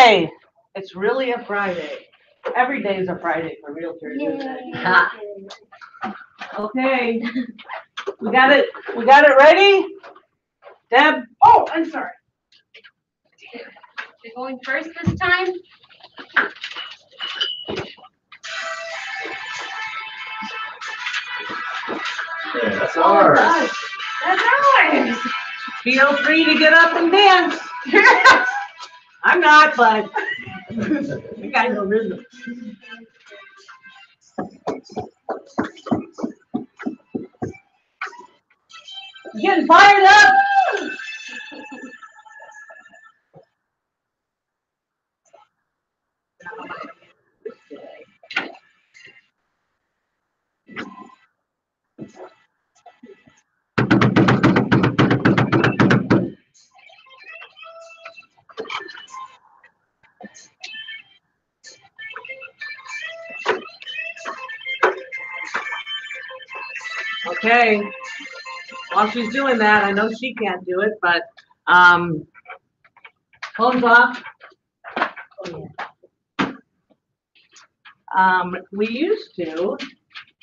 Friday. It's really a Friday. Every day is a Friday for realtors, isn't it? Ha. Okay. We got it ready? Deb? Oh, I'm sorry. You're going first this time? That's ours. That's ours. Feel free to get up and dance. I'm not, but you got no rhythm. Getting fired up. Okay. While she's doing that, I know she can't do it, but phone's off. We used to,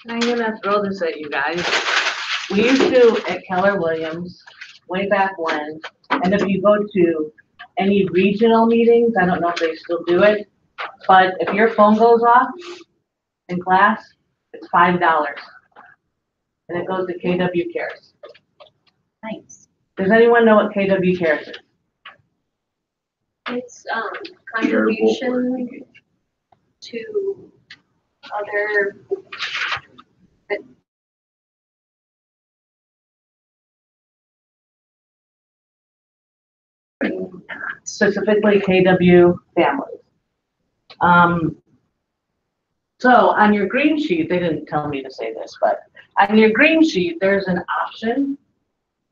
I'm gonna throw this at you guys. We used to at Keller Williams way back when, and if you go to any regional meetings, I don't know if they still do it, but if your phone goes off in class, it's $5. And it goes to KW Cares. Nice. Does anyone know what KW Cares is? It's contribution to other. Specifically KW families. So on your green sheet, they didn't tell me to say this, but on your green sheet, there's an option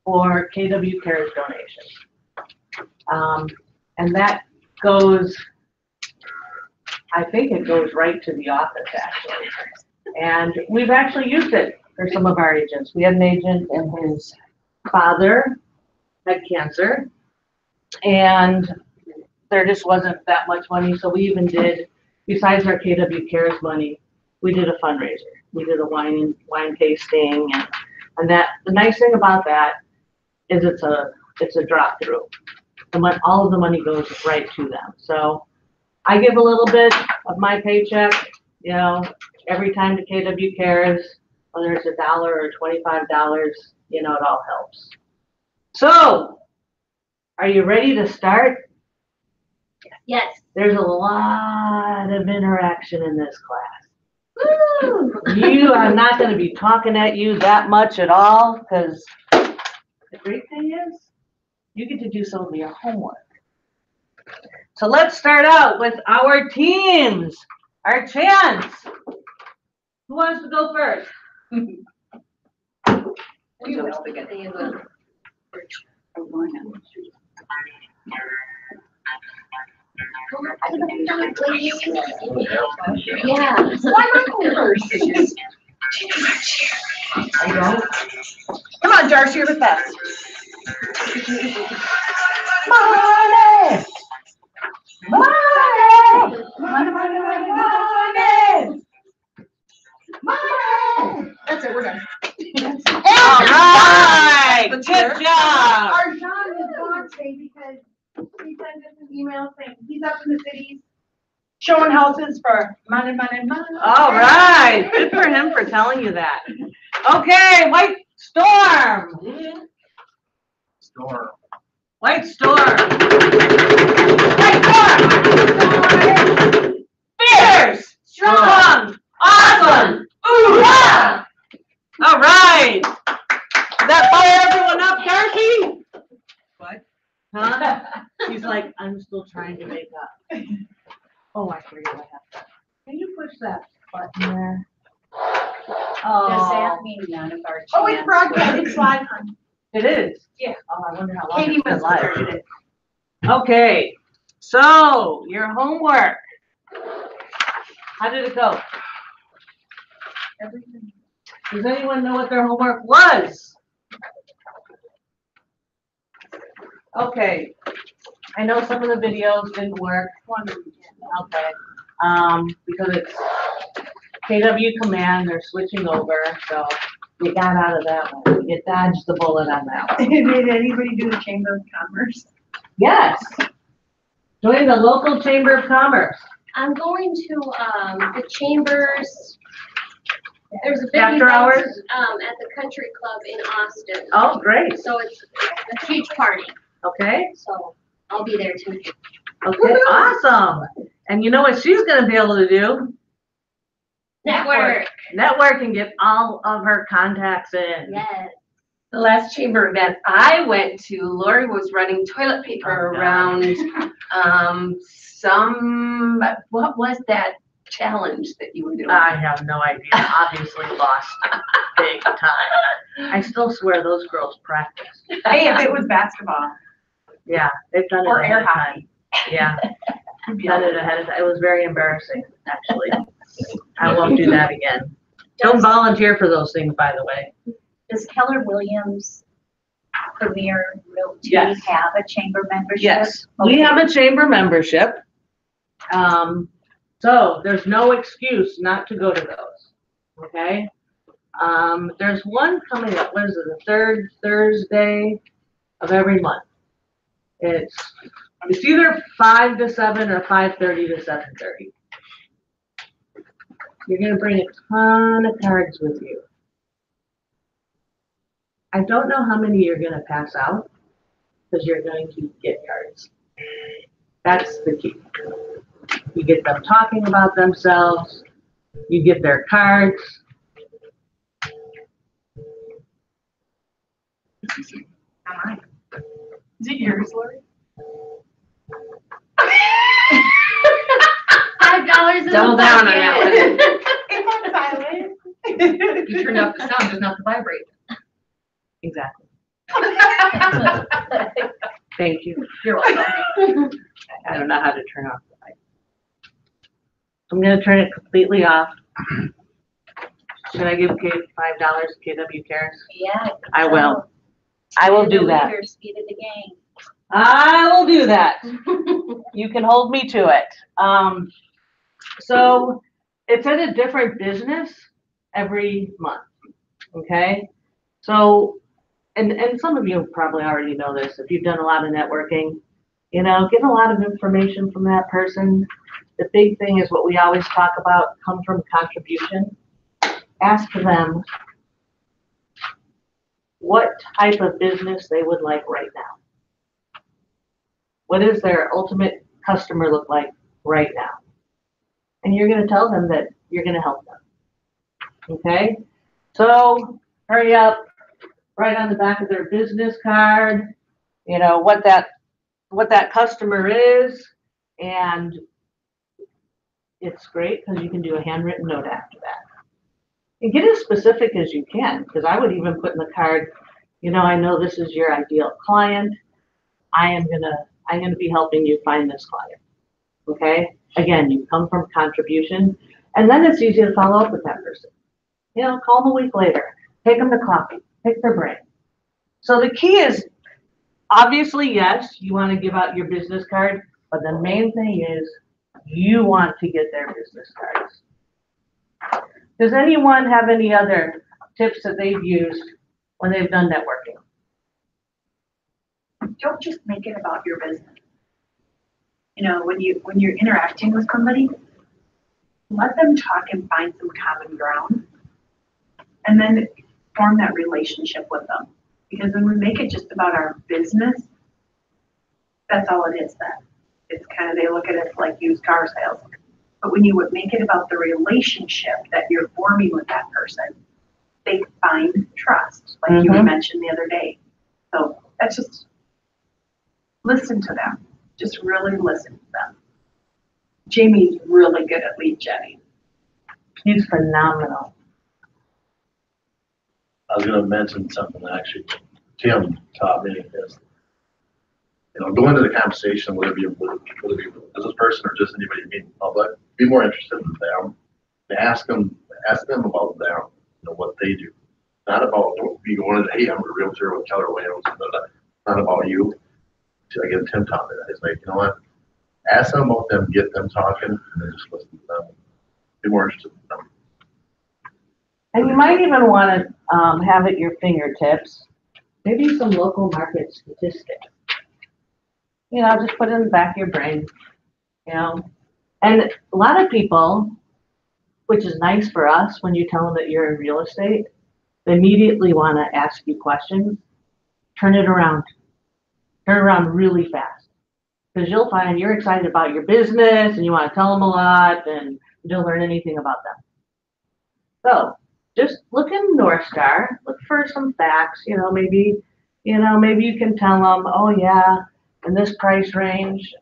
for KW Cares donations. And that goes, I think it goes right to the office actually. And we've actually used it for some of our agents. We had an agent and his father had cancer, and there just wasn't that much money. So we even did, besides our KW Cares money, we did a fundraiser. We did a wine tasting, and that the nice thing about that is it's a drop through, and when all of the money goes right to them. So I give a little bit of my paycheck, you know, every time to KW Cares, whether it's $1 or $25, you know, it all helps. So, are you ready to start? Yes. There's a lot of interaction in this class. Woo! I'm not going to be talking at you that much at all, because the great thing is you get to do some of your homework. So let's start out with our teams, our chants. Who wants to go first? Yeah. Why not go first? I don't. Come on, Darcy, you're the best. Money! Money! Money, money, money, money. Money. That's it, we're done. All right, good job. Our John is gone today because he sent us an email saying he's up in the cities showing houses for money, money, money. All right, good for him for telling you that. Okay, White Storm. Storm. White Storm. White Storm. Fierce. Strong. Awesome. Ooh, yeah. All right. Did that fire everyone up, Darcy? What? Huh? She's like, I'm still trying to make up. Oh, I forget what happened. Can you push that button there? Does that mean none of our Oh, it's chants broadcast, work? it's live, honey. It is? Yeah. Oh, I wonder how long Katie it's been must have live. started it. Okay, so your homework. How did it go? Everything. Does anyone know what their homework was? Okay, I know some of the videos didn't work. Okay, because it's KW Command, they're switching over, so you got out of that one. You dodged the bullet on that one. Did anybody do the Chamber of Commerce? Yes. Join the local Chamber of Commerce. I'm going to, the chambers, there's a big After event, hours? at the country club in Austin. Oh, great. So it's a huge party, Okay, so I'll be there too. okay, awesome. And you know what she's gonna be able to do? Network, Network and get all of her contacts in. yes. The last chamber event I went to, Lori was running toilet paper Oh, no. around, what was that challenge that you were doing? I have no idea. Obviously lost big time. I still swear those girls practice. Hey, if it was basketball. Yeah, they've done it Or ahead air of time. Yeah, done it ahead of time. It was very embarrassing, actually. I won't do that again. Don't volunteer for those things, by the way. Does Keller Williams Premier Realty Yes. have a chamber membership? Yes, we have a chamber membership. So there's no excuse not to go to those, okay? There's one coming up, what is it, the third Thursday of every month. It's either 5 to 7 or 5:30 to 7:30. You're gonna bring a ton of cards with you. I don't know how many you're gonna pass out, because you're going to get cards. That's the key. You get them talking about themselves, you get their cards. Is it yours, Lori? $5 in the Double down on pocket. that It's on silent. You turned off the sound, doesn't have to vibrate. Exactly. Thank you. You're welcome. I don't know how to turn off the light. I'm gonna turn it completely off. Should I give Kate $5 KW Cares? Yeah. I will. I will do that. Speed of the game. I will do that. You can hold me to it. So it's at a different business every month, okay? So, and some of you probably already know this, if you've done a lot of networking, you know, get a lot of information from that person. The big thing is what we always talk about, come from contribution. Ask them what type of business they would like right now. What does their ultimate customer look like right now? And you're going to tell them that you're going to help them. Okay? So hurry up, write on the back of their business card, you know, what that customer is, and it's great because you can do a handwritten note after that. And get as specific as you can, because I would even put in the card, you know, I know this is your ideal client. I'm gonna be helping you find this client. Okay? Again, you come from contribution, and then it's easy to follow up with that person. You know, call them a week later, take them to coffee, pick their brain. So the key is, obviously, yes, you want to give out your business card, but the main thing is you want to get their business cards. Does anyone have any other tips that they've used when they've done networking? Don't just make it about your business. You know, when you're interacting with somebody, let them talk and find some common ground, and then form that relationship with them. Because when we make it just about our business, that's all it is then. It's kind of, they look at it like used car sales. But when you would make it about the relationship that you're forming with that person, they find trust, like you had mentioned the other day. So that's just, listen to them. Just really listen to them. Jamie's really good at lead genning. He's phenomenal. I was gonna mention something that actually Tim taught me is, you know, go into the conversation, whether it be a business person or just anybody you meet in public, be more interested in them. Ask them about them, you know, what they do. Not about you going into, hey, I'm a realtor with Keller Williams. Not about you. again, Tim taught me that. He's like, you know what? Ask them about them, get them talking, and then just listen to them. Be more interested in them. And you might even want to have at your fingertips, maybe some local market statistics. You know, just put it in the back of your brain, you know. And a lot of people, which is nice for us when you tell them that you're in real estate, they immediately want to ask you questions. Turn it around. Turn it around really fast. Because you'll find you're excited about your business and you want to tell them a lot and you don't learn anything about them. So just look in North Star, look for some facts, maybe you can tell them, oh yeah, in this price range,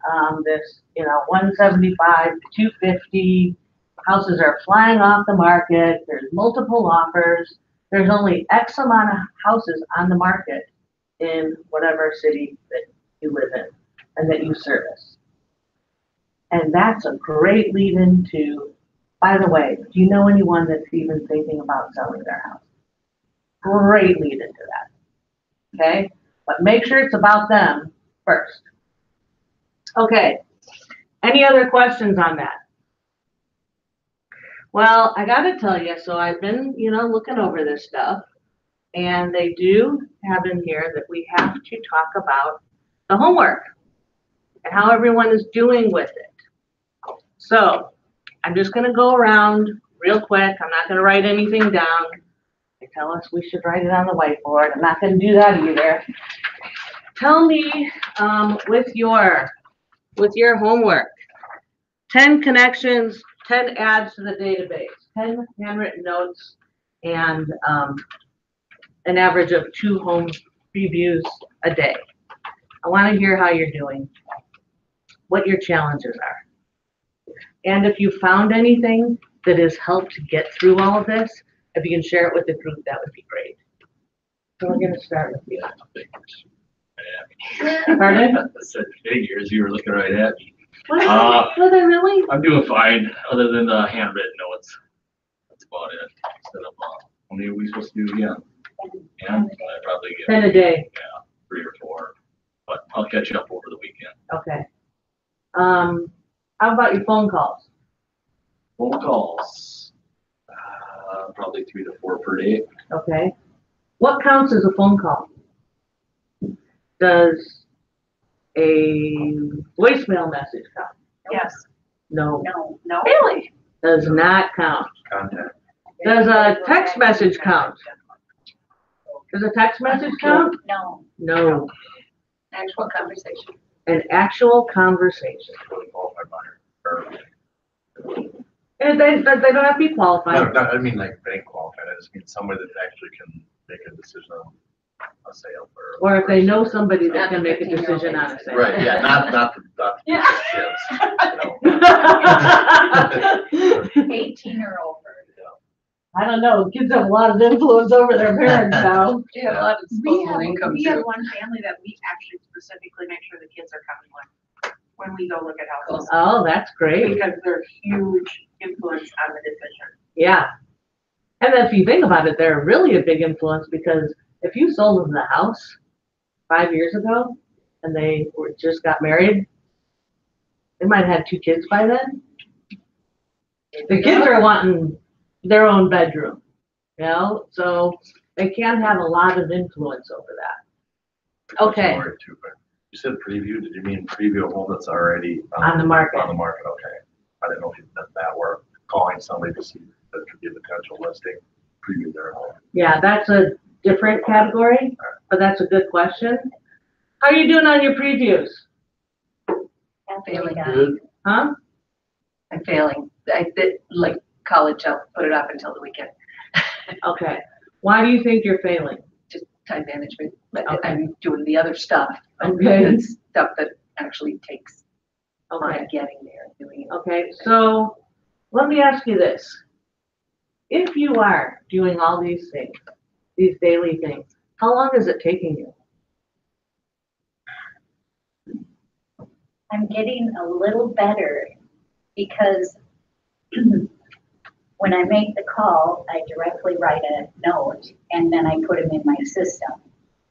this, 175 to 250, houses are flying off the market, there's multiple offers, there's only X amount of houses on the market in whatever city that you live in and that you service. And that's a great lead into, by the way, do you know anyone that's even thinking about selling their house? Great lead into that, okay? But make sure it's about them first. Okay, any other questions on that? Well, I gotta tell you, so I've been, looking over this stuff, and they do have in here that we have to talk about the homework and how everyone is doing with it. So I'm just gonna go around real quick. I'm not gonna write anything down. They tell us we should write it on the whiteboard. I'm not gonna do that either. Tell me, with your homework, 10 connections, 10 adds to the database, 10 handwritten notes, and an average of 2 home previews a day. I want to hear how you're doing, what your challenges are. And if you found anything that has helped to get through all of this, if you can share it with the group, that would be great. So we're going to start with you. Pardon? I said figures, you were looking right at me. Was I really? I'm doing fine, other than the handwritten notes. That's about it. Instead of, how many are we supposed to do again? Yeah, I probably get 10 a day. 3 or 4, but I'll catch up over the weekend. Okay. How about your phone calls? Phone calls, probably 3 to 4 per day. Okay. What counts as a phone call? Does a voicemail message count? Yes, No. no. Really? Does not count. Contact. Does a text message count? Does a text message count? No. No. Actual conversation. An actual conversation. Really qualified buyer. And they don't have to be No, qualified. not, I mean like bank qualified, I just mean somebody that actually can make a decision on a sale or. Or if they know somebody that can make a decision on a sale. Right, yeah, not the Yeah. kids, 18 or over. I don't know, kids have a lot of influence over their parents now. They have a lot of disposable income We have too. one family that we actually specifically make sure the kids are coming when we go look at houses. Oh, that's great. Because they're huge influence on the decision. Yeah. And if you think about it, they're really a big influence because if you sold them the house 5 years ago and they just got married, they might have had 2 kids by then. The kids are wanting their own bedroom, so they can have a lot of influence over that. Okay. Too, but you said preview, did you mean preview a home that's already On the market. On the market, okay. I didn't know if you meant that or calling somebody to see if that could be a potential listing, preview their home. Yeah, that's a different category, but that's a good question. How are you doing on your previews? I'm failing. Good. Huh? I'm failing. I did, like college, I'll put it off until the weekend. Okay. Why do you think you're failing? Just time management. But Okay. I'm doing the other stuff. Okay. It's stuff that actually takes Okay. time getting there and doing it. Okay, so let me ask you this. If you are doing all these things, these daily things, how long is it taking you? I'm getting a little better because when I make the call, I directly write a note and then I put them in my system.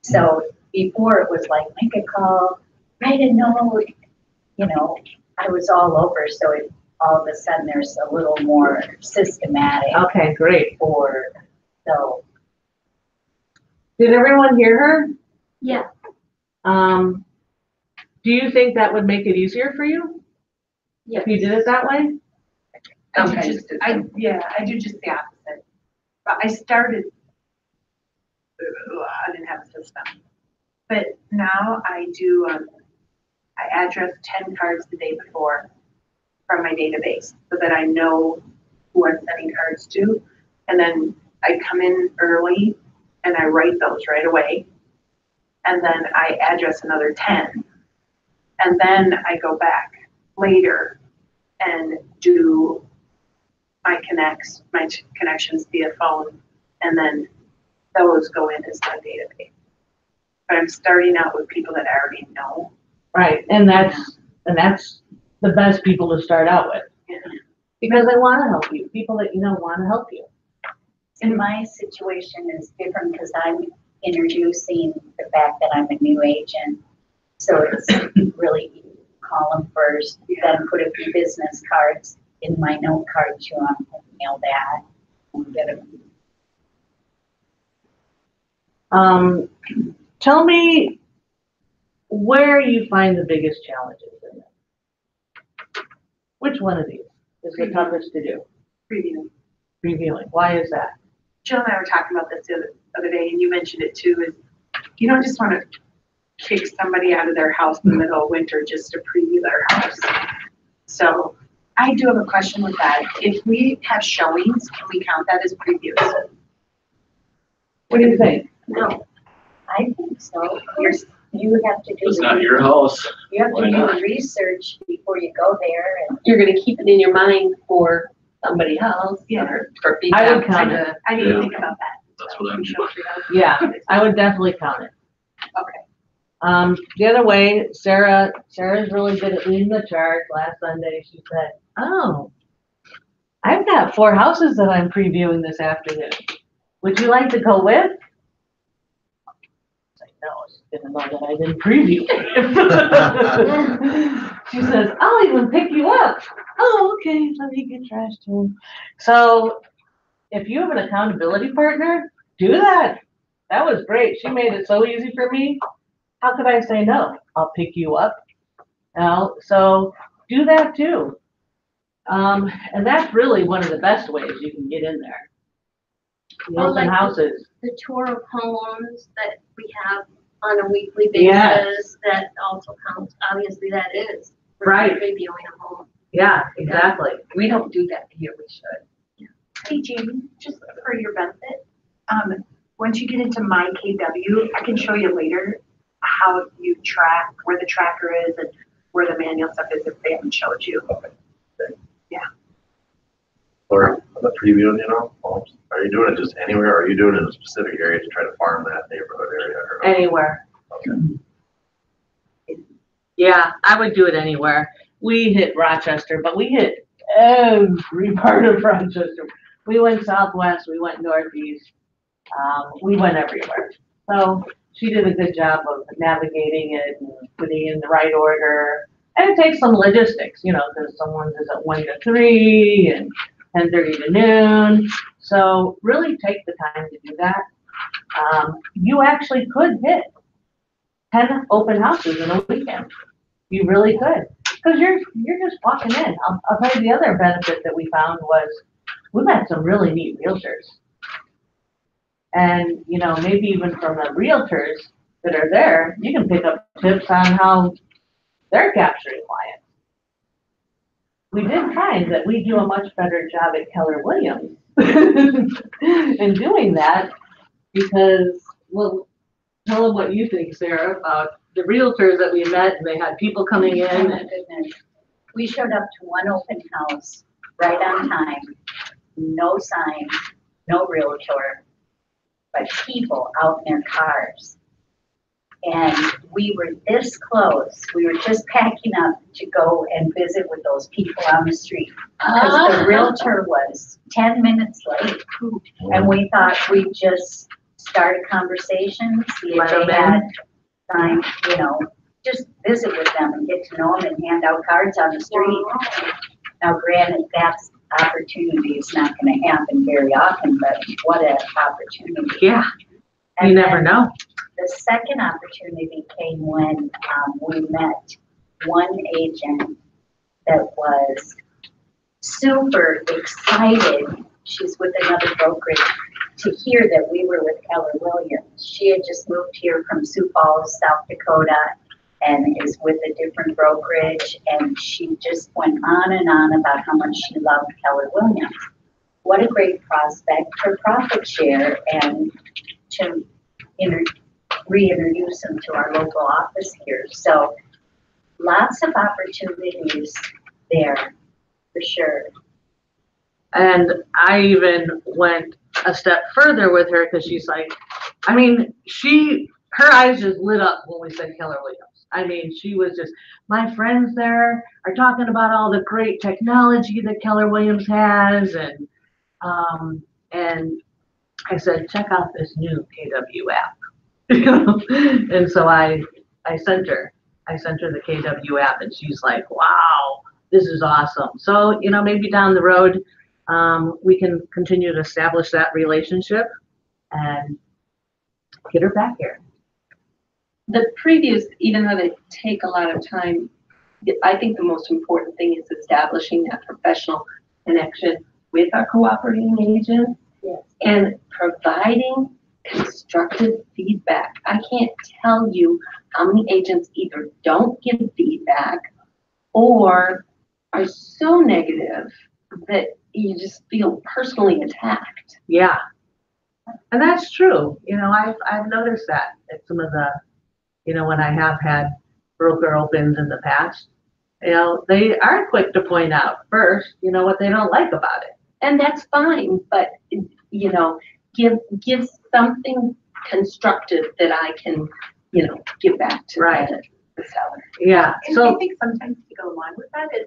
So before it was like, make a call, I didn't know, you know, I was all over, so it, all of a sudden there's a little more systematic Okay, great. for, so. Did everyone hear her? Yeah. Do you think that would make it easier for you if you did it that way? I do just the opposite. But I started, I didn't have a system. But now I do, I address 10 cards the day before from my database so that I know who I'm sending cards to. And then I come in early and I write those right away. And then I address another 10. And then I go back later and do my connections via phone, and then those go in as my database. But I'm starting out with people that I already know. Right, and that's the best people to start out with. Yeah. Because they wanna help you, people that you know wanna help you. And my situation is different because I'm introducing the fact that I'm a new agent. So it's really easy to call them first, then put a few business cards in my note card to mail that and get them. Tell me where you find the biggest challenges in it. Which one of these is the toughest to do? Previewing. Reviewing, why is that? Jill and I were talking about this the other day, and you mentioned it too, is you don't just want to kick somebody out of their house in the middle of winter just to preview their house. So I do have a question with that. If we have showings, can we count that as previews? What do you think? No, I think so. You have to do. It's not your house. You have Why to do not? the research before you go there and. You're gonna keep it in your mind for somebody else or for I would feedback. count it. I didn't Yeah. think about that. That's what I'm doing. Yeah, I would definitely count it. Okay. The other way, Sarah's really good at leading the charge. Last Sunday, she said, "Oh, I've got 4 houses that I'm previewing this afternoon. Would you like to go with?" I was like, "No, she's gonna know that I didn't preview." She says, "I'll even pick you up." Oh, okay, let me get trash to him. So, if you have an accountability partner, do that. That was great. She made it so easy for me. How could I say no? I'll pick you up. So do that too. And that's really one of the best ways you can get in there. The Or open like houses. The tour of homes that we have on a weekly Yes. basis, that also counts. Obviously, that is. for Right. Reviewing a home. Yeah, exactly. We don't do that here, we should. Hey Jamie, just for your benefit, once you get into my KW, I can show you later how you track, where the tracker is and where the manual stuff is if they haven't showed you. Or the previewing, homes, are you doing it just anywhere, or are you doing it in a specific area to try to farm that neighborhood area? Or no? Anywhere. Okay. Yeah, I would do it anywhere. We hit Rochester, but we hit every part of Rochester. We went southwest, we went northeast, we went everywhere. So she did a good job of navigating it and putting in the right order. And it takes some logistics, because someone's is at 1 to 3 and 10:30 to noon. So really take the time to do that. You actually could hit 10 open houses in a weekend. You really could, because you're just walking in. I'll tell you the other benefit that we found was we met some really neat realtors. And, maybe even from the realtors that are there, you can pick up tips on how they're capturing clients. We did find that we do a much better job at Keller Williams in doing that because, well, tell them what you think, Sarah, about the realtors that we met, and they had people coming in. Oh my goodness. We showed up to one open house right on time, no signs, no realtor, but people out in their cars. And we were this close. We were just packing up to go and visit with those people on the street. Because the realtor was 10 minutes late. And we thought we'd just start a conversation, see if Let 'em they in. had time, just visit with them and get to know them and hand out cards on the street. Now granted, that's opportunity is not gonna happen very often, but what an opportunity. Yeah, And you never then know. The second opportunity came when we met one agent that was super excited. She's with another brokerage to hear that we were with Keller Williams. She had just moved here from Sioux Falls, South Dakota, and is with a different brokerage. And she just went on about how much she loved Keller Williams. What a great prospect for profit share and to reintroduce them to our local office here. So lots of opportunities there for sure. And I even went a step further with her because she's like, I mean, her eyes just lit up when we said Keller Williams. I mean, she was just, my friends there are talking about all the great technology that Keller Williams has. And I said, check out this new KW app. And so I sent her the KW app and she's like, wow, this is awesome. So, maybe down the road, we can continue to establish that relationship and get her back here. The previous, even though they take a lot of time, I think the most important thing is establishing that professional connection with our cooperating agents. Yes. And providing constructive feedback. I can't tell you how many agents either don't give feedback or are so negative that you just feel personally attacked. Yeah. And that's true. I've noticed that at some of the, when I have had broker opens in the past, they are quick to point out first, what they don't like about it. And that's fine, but give something constructive that I can, give back to Right. the seller. Yeah. And So I think sometimes to go along with that is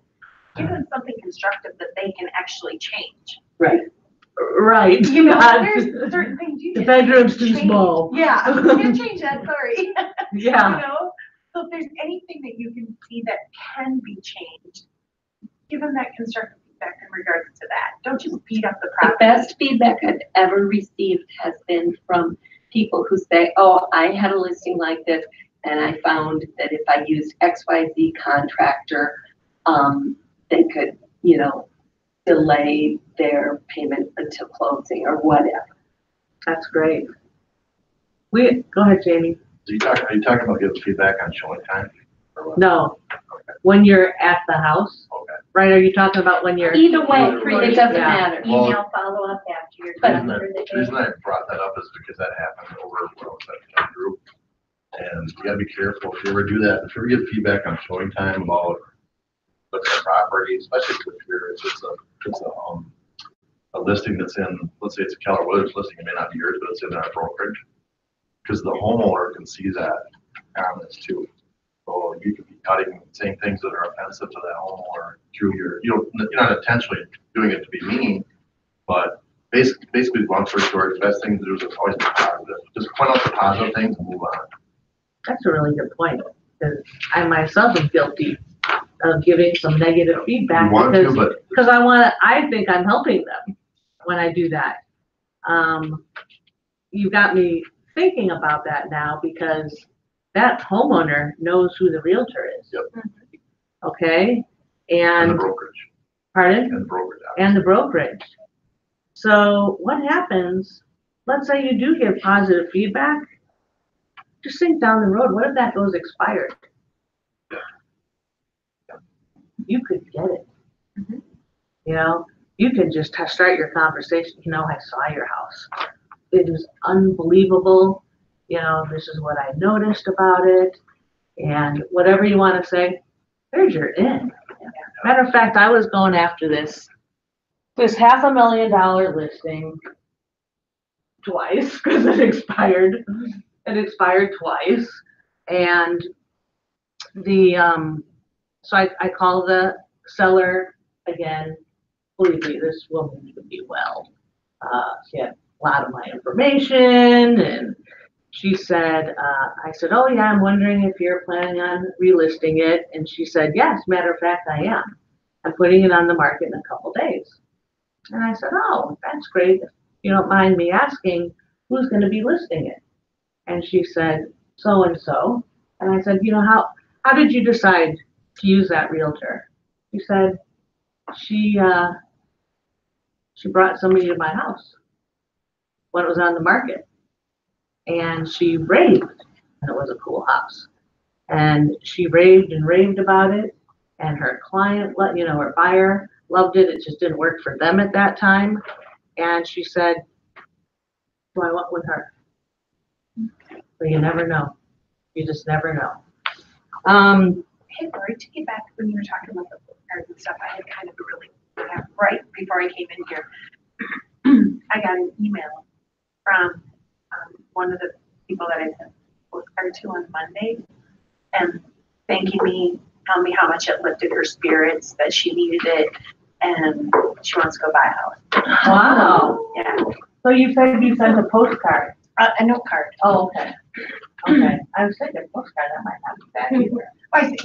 give them something constructive that they can actually change. Right. right. There's certain things you The can bedroom's too change. small. Yeah, you can't change that, sorry. Yeah. So if there's anything that you can see that can be changed, give them that constructive feedback in regards to that. Don't just beat up the The property. best feedback I've ever received has been from people who say, oh, I had a listing like this and I found that if I used XYZ contractor, they could, delay their payment until closing or whatever. That's great. Go ahead, Jamie. Are you talking about giving feedback on showing time? Or what? No, when you're at the house, Okay. right? Are you talking about when you're? Either way, Either way. it doesn't Yeah. matter. Well- Email follow-up after you're But- done The for the reason day. I brought that up is because that happened over when I was at the group. And you gotta be careful if you ever do that, if you ever get feedback on showing time about the property, especially if it's a listing that's in, let's say it's a Keller Williams listing, it may not be yours, but it's in our brokerage. Because the homeowner can see that on this too. So you could be cutting, saying things that are offensive to that homeowner through you're not intentionally doing it to be mean, but basically long story short, the best thing to do is always be positive. Just point out the positive things and move on. That's a really good point. Because I myself am guilty of giving some negative feedback You want to, but because I think I'm helping them when I do that. You got me thinking about that now because that homeowner knows who the realtor is. Yep. Okay? and the And, brokerage, pardon? and the brokerage. And the brokerage. So what happens, let's say you do give positive feedback, just think down the road, what if that goes expired? You could get it. You could just start your conversation, I saw your house. It is unbelievable. This is what I noticed about it. And whatever you want to say, there's your in. Matter of fact, I was going after this $500,000 listing twice because it expired. It expired twice. And so I call the seller again. Believe me, this woman would be well. She had a lot of my information and she said, I said, oh yeah, I'm wondering if you're planning on relisting it. And she said, yes, matter of fact, I am. I'm putting it on the market in a couple days. And I said, oh, that's great. If you don't mind me asking, who's going to be listing it? And she said, so and so. And I said, how did you decide to use that realtor? She said, she brought somebody to my house when it was on the market. And she raved, and it was a cool house. And she raved and raved about it. And her client, her buyer loved it. It just didn't work for them at that time. And she said, so I went with her. But you never know. You just never know. Hey, Lori, to get back when you were talking about the postcards and stuff, I had kind of right before I came in here, I got an email from one of the people that I sent a postcard to on Monday, and thanking me, telling me how much it lifted her spirits, that she needed it, and she wants to go buy a house. Wow. Yeah, So you said you sent a postcard. a note card. Oh, okay. Okay. I was thinking postcard, that might not be bad either. I think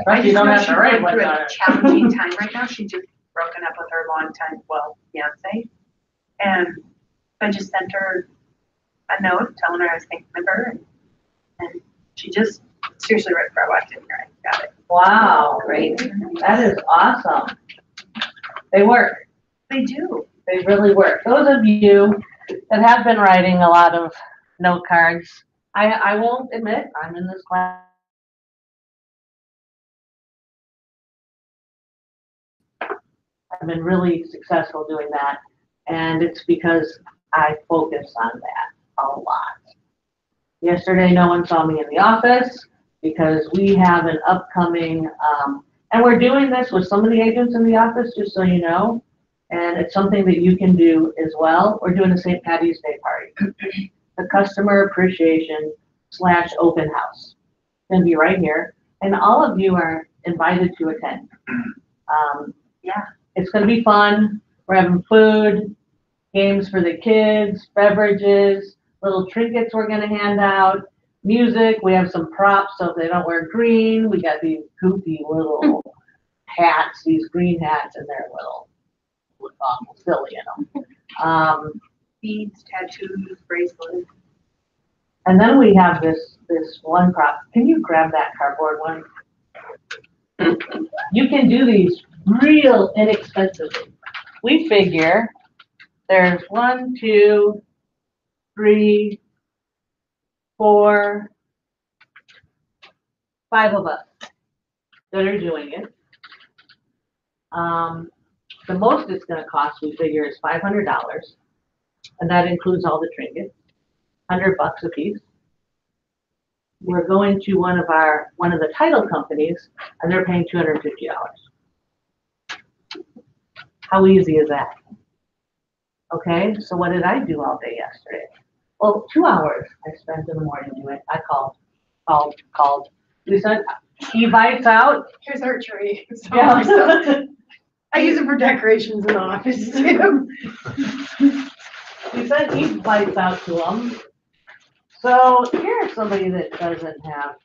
Right, you just don't know have she's to write going through what's on a it. challenging time right now. She just broken up with her longtime, fiance. And I just sent her a note telling her I was thinking of her. And she just, seriously, right before I walked in here, I got it. Wow. Great. That is awesome. They work. They do. They really work. Those of you that have been writing a lot of note cards, I won't admit, I'm in this class. I've been really successful doing that, and it's because I focus on that a lot. Yesterday, no one saw me in the office because we have an upcoming, and we're doing this with some of the agents in the office, just so you know, and it's something that you can do as well. We're doing a St. Patty's Day party, the customer appreciation / open house. It's gonna be right here, and all of you are invited to attend. Yeah. It's gonna be fun. We're having food, games for the kids, beverages, little trinkets we're gonna hand out, music. We have some props, so if they don't wear green, we got these goofy little hats, these green hats, and they're little silly in them. Beads, tattoos, bracelets. And then we have this one prop. Can you grab that cardboard one? You can do these real inexpensively. We figure there's 1, 2, 3, 4, 5 of us that are doing it. The most it's going to cost, we figure, is $500, and that includes all the trinkets, $100 a piece. We're going to one of the title companies, and they're paying $250. How easy is that? Okay, so what did I do all day yesterday? Well, 2 hours I spent in the morning doing it. I called. We sent e-bites out. Here's our tree. It's all Yeah. my stuff. I use it for decorations in the office too. We sent e-bites out to them. So here's somebody that doesn't have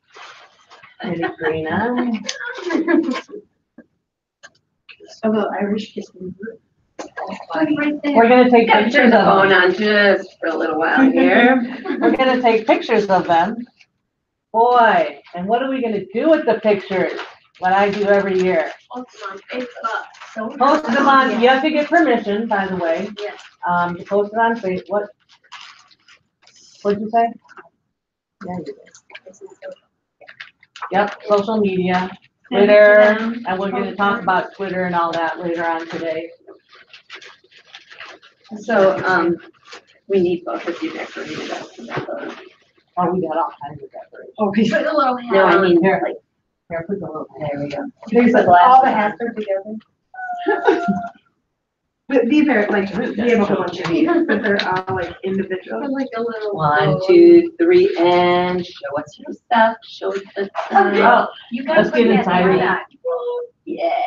any green on. Although Irish kissing. Right there. We're gonna take Gotta turn pictures the of phone them. on just for a little while here. We're gonna take pictures of them. Boy, and what are we gonna do with the pictures? What I do every year. Post them on Facebook. So Post them on, you have to get permission, by the way, Yes. to post it on Facebook. What'd you say? Yeah, you did. Yep, social media, Twitter, and we're gonna talk about Twitter and all that later on today. So, we need both of you decorated up. Oh, we got all kinds of decorations. Oh, he's Put a little hat No, I on. mean, Here. like, Here, put the little. there we go. There's The all the glasses. hats are together. But these are like, we have a whole bunch of these, but they're all like individual. Put like a little. 1, 2, 3, and show us your stuff. Show us the stuff. Oh, You let's guys get put that inside. there, that. Yeah.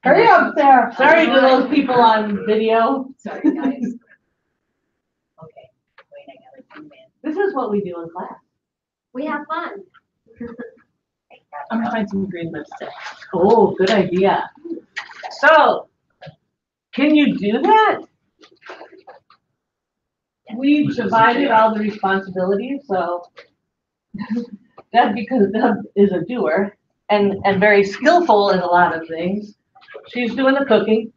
hurry up there. Sorry to those people on video. Sorry, guys. Okay, wait, I gotta zoom in. is what we do in class. We have fun. I'm gonna find some green lipstick. Oh, good idea. So, can you do that? We divided all the responsibilities, so Deb, because Deb is a doer and very skillful in a lot of things, she's doing the cooking.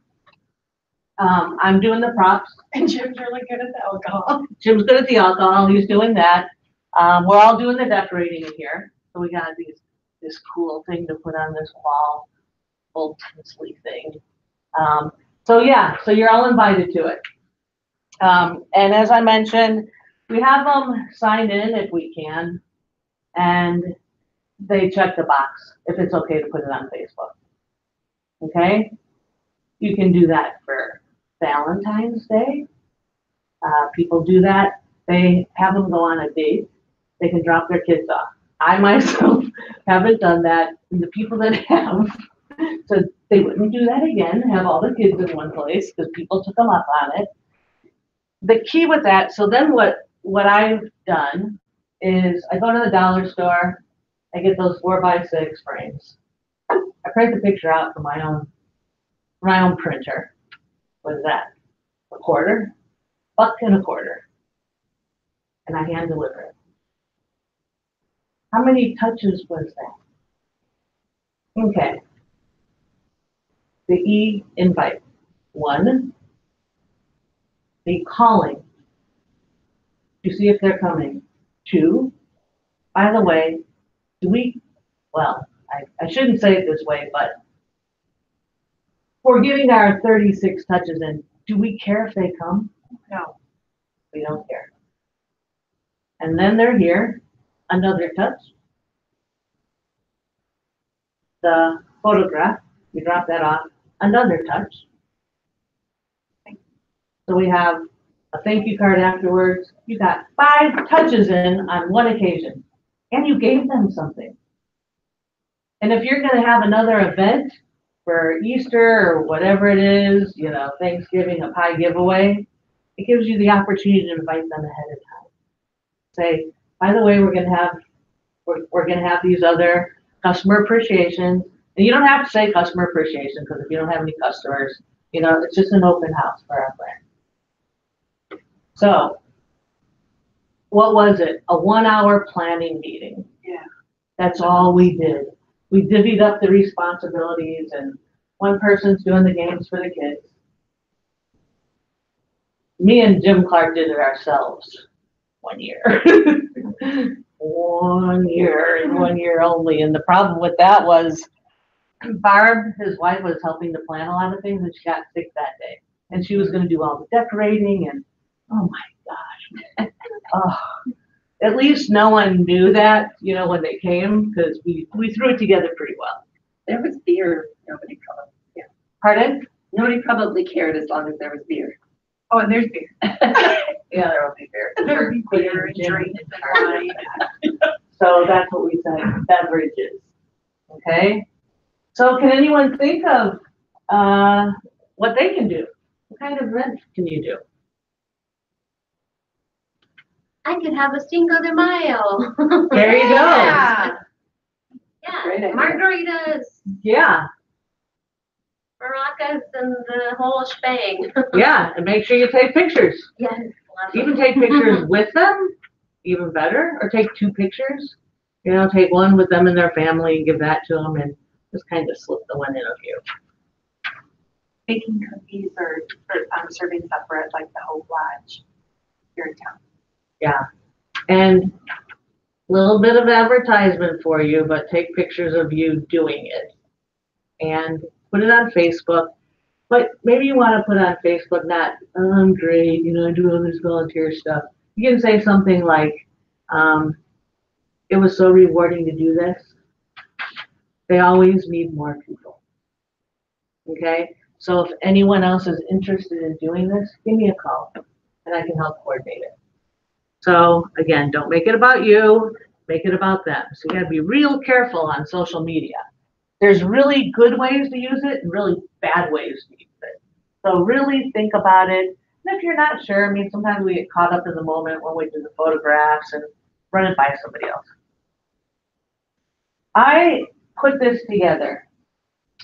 I'm doing the props. And Jim's really good at the alcohol. Jim's good at the alcohol, he's doing that. We're all doing the decorating in here. So we got this cool thing to put on this wall, old tinsely thing. So yeah, so you're all invited to it. And as I mentioned, we have them sign in if we can, and they check the box if it's okay to put it on Facebook. Okay? You can do that for Valentine's Day. People do that. They have them go on a date. They can drop their kids off. I myself haven't done that. And the people that have, so they wouldn't do that again, have all the kids in one place because people took them up on it. The key with that, so then what I've done is I go to the dollar store, I get those 4x6 frames. I print the picture out from my own printer. What is that? A quarter? $1.25. And I hand deliver it. How many touches was that? Okay. The e-invite. 1. The calling. You see if they're coming. 2. By the way, I shouldn't say it this way, but we're getting our 36 touches in. Do we care if they come? No. We don't care. And then they're here. Another touch. The photograph, we drop that off. Another touch. So we have a thank you card afterwards. You got 5 touches in on one occasion, and you gave them something. And if you're going to have another event for Easter or whatever it is, Thanksgiving, a pie giveaway, it gives you the opportunity to invite them ahead of time. Say, by the way, we're going to have these other customer appreciations. And you don't have to say customer appreciation because if you don't have any customers, it's just an open house for our brand. So, what was it? A 1-hour planning meeting. Yeah. That's all we did. We divvied up the responsibilities, and one person's doing the games for the kids. Me and Jim Clark did it ourselves 1 year. 1 year and 1 year only. And the problem with that was Barb, his wife, was helping to plan a lot of things, and she got sick that day. And she was going to do all the decorating, and oh my gosh. Oh, at least no one knew that, when they came, because we threw it together pretty well. There was beer. Nobody probably cared. Pardon? Nobody probably cared as long as there was beer. Oh, and there's beer. Yeah, there will be beer. There'll be beer and drinks and wine. So that's what we said, beverages. Okay? So can anyone think of what they can do? What kind of event can you do? I could have a Cinco de Mayo. There you go. Yeah. Yeah, Great idea. margaritas, Yeah, maracas, and the whole shebang. yeah, and make sure you take pictures. Yes. Even take pictures with them, even better, or take 2 pictures. Take one with them and their family and give that to them and just kind of slip the one in of you. Baking cookies or serving supper at like the Hope Lodge here in town. Yeah, and a little bit of advertisement for you, but take pictures of you doing it and put it on Facebook. But maybe you want to put on Facebook not, oh, I'm great, I do all this volunteer stuff. You can say something like, it was so rewarding to do this. They always need more people. Okay, so if anyone else is interested in doing this, give me a call and I can help coordinate it. So again, don't make it about you, make it about them. So you gotta be real careful on social media. There's really good ways to use it and really bad ways to use it. So really think about it. And if you're not sure, I mean, sometimes we get caught up in the moment when we do the photographs and run it by somebody else. I put this together,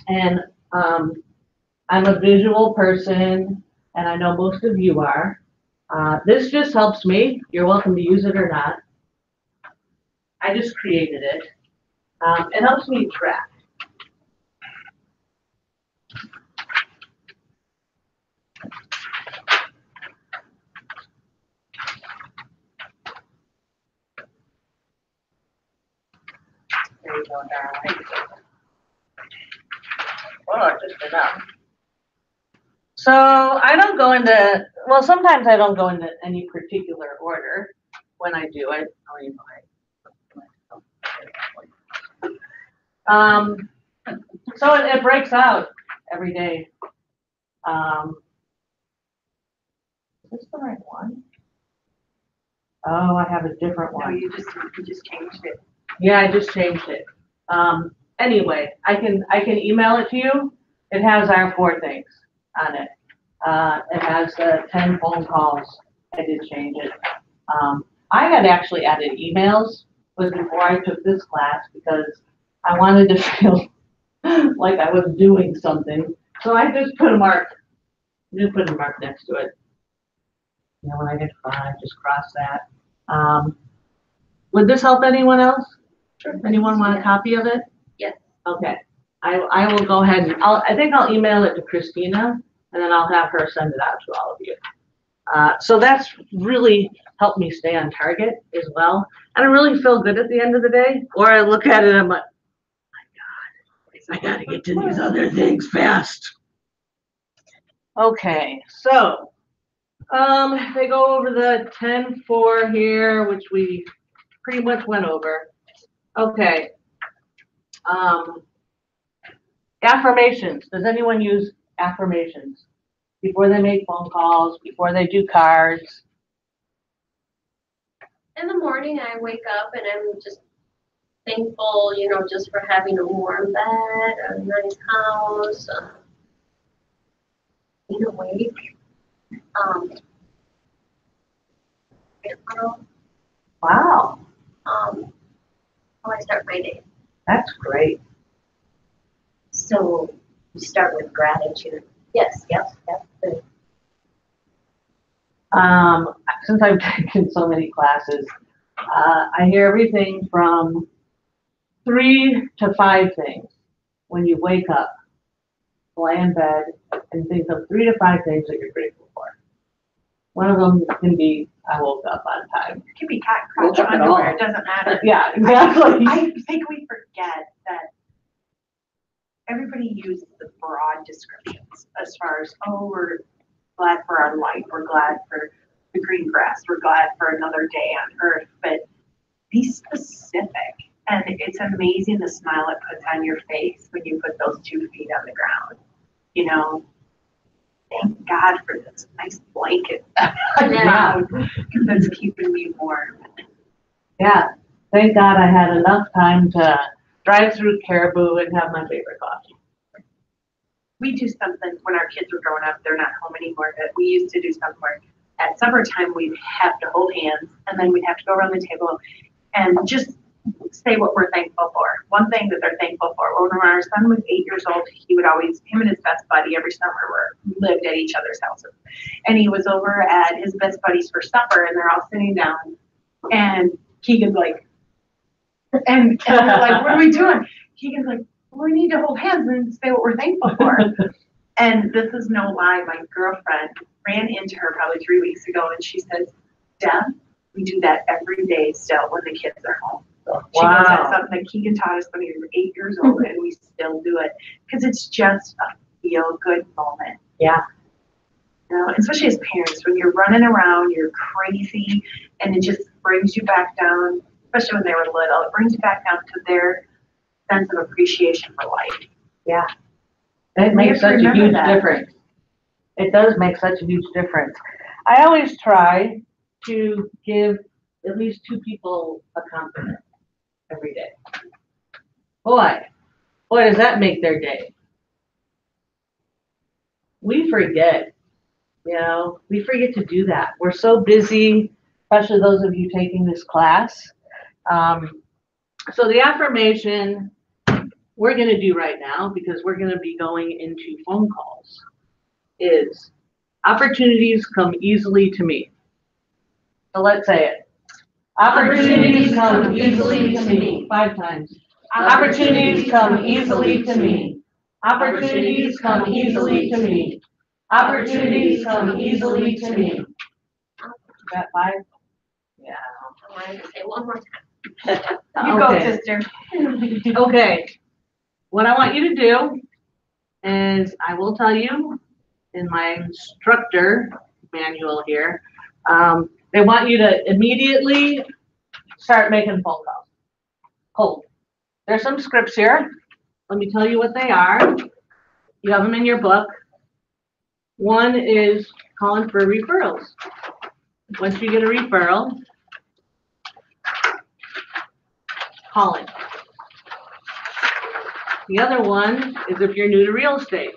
and I'm a visual person, and I know most of you are. This just helps me. You're welcome to use it or not. I just created it. It helps me track. There you go, darling. Oh, just enough. So I don't go into, well, sometimes I don't go into any particular order when I do it. I'll even so it breaks out every day. Is this the right one? Oh, I have a different No, one. you just changed it. Yeah, I just changed it. Anyway, I can email it to you. It has our 4 things on it. It has 10 phone calls. I did change it. I had actually added emails before I took this class because I wanted to feel like I was doing something. So I just put a mark. Just put a mark next to it. And then when I get 5, just cross that. Would this help anyone else? Sure. Anyone want a copy of it? Yes. Okay. I will go ahead and I think I'll email it to Christina and then I'll have her send it out to all of you. So that's really helped me stay on target as well. And I really feel good at the end of the day. Or I look at it and I'm like, oh my God, I gotta get to these other things fast. Okay, so they go over the 10-4 here, which we pretty much went over. Okay. Affirmations. Does anyone use affirmations before they make phone calls, before they do cards? In the morning, I wake up and I'm just thankful, just for having a warm bed, a nice house, being awake. Wow, How I start my day. that's great. So you start with gratitude. Yes. Yep, that's good. Since I've taken so many classes, I hear everything from 3 to 5 things when you wake up, lay in bed, and think of 3 to 5 things that you're grateful for. One of them can be, I woke up on time. It can be cat Woke crotch up at underwear, all. it doesn't matter. Yeah, exactly. I think we forget that everybody uses the broad descriptions as far as, oh, we're glad for our life, we're glad for the green grass, we're glad for another day on earth, but be specific. And it's amazing the smile it puts on your face when you put those 2 feet on the ground. Thank God for this nice blanket Yeah. that's keeping me warm. Yeah, thank God I had enough time to drive through Caribou and have my favorite coffee. We do something when our kids were growing up, they're not home anymore, but we used to do something where at summertime we'd have to hold hands and then we'd have to go around the table and just say what we're thankful for. One thing that they're thankful for. When our son was 8 years old, he would always, him and his best buddy every summer lived at each other's houses. And he was over at his best buddy's for supper and they're all sitting down and Keegan's like, and we're like, what are we doing? Keegan's like, we need to hold hands and say what we're thankful for. And this is no lie, my girlfriend ran into her probably 3 weeks ago and she says, Deb, we do that every day still when the kids are home. She goes, that's something that Keegan taught us when he was 8 years old and we still do it because it's just a feel good moment. Yeah. Especially as parents, when you're running around, you're crazy and it just brings you back down, especially when they were little, it brings you back down to their sense of appreciation for life. Yeah. It makes such a huge difference. It does make such a huge difference. I always try to give at least 2 people a compliment every day. Boy, does that make their day. We forget You know, we forget to do that. We're so busy, especially those of you taking this class. So the affirmation we're going to do right now, because we're going to be going into phone calls, is opportunities come easily to me. So let's say it. Opportunities come easily to me. 5 times. Opportunities come easily to me. Opportunities come easily to me. Opportunities come easily to me. Got 5? Yeah. I wanted to say one more time. You go, Okay. sister. Okay. What I want you to do is, I will tell you in my instructor manual here, they want you to immediately start making phone calls. Cold. There's some scripts here. Let me tell you what they are. You have them in your book. One is calling for referrals. Once you get a referral, calling. The other one is if you're new to real estate.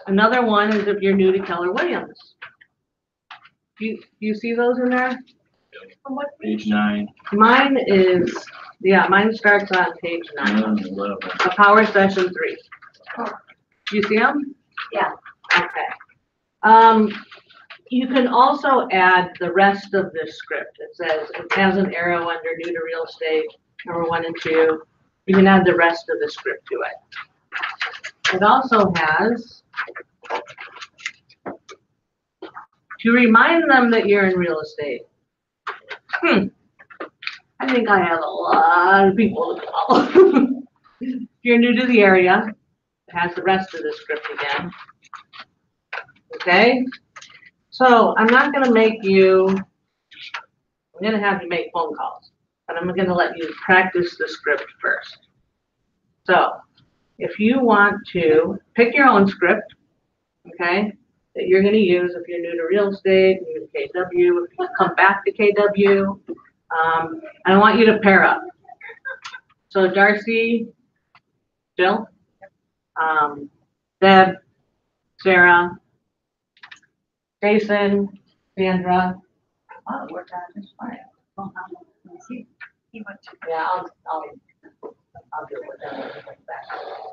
Another one is if you're new to Keller Williams. Do you see those in there? Page 9, Mine is, mine starts on page 9. 11. A power session 3. Do you see them? Yeah. Okay. You can also add the rest of this script. It says, it has an arrow under new to real estate, number 1 and 2. You can add the rest of the script to it. It also has to remind them that you're in real estate. I think I have a lot of people to call. If you're new to the area, it has the rest of the script again. Okay? So I'm not going to make you, I'm going to have you make phone calls, but I'm going to let you practice the script first. So if you want to pick your own script, okay, that you're going to use if you're new to real estate, new to KW, if you come back to KW, I want you to pair up. So Darcy, Jill, Deb, Sarah, Jason, Sandra. Oh, it worked out just fine. He went to. Yeah, I'll do it with them.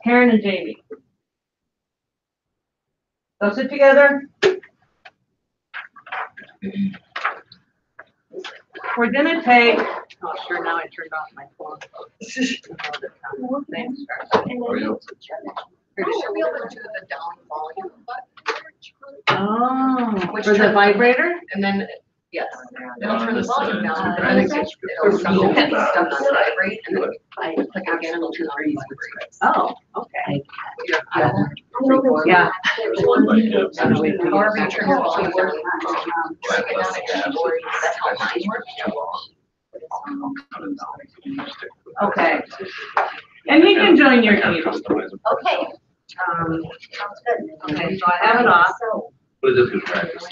Karen and Jamie. Go sit together. We're gonna take, oh sure, now I turned off my phone. Thanks. Are you? We should be able to do the down volume button. Oh, for the vibrator? And then, yes, it'll turn the This volume side. down, and then it'll stop the vibrate, and then I click again, it'll do the vibrate. Oh, okay. Yeah. Yeah. There's one. Like, yeah, However you turn your volume That's how mine works. Okay. And you can join your team. Okay, sounds good. Okay, so I have it off. But it just gives practice.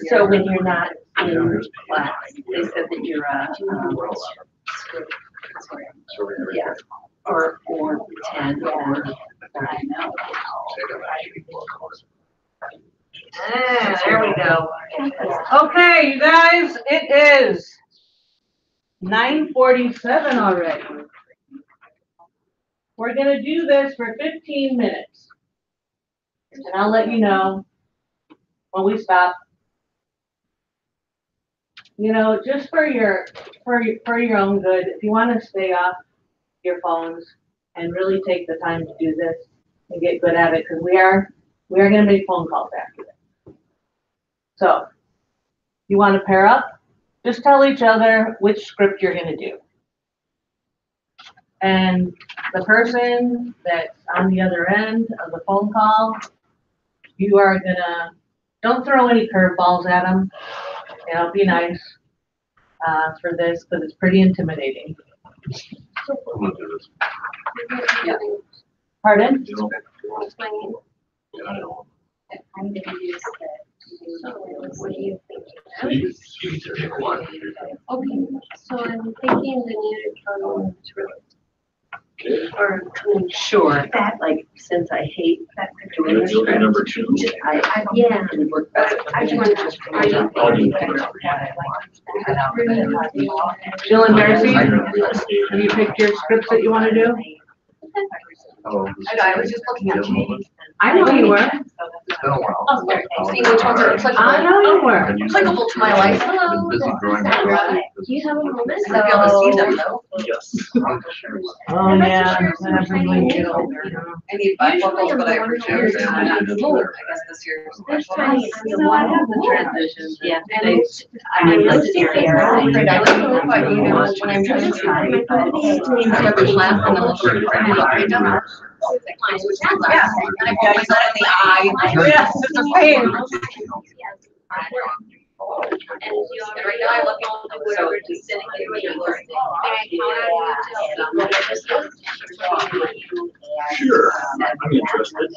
So when you're not in class, they said that you're yeah, or 10 or I know. There we go. Okay, you guys, it is 9:47 already. We're gonna do this for 15 minutes. And I'll let you know when we stop. You know, just for your own good, if you want to stay off your phones and really take the time to do this and get good at it, because we are gonna make phone calls after this. So, you want to pair up? Just tell each other which script you're gonna do. And the person that's on the other end of the phone call, you are gonna, don't throw any curveballs at them. You know, be nice for this, because it's pretty intimidating. I'm gonna do this. Pardon? You know? Explain. Yeah, I know. I'm gonna use So what do you think? So you need to pick one. Okay, so I'm thinking the new to or coming. Sure, like, since I hate doing this. You'll be number 2. Yeah. It worked best. I just want to just write it. Jill and Darcy, have you picked your scripts that you want to do? Oh, I was just looking at I know you were. It's been a while. Oh, there, seeing which ones are I know you were. applicable to my life. Hello, Been busy this is growing Sandra. up. Do you have a moment? I might be able to see them though. Yes. Oh, yeah. Everybody get older. I need bifocals, but I appreciate it. I guess this year. was There's special. tiny. So I have the transitions. Yeah. They, I mean, let's this see if year, they're I right. I don't know if I need it when I'm trying to try, but Yeah, and I put my son in the eye. Yes, it's a pain. And right now I love you all, whatever, just sitting here waiting for it. May I count on you to? Sure, I'm interested.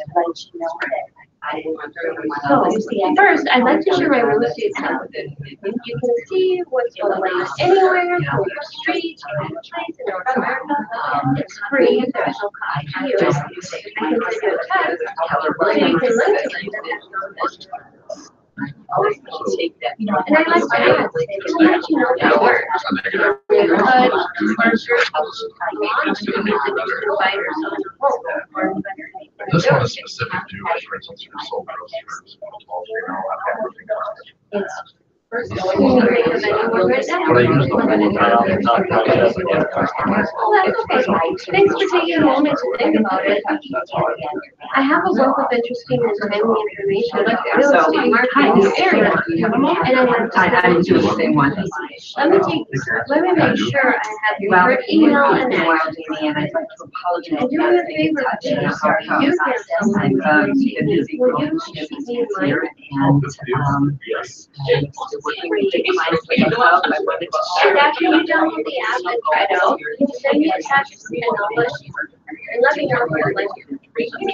So, first, I'd like to share my real estate stuff. You can see what's going on anywhere, from the street, from the place in North America. It's free, there's no cost to you. I can send you a text, so you can listen to it. And I'd like to add, to let you know that works. Because providers of the home. This one is specific to, for instance, your sole growth service. First, I wouldn't think of anyone right now. But I use the whole Oh, that's okay. Thanks for taking a moment to think about it. I have a wealth of interesting and timely information about the real estate market in this area. And I want to. I'm doing the same one. Let me make sure I have your correct email and address. And I'd like to apologize. And do me a favor, please, you get someone been busy will growing you kids keep me in mind? here and, Yes. working with big clients like yourself, I wanted to share. And after you download the app and try it out, send me a text and let me know what you'd like. Thank you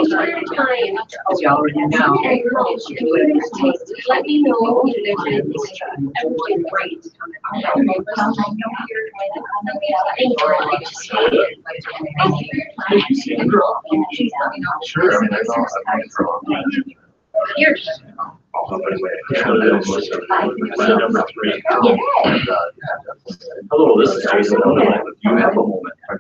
for your time. You already know. And let me know if there's anything. Everything great. Sure, I mean, I know, I've been for a long time. Here's. Number 3. Hello, this is Jason. You have a moment. I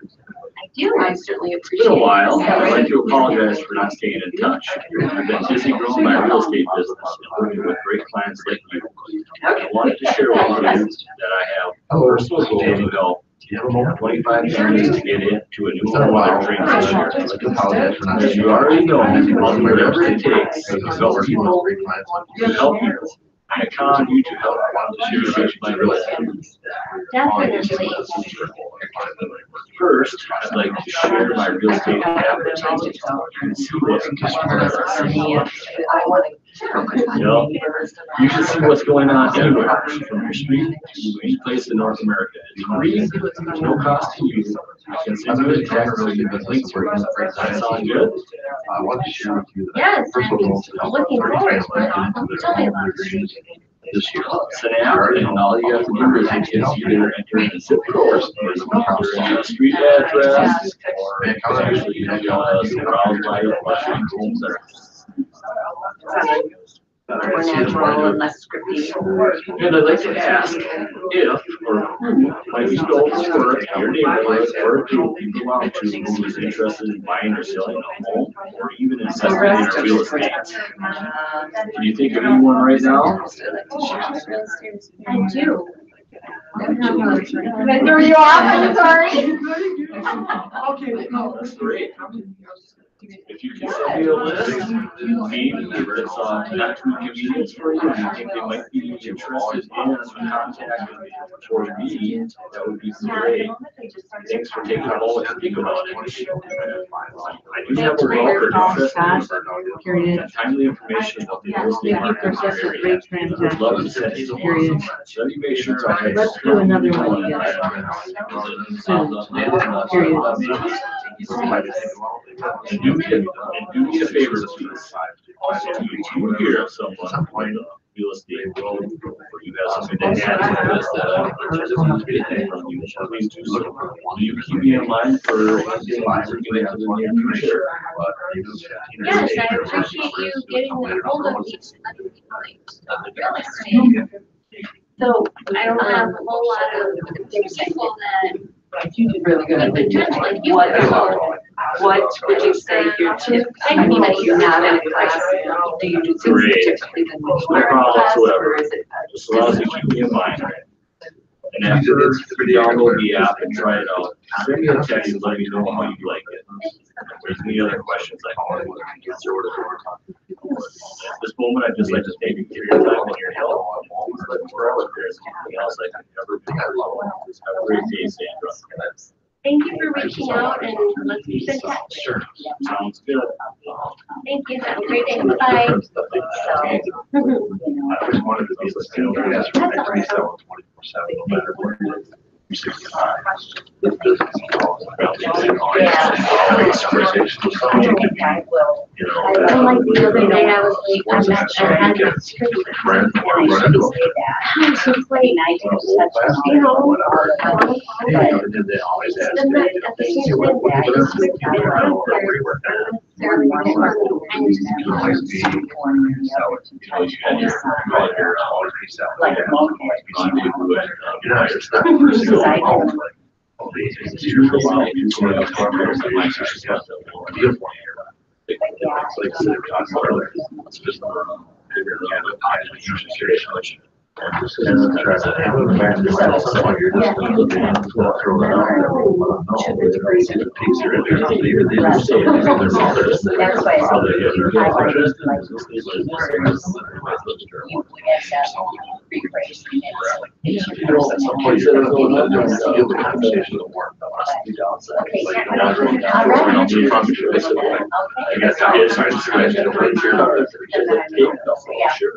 do. I certainly It's been a appreciate it. while. I'd like to apologize for not staying in touch. I've been busy growing my real estate business and working with great clients like you. I wanted to share with you that I have personal goals to help 25 families to get into a new home with their dreams this year. As you already know, I'll do whatever it takes to help people, to help you. I count on you to help share my real estate. Definitely. First, I'd like to share my real estate advertising. You can see what's you can see what's going on anywhere, from your street to any place in North America. It's free, there's no cost to you. I can send you a text, links for you. Does that sound good? I want to share with you that. Yes, First of all, I'm looking forward to it. Tell me about it. This year, it's an app, and all you have to do is either enter in a zip code, or enter a street address, or actually, you know, browse by your homes that are. More natural and less scripty. And I'd like to ask if, or who might be known for your neighborhood, or if you belong to who is interested in buying or selling a home, or even investing in a real estate. Can you think of anyone right now? I do. There you are, I'm sorry. Okay, no, That's great. If you can send me a list, maybe if it's not too convenient for you, you think they might be interested in contact for me, that would be great. Thanks for taking a moment to think about it. I do have a broker interested in timely information about the real estate market in our area. I'd love to send you the list. Let me make sure I have. Let's do another one And do me a favor, please. Also, if you hear of someone with a real estate, or you have something that has this, that, please do so. Will you keep me in mind for anything you're doing in the near future? Yes, I appreciate you getting a hold of me. So I don't have a whole lot of people that You did really good. keep in touch like you. What would you say your tip, I mean, if you're not in a class, do you do things typically than No you're in problem class, whatsoever. or is it? Just allow us to keep me in mind. And after you download the app and try it out, send me a text and let me know how you like it. If there's any other questions, I can answer. At this moment, I'd just like to thank you for your time and your help. If there's anything else I can ever do, have a great day, Sandra. Thank you for reaching out and let's keep in touch. Sure. Sounds good. Thank you. Have a great day. Bye. I always wanted to be able to say, okay, that's right, I can sell 24/7, no matter what it is. 65. This business is all about, you know, it's conversation with someone, you can be, you know. Well, like the other day, I was like, I'm not sure how to street. Friend, or run into them. I'm so afraid. You know, whatever. Yeah, and then they always ask Then me, that, at the same time, what that do is you do? You know, where you work at. very important. You can always be, sell it, you know, you had your, always be selling. Like, Yeah, always be selling. You know, it's not first go home, like, oh, it's here for a while, you go to the farmers, and like, you just got the deal for you. It's like I said, we talked about earlier, it's just, maybe the kind of time that you should share so much. And just try to, at some point, you're just gonna look at it, throw that out there. No, it's crazy, the pigs are in there, even they just say, their fathers. That's why I Father, think yeah, their I would fathers. like to see words. You would have that rephrase. You know, at some point, you're gonna feel the conversation of work. Okay. Like, now, we're not too comfortable, it's like, I guess I did, so I just, I don't want to hear about it. Sure.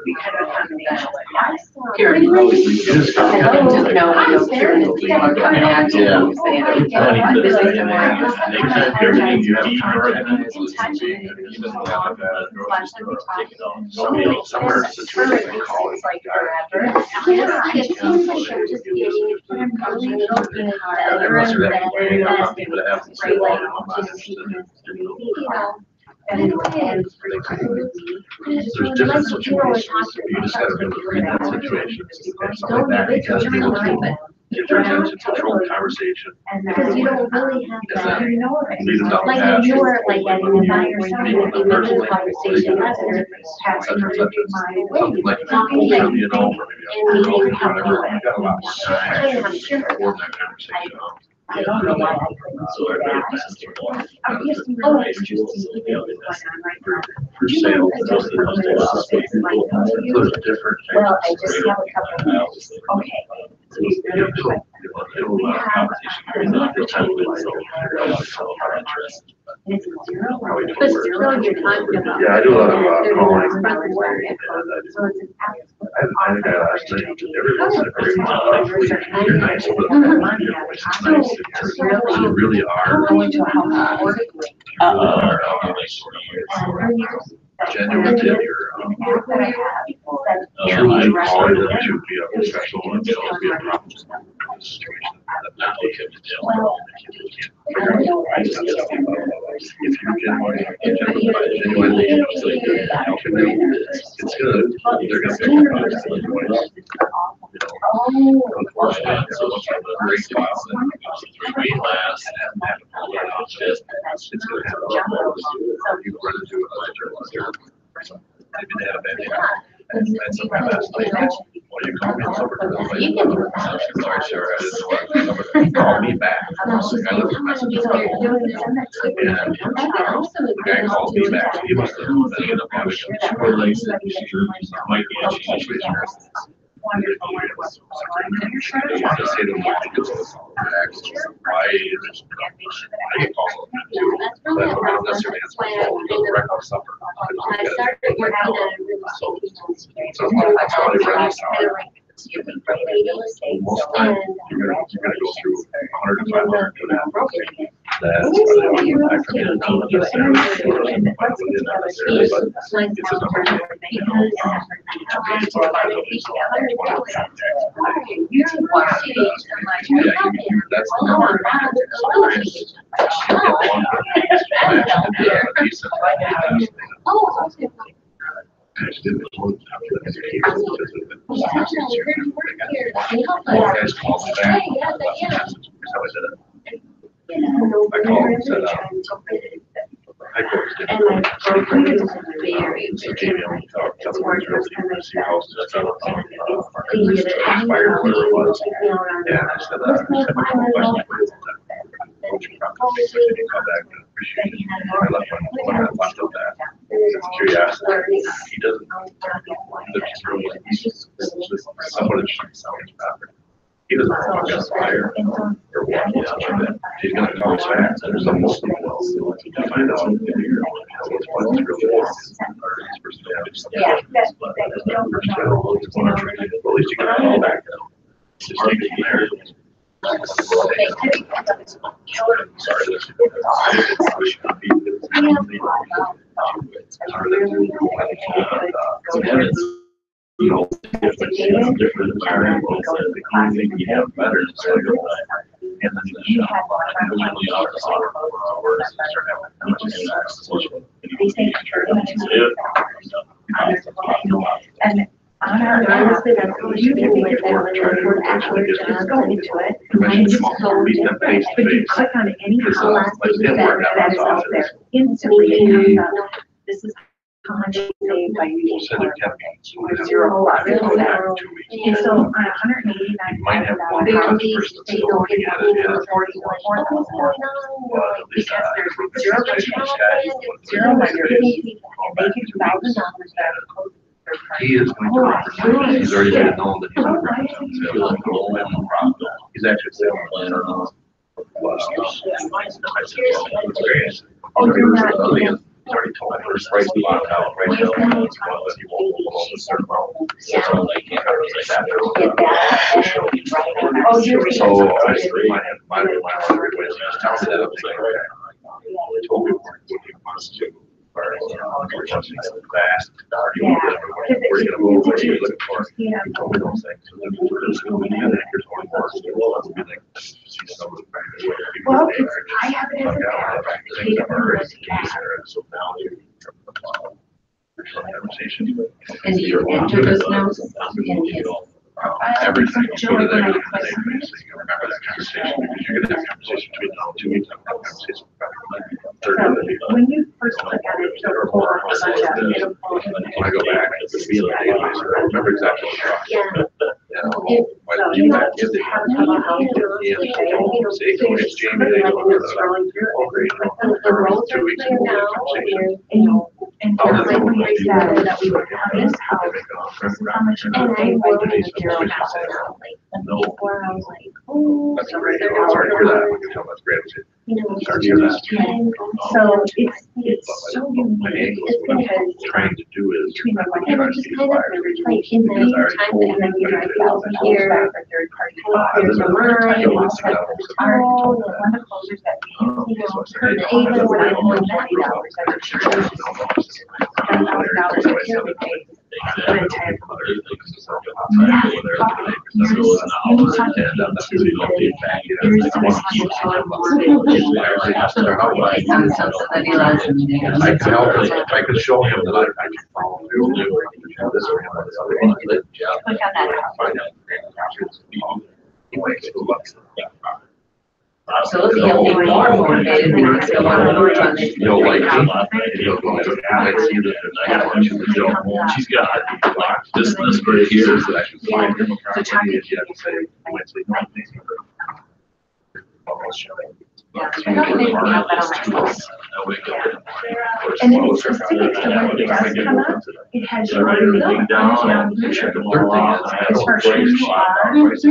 Karen, You just gotta- I didn't know, Karen is the one coming out to you saying, this is the one. Everything you need to organize is even though I have a grocery store, take it out. Somewhere, situation, they call it. It's like forever. Yeah, it seems like I'm just getting a little bit better Unless and you're that way, you better. know, people that have to say, well, I'm not interested in- You know, and There's different situations, you just gotta be able to read that situation, and something like that, you gotta be able to get their attention, control the conversation. because you don't really have that, you know, Lead them down the like path. if you're like at an advisor, Meet with the person, the conversation, that's et cetera, et cetera. Something like, Talking you know, like- or maybe a girl, whatever, you got a lot more time I'm sure. to form that conversation. I don't know why I couldn't So do everybody that. listens to one. Oh, Right, jewels, so the other that's For sale, most of the most days, those are different. Well, I just have a couple I of, always think, okay. it'll allow conversation, there's not real time limit, so people are interested. It's zero. But still, you're talking about. Yeah, I do a lot of, There's calling. no front word. And I do. So it's an I had a guy last night, everybody's a great, you're nice, but your voice is nice, and you really are. Going to a house. You really are, genuine, and you're, truly quality that you be a professional and you know, be a problem. Situation that not look at the jail. If you're genuinely, you can do, it's gonna, they're gonna pick up on it anyways. You know, unfortunately, so much of the great class and three last and have to pull it out, it's gonna have a lot more to do. You run into a ledger, maybe they had a bad day. And somebody last night, well, you called me over to the place. You can do that. She's like, sure, I didn't know what, call me back. I was like, I left a message for her. And the guy called me back, he must have ended up having a Correlates that she might be a change. just hit him with the why is I get calls all the time too, but I don't necessarily answer my phone, go direct on supper. When I started working at a real estate So that's how they run this out. Most of the time, You're gonna go through 100 to 500 to that. That's why they don't back from it, not necessarily, or something like that, not necessarily, but it's a number. You can watch it. That's the number. Oh, Guys called me back. That's how I did it. I called and said, I posted. and like, very. So Jamie, tell me what's really good to see houses. That's all. Expired or whatever it was. Yeah, I said, I just had a couple questions for you. Coaching conversation, can you come back? I appreciate it. I left of that. It's curiosity. He doesn't. There's really, he's just, someone is selling his property. He doesn't know if he's fire or what. He's gonna call us back. There's a multiple wells to find out. What's really is. Yeah. Well, at least you can call back now. Just take it from there. You know, different environments and the community you have better. So you're like, and then you have really out of hours and start having And honestly, that's what you can make it work. We're actually just going into it. And just go, but you click on any house that is out there, instantly it comes up. This is how much you save by using zero loss. And so on 189,000 houses, they don't get $44,000 because there's zero change, zero lenders, and they give $1,000 back. he is going to represent, he's already made it known that he's going to represent. He's actually a sales planner. Wow. I said, well, that's great. He's already told me first price we bought out right now. He won't below a certain amount. So they can't really say that. So I might have to buy it. Just tell me that I'm saying, okay. They told me what he wants to. Fast. Where are you gonna move? What are you looking for? He told me those things. So then we're just going together. Here's what he wants to do. Well, let's be like, see some of the practice. Well, I have it as a So now you. Conversation. And do you enter those notes in his? Everything. Go to there. So you remember that conversation because you're gonna have a conversation between now and 2 weeks. I'm gonna have a conversation. When you first look at it, it'll pull up a bunch of, it'll pull up. When I go back, it's be like, I remember exactly what Yeah. why did you back in the it's Jamie, they go to The roads are 2 weeks clear ago, now, conversation. And like when we said that we would have this house, this is how much. and I wrote in zero No. now, like, before I was like, oh. That's great. I'm sorry to hear that. I can tell that's great. You know, Sorry to hear that. So it's so unique because Trying to do is. between the one and and it just kind of like in the time that then you drive I'm here, here, for third party. there's a line, You and also have the car, one of the closers that we, you know, even when I'm $190 on that $10,000 a year we pay. An entire I can help him, if I can show him that I can follow through. This or him or this other one. Click on that. He makes it look. So he'll be more motivated when he's going on. You'll like him, you'll go, I see that I want you to know. She's got this right here. So that I should find him a property, if you have to say, Wednesday, no, please. Almost show it. I don't think we have that on my phone. And then it's specific, so when it does come up, it has your name down, The third thing is, I as far as who you are, don't so know.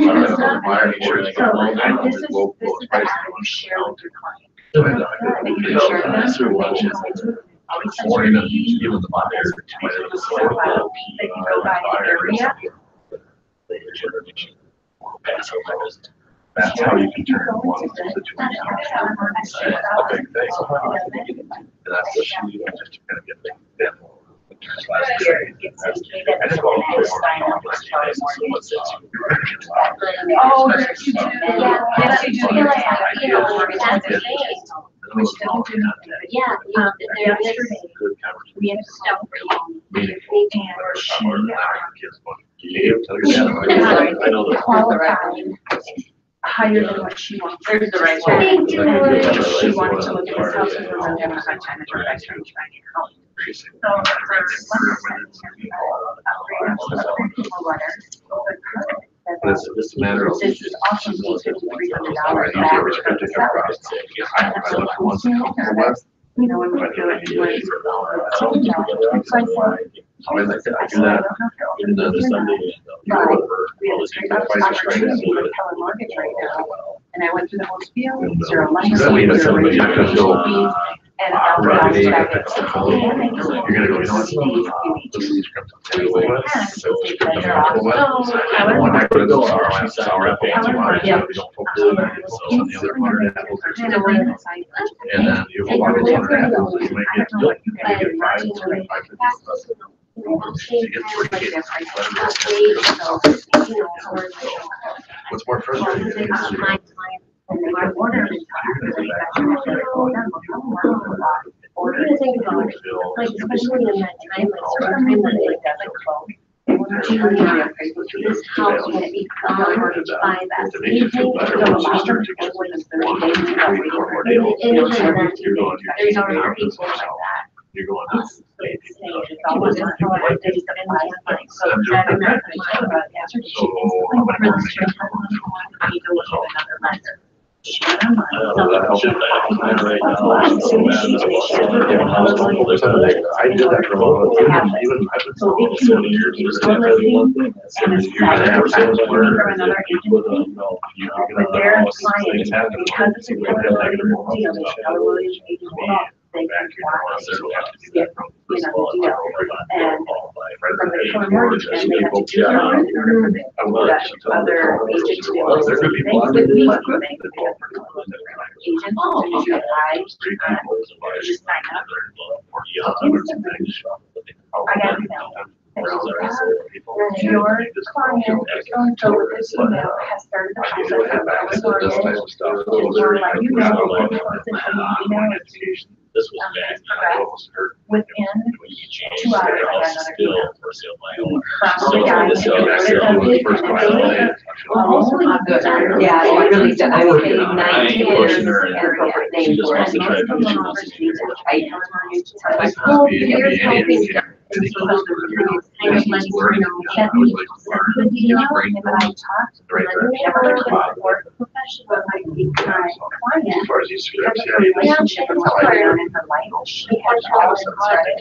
this is the app you share with your client. That you can share them. Morning, even the mother. That you go by the area. That's how you can turn one situation a big thing. And that's what she, just to kind of get them Here, it's indicated that we're gonna have to sign up for Keller Mortgage. Oh, yes, you do. Yes, you do. You know, that's the thing. Which doesn't do anything. Yeah, Yesterday, Good conversation. we had a stone Meaningful. and she I know that. qualified higher than what she wants. There's the right one. Thank you. And she wanted to look at this house and we're gonna have time to direct her to try and get help. So But it's a matter of. This is awesome, $300 Use your restricted process. I look for ones that come from the west. you know, when we do it, it was. So I said, I like that, I do that. And then Sunday, Right. we have a policy. great opportunity with Keller Mortgage right now. And I went through the whole spiel, zero line. Somebody not gonna go. And Right, $1,000 yeah, back. that's the phone. You're gonna go, you know what? This is crypto. So, I want to go to the sour apple, Yeah. we don't focus on that. So on the other 100 apples, and then you have a lot of 100 apples, you might get, you might get five, you get three kids. What's more frustrating is We're gonna think about it, like, especially in that time, like, certain time when it doesn't close. This house will be gone by that to make you feel better, once you start to get 1, 2, 3, 4 more deals, you're going, There's other people like that. you're going. It's almost like how I did it in my life. So I'm that doing I'm that. not about that. So I'm gonna go make it. I need to look at another lender. I don't know, that helps. Right now, it's so bad, this was so many different houses, people, there's nothing. I did that for a while, even I would. So if 20 years, you it's still gonna be one listing thing. and it's You're gonna have sales from where another if you put agency, no, you with can their have client, things happen. because it's a We're gonna have negative deal, results. Keller Williams agent law, they can watch, There's a lot to do that from you this know, law. the deal. And from the Keller Mortgage, and they have to do Yeah. their own in order for the I will. that other agent to be able Well, to there do could be things one with me, that- but they can be able to agent, Oh, as soon as you apply, you sign up. I got an email. Your client, so-and-so with this email has started the process of mortgage. Or like, you know, listen to the email, it's This was bad. within When you change 2 hours, your I got house another still email. for sale by owner. from the guy. This is- Yeah, it really does. I would pay I 9 ain't years pushing her and in. a corporate She name just for wants it. to try to do what she wants to do. Right? Well, here's helping them. And so those are kind of like, you know, that we, but you know, But I talked to Right them, never before, professional, like, my client, As far as these scripts, because of the relationship and what's going on in her life, she had all this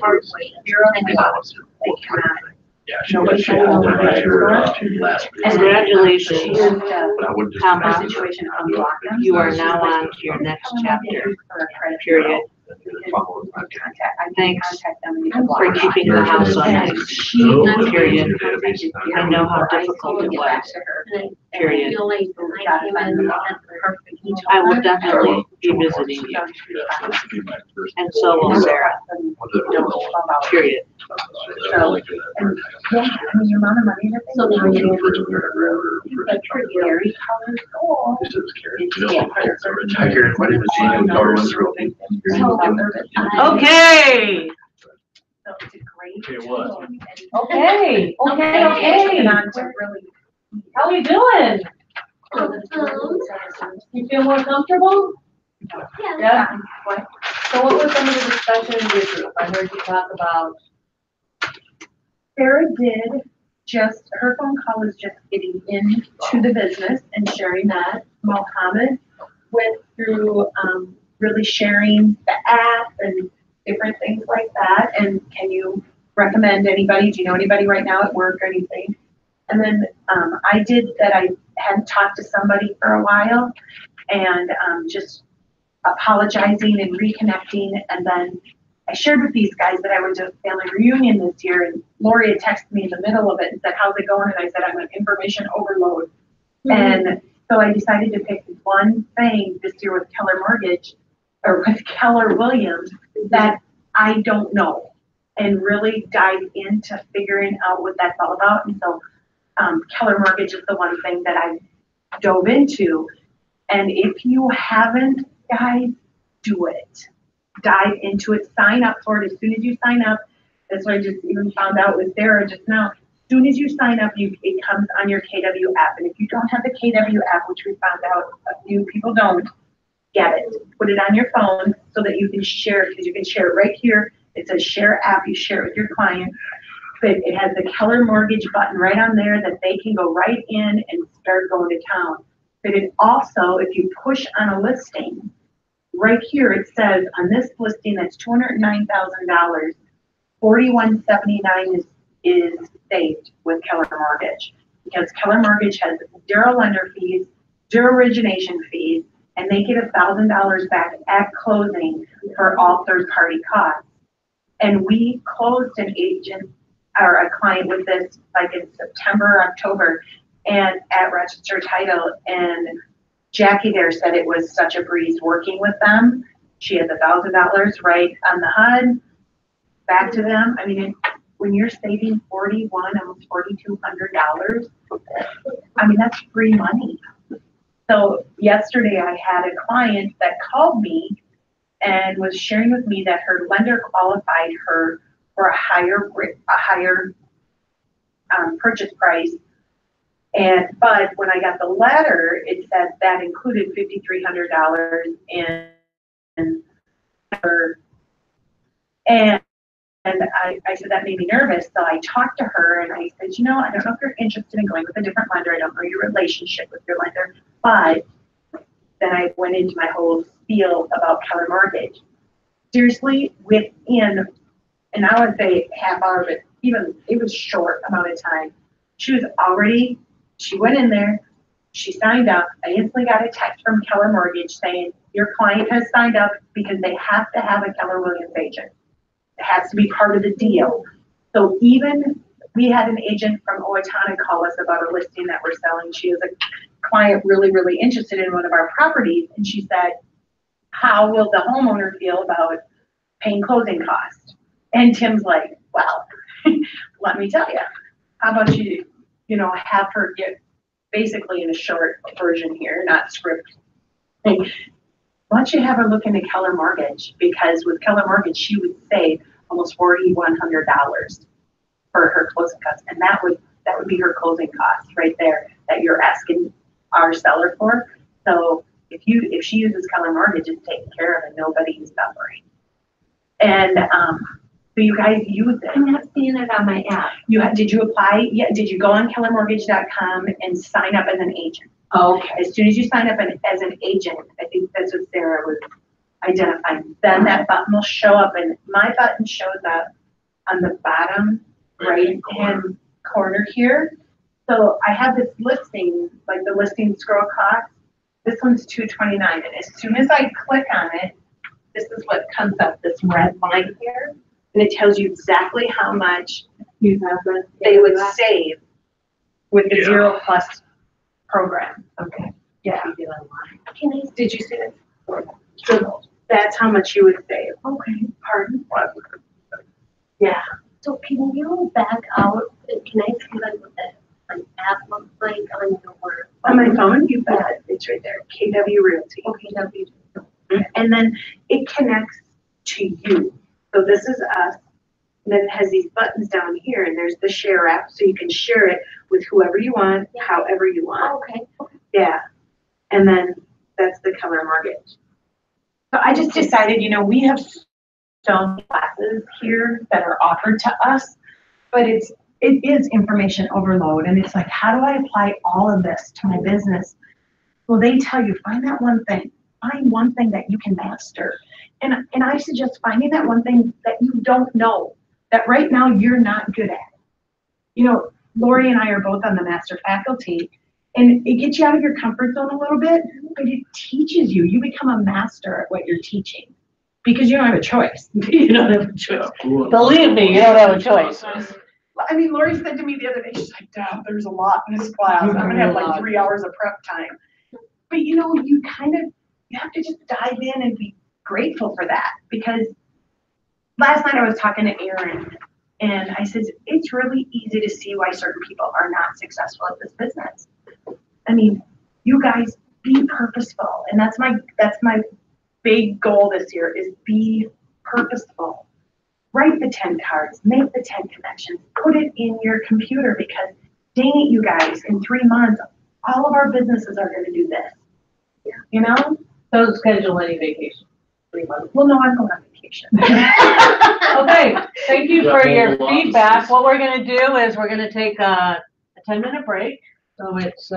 hard way. You're on the clock. They cannot. Yeah. Nobody can know what they're doing. Last. And Congratulations. she had, But I wouldn't just. Comma. situation unblock them. You are now on to your next chapter, period. Thanks for keeping the house on it, period. I know how difficult it was, period. I will definitely be visiting you, and so will Sarah, period. So, and, yeah, I mean, your amount of money that they. So now you're But for Gary Colors goal. Tiger, my name is Gene, Color One's real. Okay, So it's a great. Okay, what? tool, and- okay, okay. And on to really. How we doing? Awesome. You feel more comfortable? Yeah. Yeah. What? So what was some of the discussion in your group? I heard you talk about, Sarah did just, her phone call was just getting into the business and sharing that. Mohammed went through, really sharing the app and different things like that. And can you recommend anybody? Do you know anybody right now at work or anything? And then, I did that I hadn't talked to somebody for a while and, just apologizing and reconnecting. And then I shared with these guys that I went to a family reunion this year, and Lori had texted me in the middle of it and said, how's it going? And I said, I'm an information overload. And so I decided to pick one thing this year with Keller Mortgage, or with Keller Williams, that I don't know. and really dive into figuring out what that's all about. And so Keller Mortgage is the one thing that I dove into. And if you haven't, guys, do it. Dive into it, sign up for it as soon as you sign up. That's what I just even found out with Sarah just now. As soon as you sign up, it comes on your KW app. And if you don't have the KW app, which we found out a few people don't, get it. Put it on your phone so that you can share it, because you can share it right here. It says share app, you share it with your client. But it has the Keller Mortgage button right on there that they can go right in and start going to town. But it also, if you push on a listing, right here it says on this listing that's $209,000, $41.79 is saved with Keller Mortgage, because Keller Mortgage has zero lender fees, zero origination fees, and they get $1,000 back at closing for all third-party costs. And we closed an agent or a client with this like in September, October, and at Rochester Title, and Jackie there said it was such a breeze working with them. She had $1,000 right on the HUD back to them. I mean, when you're saving almost $4,200, I mean, that's free money. So yesterday I had a client that called me and was sharing with me that her lender qualified her for a higher purchase price. But when I got the letter, it said that included $5,300 in her, and I said that made me nervous. So I talked to her and I said, you know, I don't know if you're interested in going with a different lender. I don't know your relationship with your lender, but then I went into my whole spiel about Keller Mortgage. Seriously, within, and I would say half hour, but even it was short amount of time, she went in there, she signed up. I instantly got a text from Keller Mortgage saying, your client has signed up, because they have to have a Keller Williams agent. It has to be part of the deal. So even we had an agent from Owatonna call us about a listing that we're selling. She was a client really, really interested in one of our properties. And she said, how will the homeowner feel about paying closing costs? And Tim's like, well, let me tell you, how about you have her get, basically in a short version here, not script. Why don't you have her look into Keller Mortgage? Because with Keller Mortgage, she would save almost $4,100 for her closing costs. And that would be her closing costs right there that you're asking our seller for. So if she uses Keller Mortgage, it's taken care of and nobody's suffering. And so you guys use it. I'm not seeing it on my app. Did you apply? Yeah. Did you go on kellermortgage.com and sign up as an agent? Oh, okay. As soon as you sign up as an agent, I think that's what Sarah was identifying. Then that button will show up, and my button shows up on the bottom right-hand corner here. So I have this listing, like the listing scroll cost. This one's $229, and as soon as I click on it, this is what comes up, this red line here, and it tells you exactly how much they would save with the Zero Plus program. Okay. Yeah. Did you see it? So That's how much you would save. Okay. Pardon? Yeah. So can you back out, can I see like what an app looks like on your? On my phone, you bet. It's right there, KW Realty. Okay, And then it connects to you. So this is us. And then it has these buttons down here, and there's the share app, so you can share it with whoever you want, however you want. Okay. Yeah. And then that's the Keller Mortgage. So I just decided, we have some classes here that are offered to us, but it is information overload. And it's like, how do I apply all of this to my business? Well, they tell you, find that one thing. Find one thing that you can master. And I suggest finding that one thing that you don't know, that right now you're not good at. Lori and I are both on the master faculty, and it gets you out of your comfort zone a little bit, but it teaches you. You become a master at what you're teaching because you don't have a choice. You don't have a choice. believe me, you don't have a choice. I mean, Lori said to me the other day, she's like, Dad, there's a lot in this class. I'm gonna have like 3 hours of prep time. But you have to just dive in and be grateful for that, because last night I was talking to Aaron and I said, it's really easy to see why certain people are not successful at this business. I mean, you guys be purposeful. And that's my big goal this year is be purposeful. Write the 10 cards, make the 10 connections, put it in your computer because dang it, you guys, in 3 months, all of our businesses are going to do this. You know? Don't schedule any vacation. 3 months. Well, no, I'm going on vacation. Okay, thank you for your Yeah, feedback. What we're gonna do is we're gonna take a 10-minute break. So it's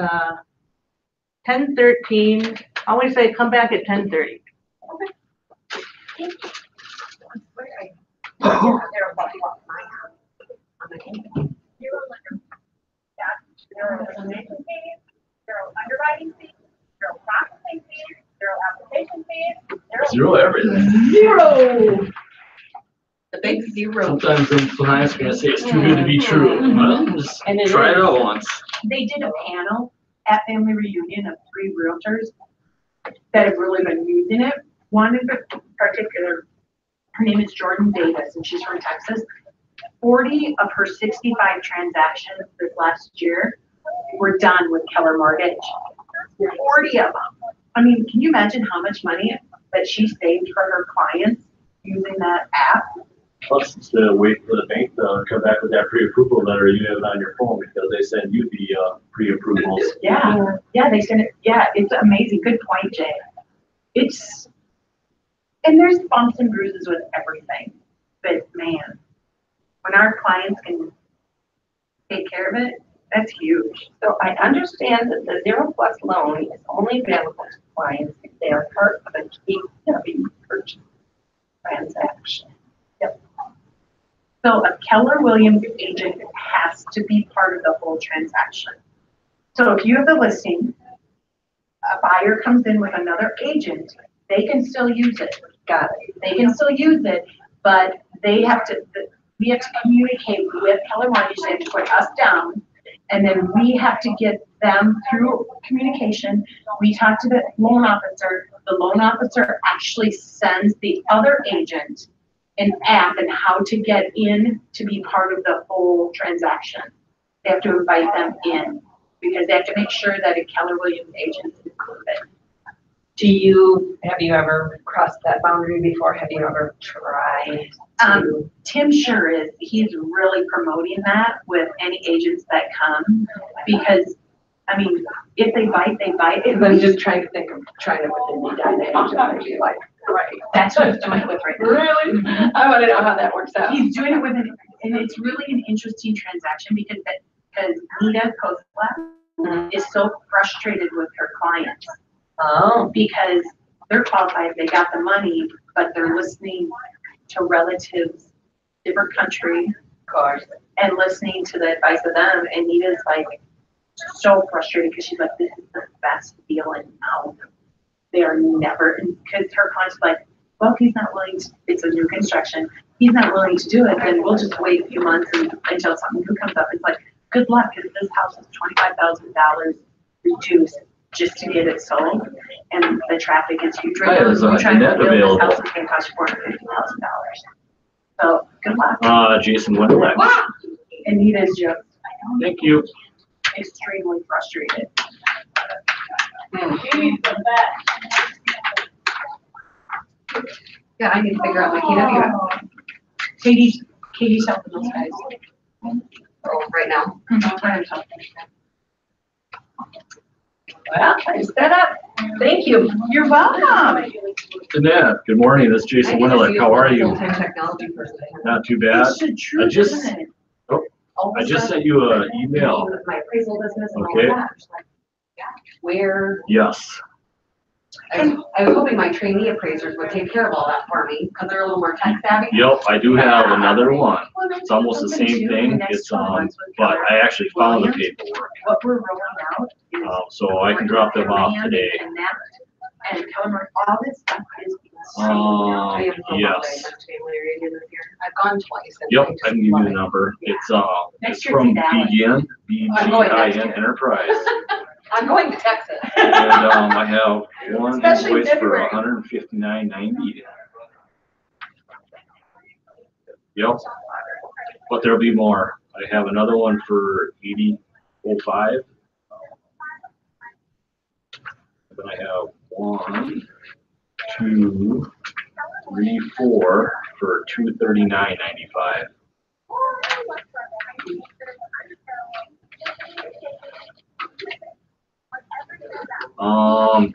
10:13. I always say come back at 10:30. Zero donation fees, zero underwriting fees, zero processing fees, zero application fees, Zero everything. Zero. The big zero. Sometimes them clients are gonna say it's too good to be true. Well, just And it try it is. out once. They did a panel at Family Reunion of 3 realtors that have really been using it. One in particular, her name is Jordan Davis, and she's from Texas. 40 of her 65 transactions this last year were done with Keller Mortgage. 40 of them. I mean, can you imagine how much money that she saved for her clients using that app? Plus, instead of waiting for the bank to come back with that pre-approval letter, you have it on your phone because they send you the pre-approvals. Yeah, yeah, they send it, yeah, it's amazing, good point, Jay. And there's bumps and bruises with everything, but man, when our clients can take care of it, that's huge. So I understand that the Zero Plus loan is only available to clients if they are part of a KW purchase transaction. So a Keller Williams agent has to be part of the whole transaction. So if you have the listing, a buyer comes in with another agent, they can still use it. Got it. They can still use it, but we have to communicate with Keller Mortgage, they have to put us down, and then we have to get them through communication. We talk to the loan officer actually sends the other agent an app and how to get in to be part of the whole transaction. They have to invite them in because they have to make sure that a Keller Williams agent is included. Have you ever crossed that boundary before? Have you ever tried to? Tim sure is. He's really promoting that with any agents that come because, I mean, if they bite, they bite. I'm just trying to think of trying to put the need on the agent and be like, right. That's what he's doing it with right now. Really? I want to know how that works out. He's doing it with and it's really an interesting transaction because Nita Kozlak is so frustrated with her clients. Oh. Because they're qualified, they got the money, but they're listening to relatives, different country, Of course. and listening to the advice of them. And Nita's like so frustrated because she's like, this is the best deal in town. They are never, because her client's like, well, if he's not willing to, it's a new construction, he's not willing to do it, then we'll just wait a few months until something new comes up. It's like, good luck, because this house is $25,000 reduced just to get it sold, and the traffic is huge. Right now, there's a trying to net build available. this house is gonna cost you $450,000. So, good luck. Jason Winterleck. And Nita's just Thank you. extremely frustrated. She's the best. Yeah, I need to figure out my KW app. Katie's helping those guys. Oh, right now. Well, I set up. Thank you. You're welcome. Jeanette, good morning. This is Jason Winterleck. How are you? Full-time technology person. Not too bad. It's the truth, just- isn't it? I just sent you an email. With my appraisal business and all Okay. that. Where, Yes. I was hoping my trainee appraisers would take care of all that for me, because they're a little more tech savvy. Yep, I do have another one. Well, It's almost the same thing. It's but I actually found the paperwork. What we're rolling out is. So I can drop them off today. And that, and Keller, all this stuff is being I am so glad I Yes. went to Family Reunion this year. I've gone twice. and Yep, just I can give you love the it. number. It's Next year from it's in Dallas. Begin, I'm going next BGIN year. Enterprise. I'm going to Texas. And I have one Especially invoice for February. $159.90. Yep. But there'll be more. I have another one for 8005. Then I have 1, 2, 3, 4 for $239.95.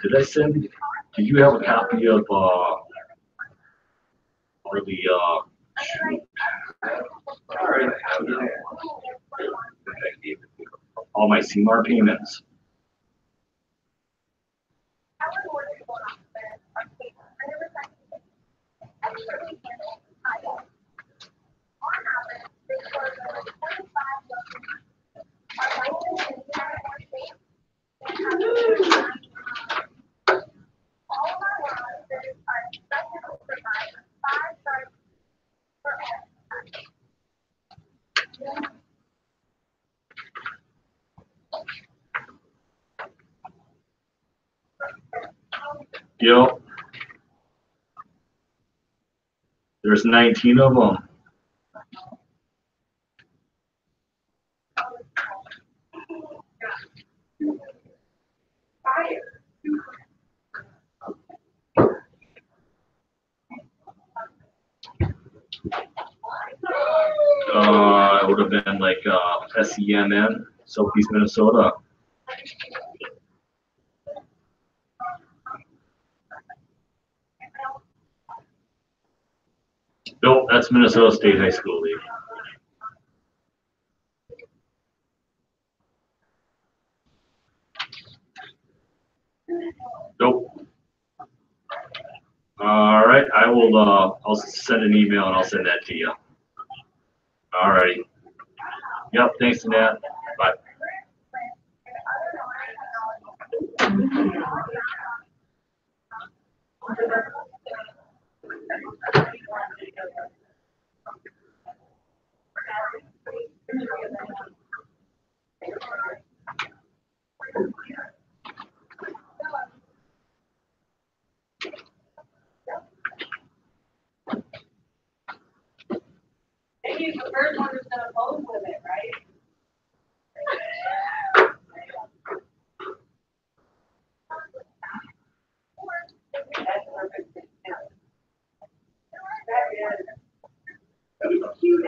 Did I send? Do you have a copy of or the shoot. Alright, I have that one. I gave it to you. All my CMAR payments. Yep. There's 19 of them. It would have been like SEMN, Southeast Minnesota. Nope, that's Minnesota State High School League. Nope. All right, I will. I'll send an email and I'll send that to you. All righty. Yep. Thanks, Nat. Bye. Maybe he's the first one who's gonna pose with it, right? That's perfect. That is. He's cute.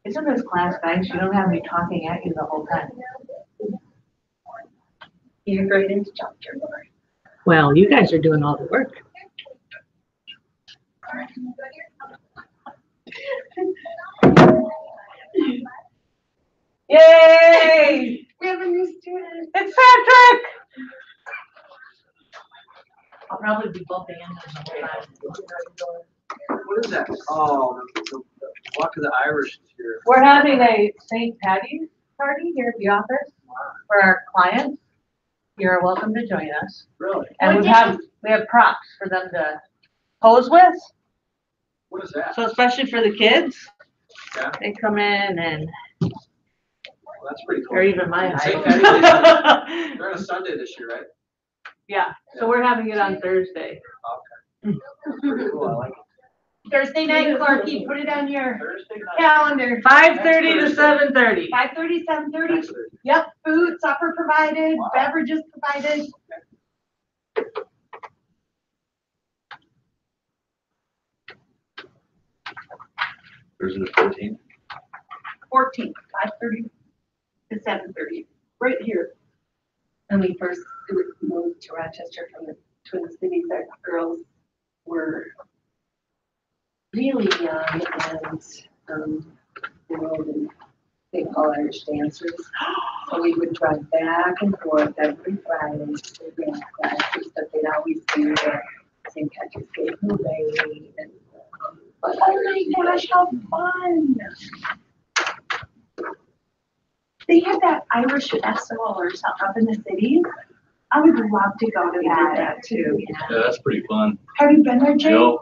Isn't this class nice? You don't have me talking at you the whole time. You're great instructor, Lori. Well, you guys are doing all the work. Yay! We have a new student. It's Patrick! I'll probably be bumping into him the whole time. What is that? Oh, the Walk of the Irish is here. We're having a St. Patty's party here at the office for our clients. You're welcome to join us. Really? And we have props for them to pose with. What is that? So especially for the kids, Yeah. they come in and Well, that's pretty cool. they're even my St. height. Patty's They're on a Sunday this year, right? Yeah, so we're having it on Thursday. Pretty cool, I like it. Thursday night, Clarky, put it on your Thursday night. calendar. 5:30 to 7:30. 5:30, 7:30. Next Thursday. Yep, food, supper provided, Wow. beverages provided. Thursday the 14th. 14th, 5:30 to 7:30, right here. When we first moved to Rochester from the Twin Cities, our girls were really young and enrolled in St. Paul Irish dancers. So we would drive back and forth every Friday to dance classes, but they'd always do the St. Patrick's Day parade. And, but Oh my gosh, how fun! They had that Irish festival or something up in the cities. I would love to go to we did that. that too. Yeah, that's pretty fun. Have you been there, Jay? Yep.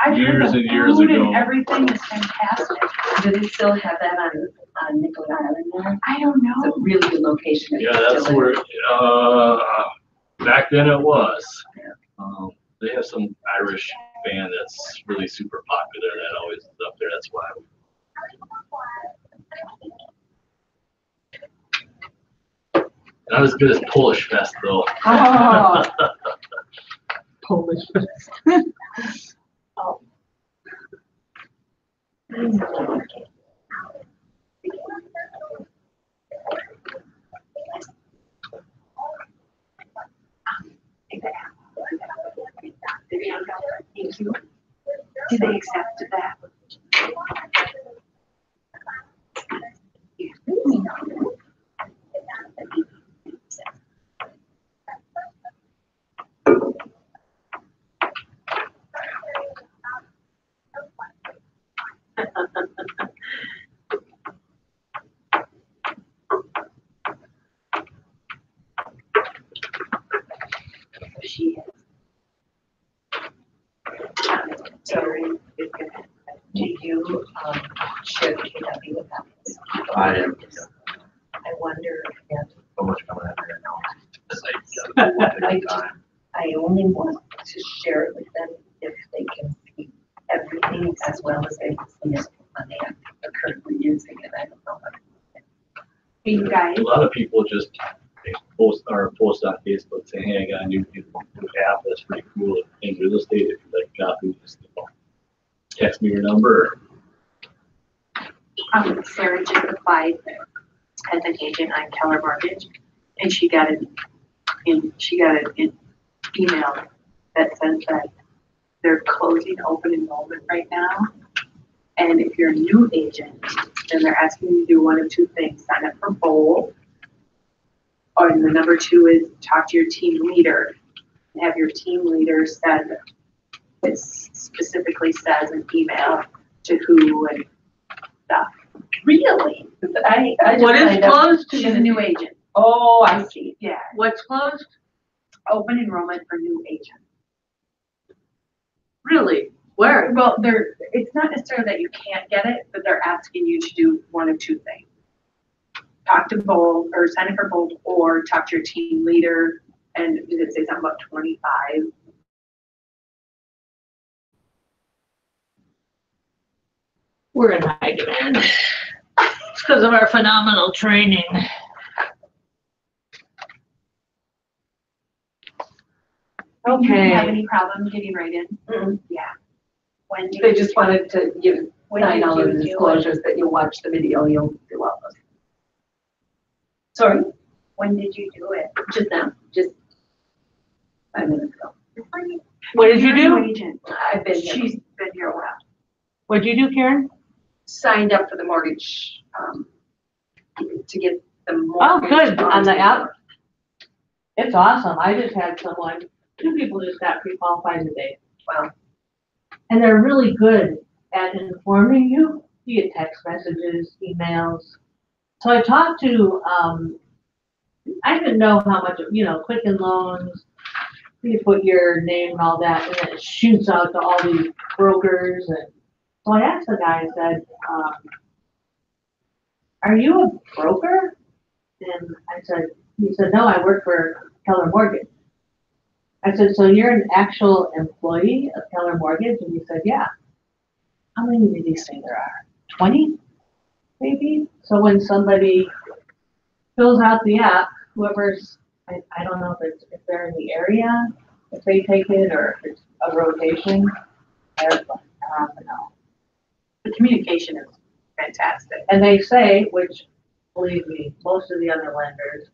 I've heard Years the and years food ago. and everything is fantastic. Do they still have that on Nicollet Island there? I don't It's a know. really good location. Yeah, that's where, back then it was. They have some Irish band that's really super popular that always is up there, that's why. Not as good as Polish Fest though. Oh. Polish. Thank you. Do they accept that? She is. Sorry. Do you, share the KW with them? I am, I wonder if, so much coming out here now. It's like, time. I only want to share it with them if they can see everything as well as they can see it when they are currently using it. I don't know. Hey, you guys, A lot of people just they post on Facebook saying, hey, I got a new app that's pretty cool in real estate. If you like copy, just text me your number. Sarah just applied as an agent on Keller Mortgage, and she got an email that says that they're closing open enrollment right now. And if you're a new agent, then they're asking you to do one of two things: sign up for Bowl, or the number two is talk to your team leader and have your team leader send, it specifically says an email to who and stuff. Really? I just What is signed up- closed? She's a new agent. Oh, I see. Yeah, What's closed? open enrollment for new agents. Really? Where? Well, it's not necessarily that you can't get it, but they're asking you to do one of two things. Talk to Bold, or sign up for Bold, or talk to your team leader, and did it say something about 25? We're in high demand. It's because of our phenomenal training. Do you have Okay. any problem getting right in? Mm-mm. Yeah. When do They you- just wanted to give, when sign did all you of do the it? disclosures that you'll watch the video, you'll do all those. Sorry, When did you do it? just now, just 5 minutes ago. What did you You're a new do? agent. I've been here. She's been here a while. What'd you do, Karen? Signed up for the mortgage, to get the Oh, mortgage. good, on the app? board. It's awesome. I just had someone, 2 people just got pre-qualified today. Wow. And they're really good at informing you. You get text messages, emails. So I talked to, I didn't know how much, Quicken Loans, you put your name and all that, and then it shoots out to all these brokers. And so I asked the guy, I said, are you a broker? And he said, no, I work for Keller Mortgage. I said, so you're an actual employee of Keller Mortgage? And he said, yeah. How many did he say there are? 20, maybe? So when somebody fills out the app, whoever's, I don't know if they're in the area, if they take it, or if it's a rotation. I don't know. The communication is fantastic. And they say, which, believe me, most of the other lenders,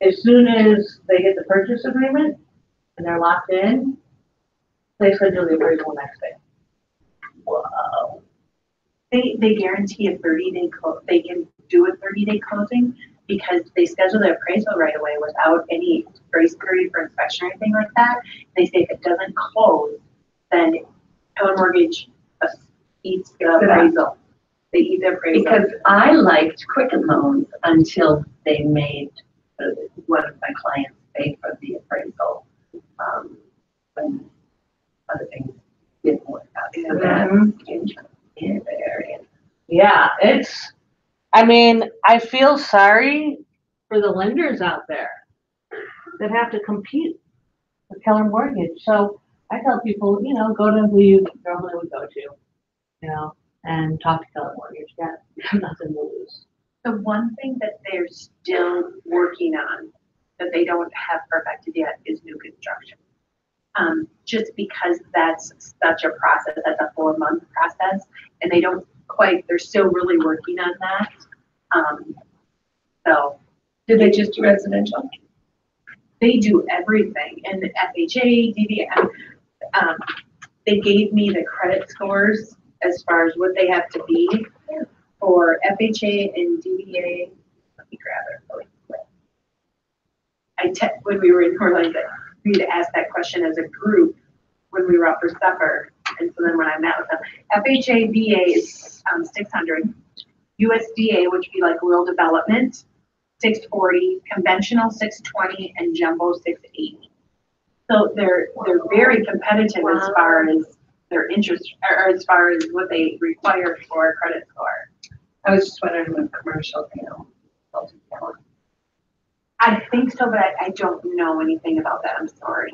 as soon as they get the purchase agreement and they're locked in, they schedule the appraisal next day. Wow. They guarantee a 30-day they can do a 30-day closing because they schedule the appraisal right away without any grace period for inspection or anything like that. They say if it doesn't close, then Keller Mortgage eats the appraisal. They eat the appraisal. Because I liked Quicken Loans until they made one of my clients pay for the appraisal, when other things get more copies of that in the area. Yeah, I feel sorry for the lenders out there that have to compete with Keller Mortgage. So I tell people, go to who you normally would go to, and talk to Keller Mortgage. You got nothing to lose. The one thing that they're still working on that they don't have perfected yet is new construction. Just because that's such a process, that's a 4-month process, and they're still really working on that. So. Do they just do residential? They do everything, and the FHA, DVM, they gave me the credit scores as far as what they have to be for FHA and DVA. Let me grab it really quick. When we were in Orlando, we had asked that question as a group when we were up for supper, and so then when I met with them, FHA VA is 600, USDA, which would be like rural development, 640, conventional 620, and jumbo 680. So they're very competitive as far as their interest, or as far as what they require for a credit score. I was just wondering what commercial, I think so, but I don't know anything about that. I'm sorry.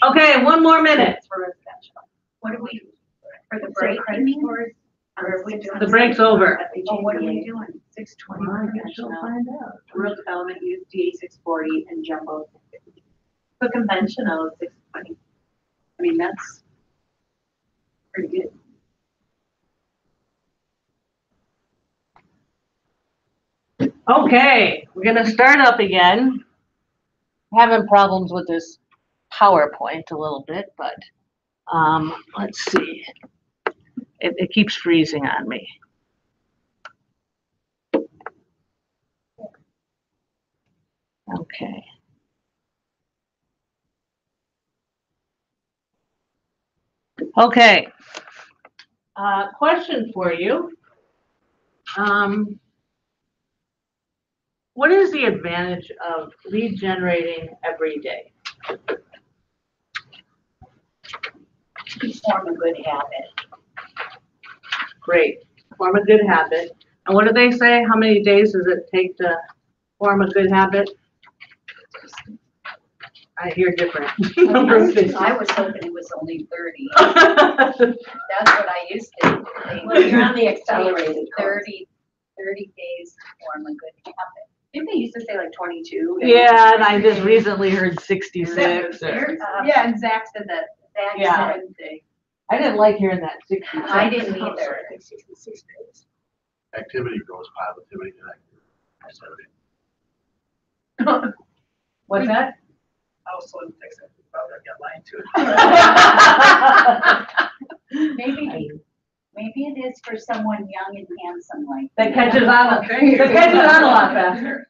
Okay, 1 more minute. For residential. What do we, for the So break, credit you mean? scores, Or are we doing? The break's over. Oh, what are we doing? 620 conventional, rural development, USDA 640, and jumbo 650. So conventional is 620. I mean, that's pretty good. Okay, we're gonna start up again. Having problems with this PowerPoint a little bit, but let's see. It keeps freezing on me. Okay. Okay. Question for you. What is the advantage of lead generating every day? form a good habit. Great. Form a good habit. And what do they say? How many days does it take to form a good habit? I hear different. I was hoping it was only 30. That's what I used to think. Well, you're on the accelerated course. 30 days to form a good habit. Didn't they used to say like 22? Yeah, and I just recently heard 66. Yeah, and Zach said that. Zach Yeah. said they. I didn't like hearing that 66. I didn't either. 66 days. Activity grows positivity and activity. What's that? I was so fixed, I probably got lied to. Maybe it is for someone young and handsome like That catches on, that catches on a lot faster.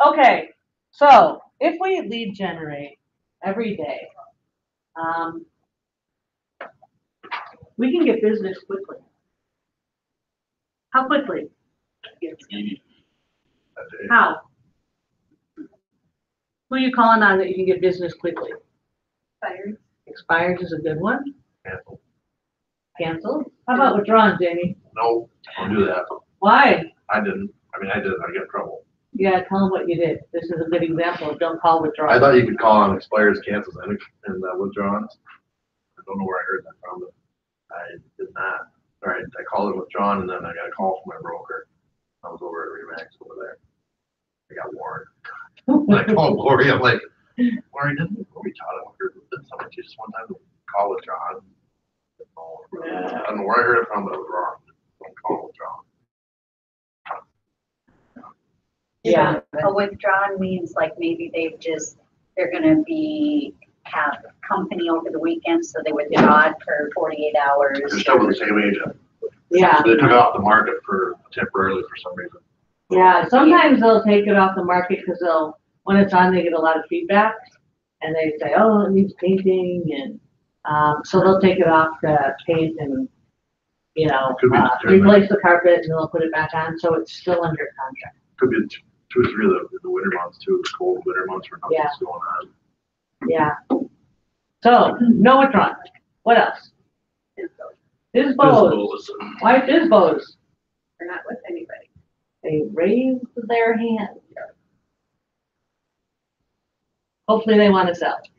Okay, so if we lead generate every day, we can get business quickly. How quickly? How? Who are you calling on that you can get business quickly? Expired. Expired is a good one. Cancel. Canceled? How about withdrawn, Jamie? No, don't do that. Why? I didn't. I mean, I did. I get in trouble. Yeah, tell them what you did. This is a good example of don't call withdrawn. I thought you could call on expires, cancels, and withdrawals. I don't know where I heard that from, but I did not. All right, I called it withdrawn, and then I got a call from my broker. I was over at Remax over there. I got warned. I called Lori. I'm like, Lori, didn't we taught him? Did someone just one time to call withdrawn? I don't know where I heard it from, but it was wrong. Don't call withdrawn. Yeah. A withdrawn means like maybe they're gonna have company over the weekend, so they withdraw it for 48 hours. They're still with the same agent. Yeah. So they took it off the market for temporarily for some reason. Yeah, sometimes they'll take it off the market because when it's on, they get a lot of feedback and they say, oh, it needs painting, and so they'll take it off to paint and, Could be determined. replace the carpet, and they'll put it back on, so it's still under contract. Could be 2 or 3 of the winter months too, the cold winter months where nothing's going on. Yeah. So, know what's wrong. What else? FSBOs. Why FSBOs? They're not with anybody. They raise their hand. Hopefully they want to sell. It's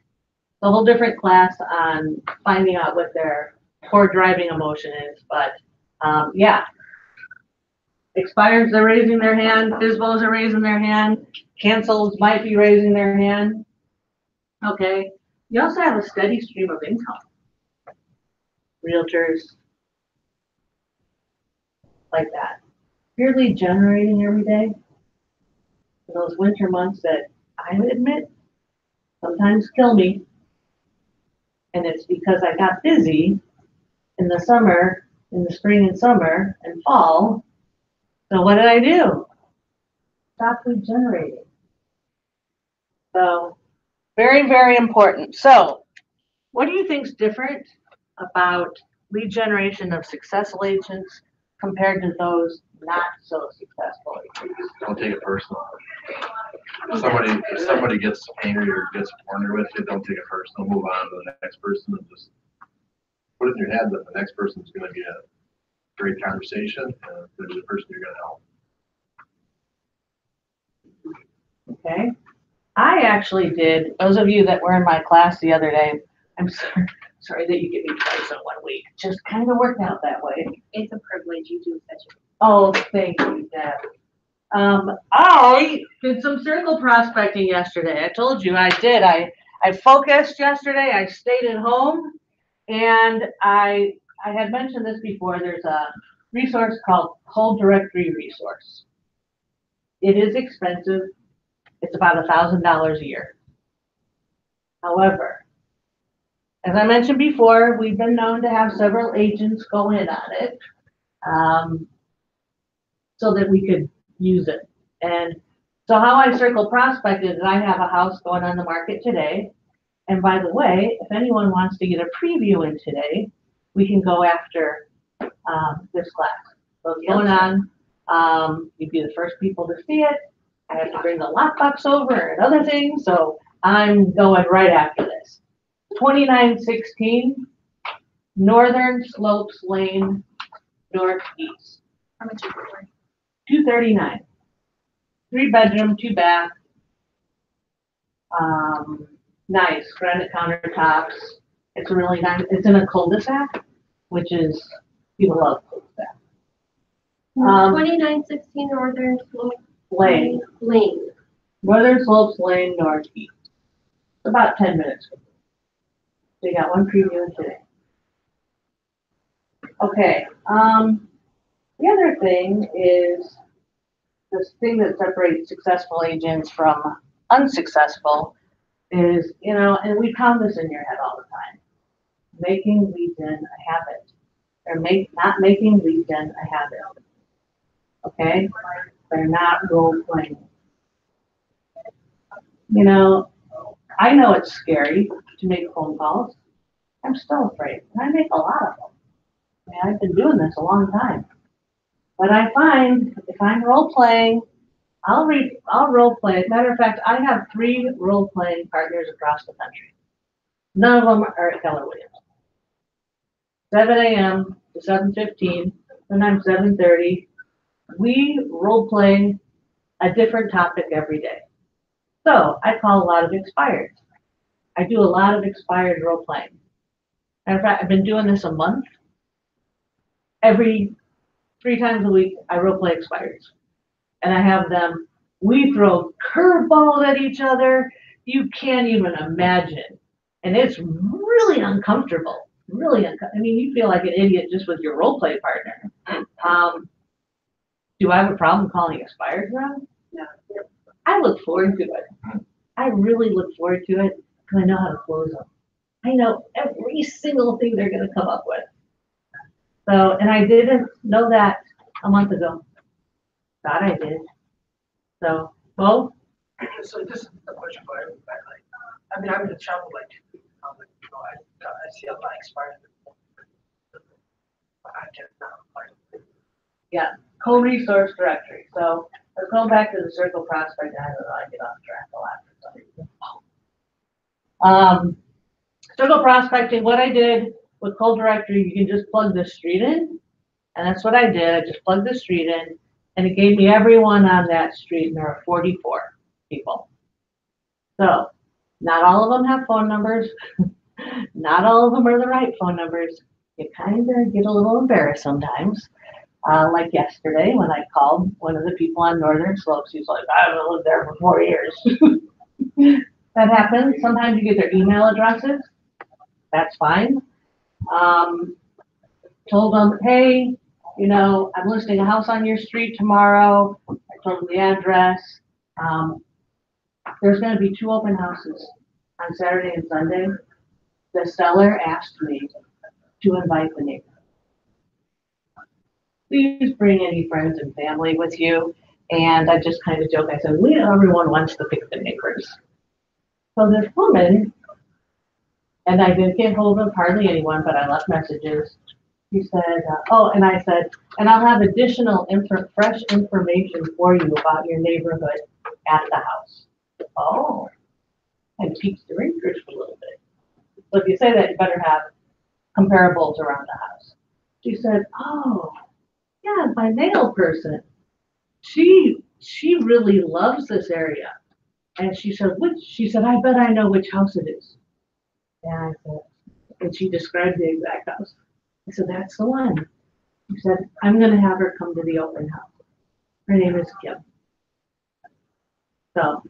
a whole different class on finding out what their core driving emotion is, but, yeah. Expireds are raising their hand, FSBOs are raising their hand, cancels might be raising their hand. Okay, you also have a steady stream of income. Realtors, like that. You're lead generating every day. In those winter months that I would admit sometimes kill me. And it's because I got busy in the summer, in the spring and summer and fall. So what did I do? Stop lead generating. So very, very important. So what do you think is different about lead generation of successful agents compared to those not so successful agents? Don't take it personal. If somebody gets angry or gets cornered with you, don't take it personal. Move on to the next person and just put it in your head that the next person is going to be a great conversation and it's going to be the person you're going to help. Okay. I actually did, those of you that were in my class the other day, I'm sorry that you get me twice in 1 week. Just kind of worked out that way. It's a privilege, you do such a. Oh, thank you, Deb. I did some circle prospecting yesterday. I told you I did. I focused yesterday. I stayed at home, and I had mentioned this before. There's a resource called Cold Directory Resource. It is expensive. It's about $1,000 a year. However, as I mentioned before, we've been known to have several agents go in on it so that we could use it. And so how I circle prospected is I have a house going on the market today. And by the way, if anyone wants to get a preview in today, we can go after this class. So it's going on. You'd be the first people to see it. I have to bring the lockbox over and other things, so I'm going right after this. 2916 Northern Slopes Lane, Northeast. How much is it worth? $239. 3 bedroom, 2 bath. Nice granite countertops. It's really nice. It's in a cul-de-sac, which is, people love cul-de-sac. 2916 Northern Slope Lane. Northern Slopes Lane, Northeast. About 10 minutes. So you got one preview today. Okay. The other thing is this thing that separates successful agents from unsuccessful is, you know, and we pound this in your head all the time, making lead gen a habit, or not making lead gen a habit. Okay? They're not role playing. You know it's scary to make phone calls. I'm still afraid, and I make a lot of them. I mean, I've been doing this a long time. But I find if I'm role playing, I'll role play. As a matter of fact, I have 3 role playing partners across the country. None of them are at Keller Williams. 7 a.m. to 7:15, sometimes 7:30. We role play a different topic every day. So I call a lot of expired. I do a lot of expired role playing. Matter of fact, I've been doing this a month. Every 3 times a week, I role play expireds. And I have them, we throw curveballs at each other. You can't even imagine. And it's really uncomfortable. Really uncomfortable. I mean, you feel like an idiot just with your role play partner. Do I have a problem calling expireds around? No. I look forward to it. I really look forward to it because I know how to close them. I know every single thing they're going to come up with. So, and I didn't know that a month ago. Thought I did. So, well. So this is a question for everybody. I mean, I'm in the travel like, I see a lot expired. I just not like. Yeah, co-resource directory. So let's go back to the circle prospect. I don't know, I get off track a lot for some reason. Still go prospecting. What I did with Cold Directory, you can just plug the street in. And that's what I did. I just plugged the street in and it gave me everyone on that street. And there are 44 people. So not all of them have phone numbers. Not all of them are the right phone numbers. You kind of get a little embarrassed sometimes. Like yesterday when I called one of the people on Northern Slopes, he's like, I haven't lived there for 4 years. That happens. Sometimes you get their email addresses. That's fine. Told them, hey, you know, I'm listing a house on your street tomorrow. I told them the address. There's going to be 2 open houses on Saturday and Sunday. The seller asked me to invite the neighbor. Please bring any friends and family with you. And I just kind of joked. I said, everyone wants to pick the neighbors. So this woman, and I didn't get hold of hardly anyone, but I left messages. He said, and I said, and I'll have additional fresh information for you about your neighborhood at the house. Oh, and piques their interest a little bit. So if you say that, you better have comparables around the house. She said, oh, yeah, my nail person. She really loves this area. And she said, I bet I know which house it is. And I said, and she described the exact house. I said, that's the one. She said, I'm going to have her come to the open house. Her name is Kim. So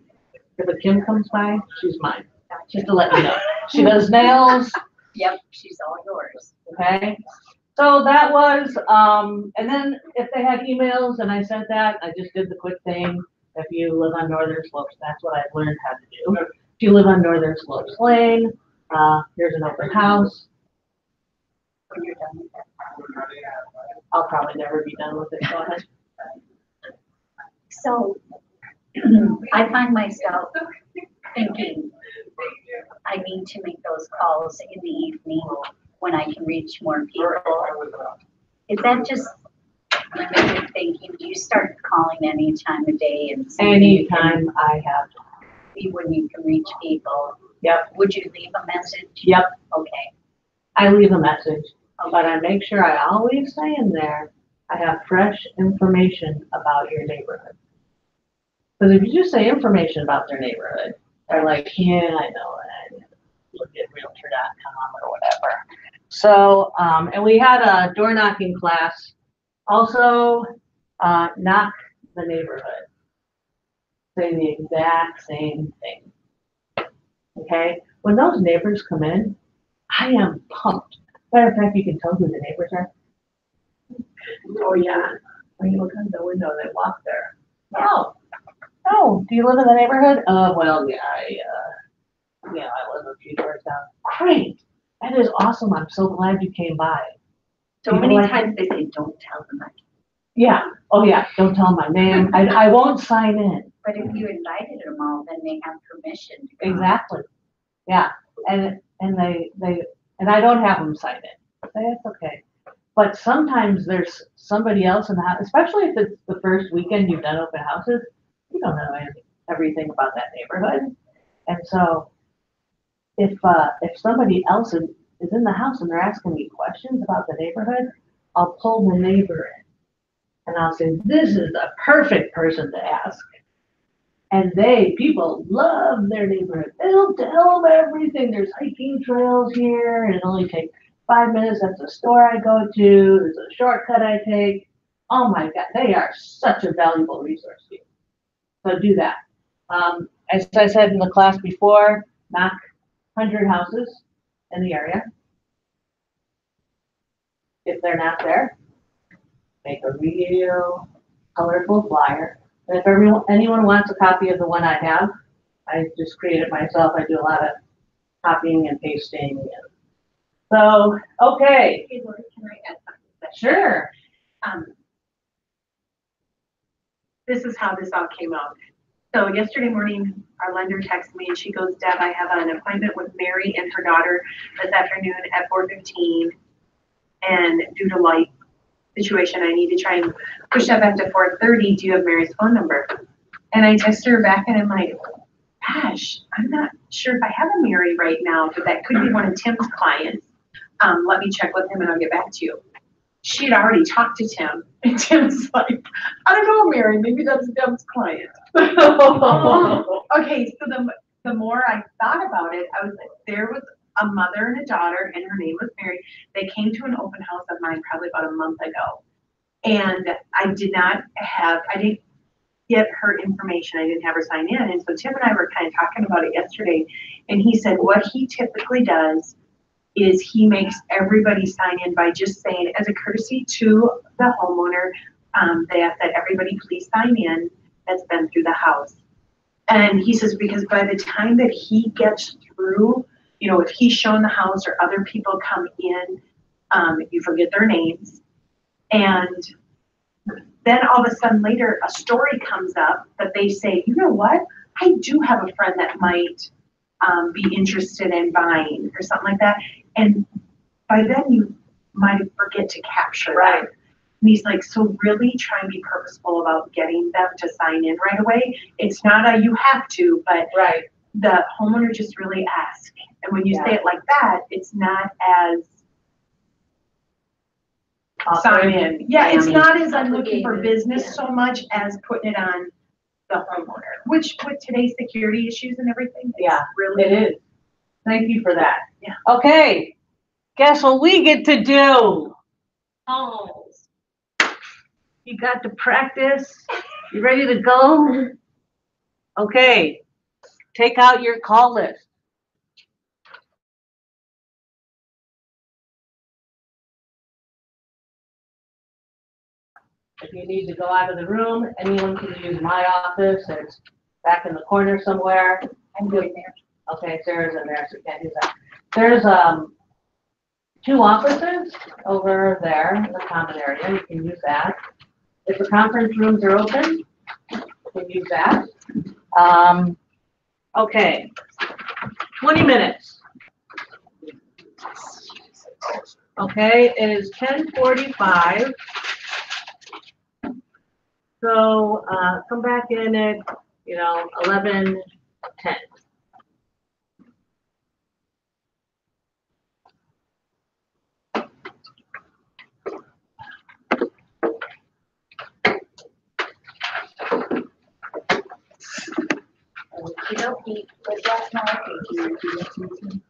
if a Kim comes by, she's mine. Just to let you know. She does nails. Yep, she's all yours. Okay. So that was, and then if they had emails and I sent that, I just did the quick thing. If you live on Northern Slopes, that's what I've learned how to do. If you live on Northern Slopes Lane, here's an open house. When you're done with that. I'll probably never be done with it. Go ahead. So I find myself thinking I need to make those calls in the evening when I can reach more people. Is that just limited thinking? Do you start calling any time of day and anytime I have time? When you can reach people? Yep. Would you leave a message? Yep. Okay. I leave a message, but I make sure I always say in there, I have fresh information about your neighborhood. Because if you just say information about their neighborhood, they're like, yeah, I know it. Look at realtor.com or whatever. So, and we had a door knocking class. Also, knock the neighborhood. Say the exact same thing. Okay? When those neighbors come in, I am pumped. Matter of fact, you can tell who the neighbors are. Oh, yeah. When you look out the window, they walk there. Oh, do you live in the neighborhood? Well, yeah, I live a few doors down. Great. That is awesome. I'm so glad you came by. So many times they say, don't tell them that. Yeah. Oh, yeah. Don't tell them my name. I won't sign in. But if you invited them all, then they have permission to come. Exactly. Yeah. And I don't have them sign in. That's okay. But sometimes there's somebody else in the house, especially if it's the first weekend you've done open houses, you don't know everything about that neighborhood. And so if somebody else is in the house and they're asking me questions about the neighborhood, I'll pull the neighbor in and I'll say, this is the perfect person to ask. And people love their neighborhood. They'll tell them everything. There's hiking trails here, and it only takes 5 minutes. That's a store I go to. There's a shortcut I take. Oh my God, they are such a valuable resource to you. So do that. As I said in the class before, knock 100 houses in the area. If they're not there, make a real colorful flyer. And if anyone wants a copy of the one I have, I just create it myself. I do a lot of copying and pasting. So, okay. Hey, Lori, can I add something? Sure. This is how this all came out. So yesterday morning, our lender texted me and she goes, Deb, I have an appointment with Mary and her daughter this afternoon at 4:15. And due to light situation, I need to try and push that back to 4:30. Do you have Mary's phone number? And I text her back and I'm like, gosh, I'm not sure if I have a Mary right now, but that could be one of Tim's clients. Let me check with him and I'll get back to you. She had already talked to Tim, and Tim's like, I don't know, Mary, maybe that's Tim's client. Okay, so the more I thought about it, I was like, there was a mother and a daughter, and her name was Mary. They came to an open house of mine probably about a month ago. And I didn't get her information. I didn't have her sign in. And so Tim and I were kind of talking about it yesterday. And he said what he typically does is he makes everybody sign in by just saying, as a courtesy to the homeowner, they ask that everybody please sign in that's been through the house. And he says, because by the time that he gets through, you know, if he's shown the house or other people come in, you forget their names. And then all of a sudden later, a story comes up that they say, you know what? I do have a friend that might be interested in buying or something like that. And by then you might forget to capture that. And he's like, so really try and be purposeful about getting them to sign in right away. It's not a you have to, but the homeowner just really asks. And when you say it like that, it's not as sign in. Yeah, it's not as I'm looking for business so much as putting it on the homeowner, which with today's security issues and everything, really it is. Thank you for that. Yeah. Okay, guess what we get to do? Oh. You got to practice? You ready to go? Okay, take out your call list. If you need to go out of the room, anyone can use my office. It's back in the corner somewhere. I'm good there. Okay, Sarah's in there, so you can't use that. There's 2 offices over there in the common area. You can use that. If the conference rooms are open, you can use that. Okay, 20 minutes. Okay, it is 10:45. So come back in at, 11:10.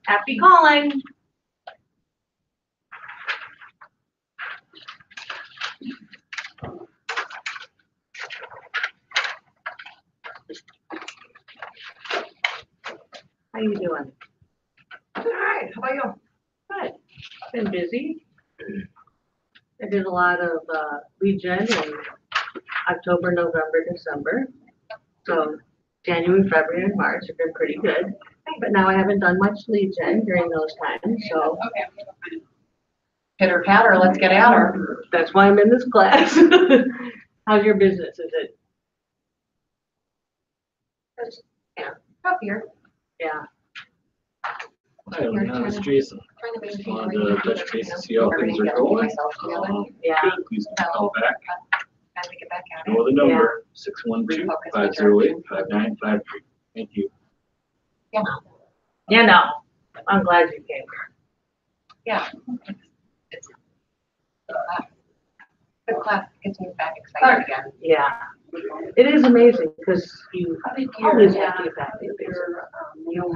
Happy calling. How you doing? All right, how about you? Good. Been busy. I did a lot of lead gen in October, November, December. So January, February, and March have been pretty good. But now I haven't done much lead gen during those times, so. Pitter patter, let's get at her. That's why I'm in this class. How's your business? Is it? Up here. Yeah. Hi, Elena, it's Jason. Trying to maintain On my the touch base to see how things are going. Yeah. Good, please call back. Trying to get back at it. Know the number, 612-508-5953. Thank you. You know, I'm glad you came. Yeah. It's good class, gets me back excited again. Yeah. It is amazing because you always have to get back to your business.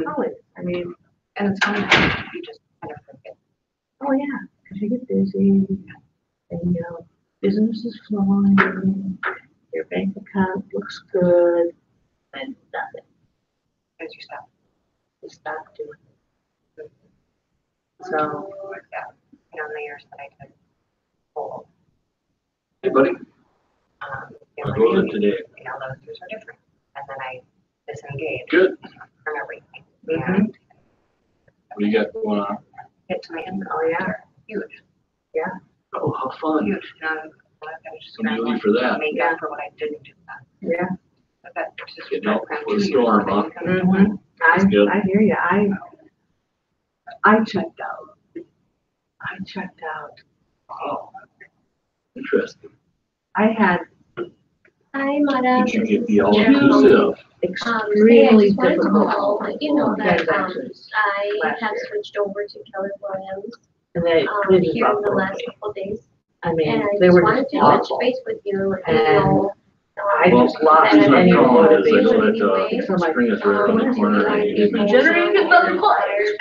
Always. I mean, And it's funny how you just kind of forget. oh yeah, because you get busy and, business is flowing, your bank account looks good, and nothing. As you stop. You stop doing it. So, You know, the years that I took full, Hey, buddy, you I'll know, go there today. you know, those years are different. And then I disengaged Good. from everything. Mhm. And What do you got going on? get to my income. oh yeah, Huge, Oh, how fun. huge. Now, I was just Some relief scrambling for to that. make up for what I didn't do. yeah. But that was just Getting out around before the 2 years storm, of huh? income. Mhm. That's good. I hear you. I checked out. Wow. Interesting. I had Hi, Mara. Did you This get is the all Sarah. inclusive? Extremely Hey, I just wanted to difficult call, let you know that, transactions. I last have year. switched over to Keller Williams, And they didn't here in the follow last me. couple of days. I And mean, I they just were wanted just to touch awful. base with you, let you And know. I Well, just lost she's not any calling it, is I motivation. know that, Anyway, So I'm like, spring is right around the corner and you didn't. Generating another client.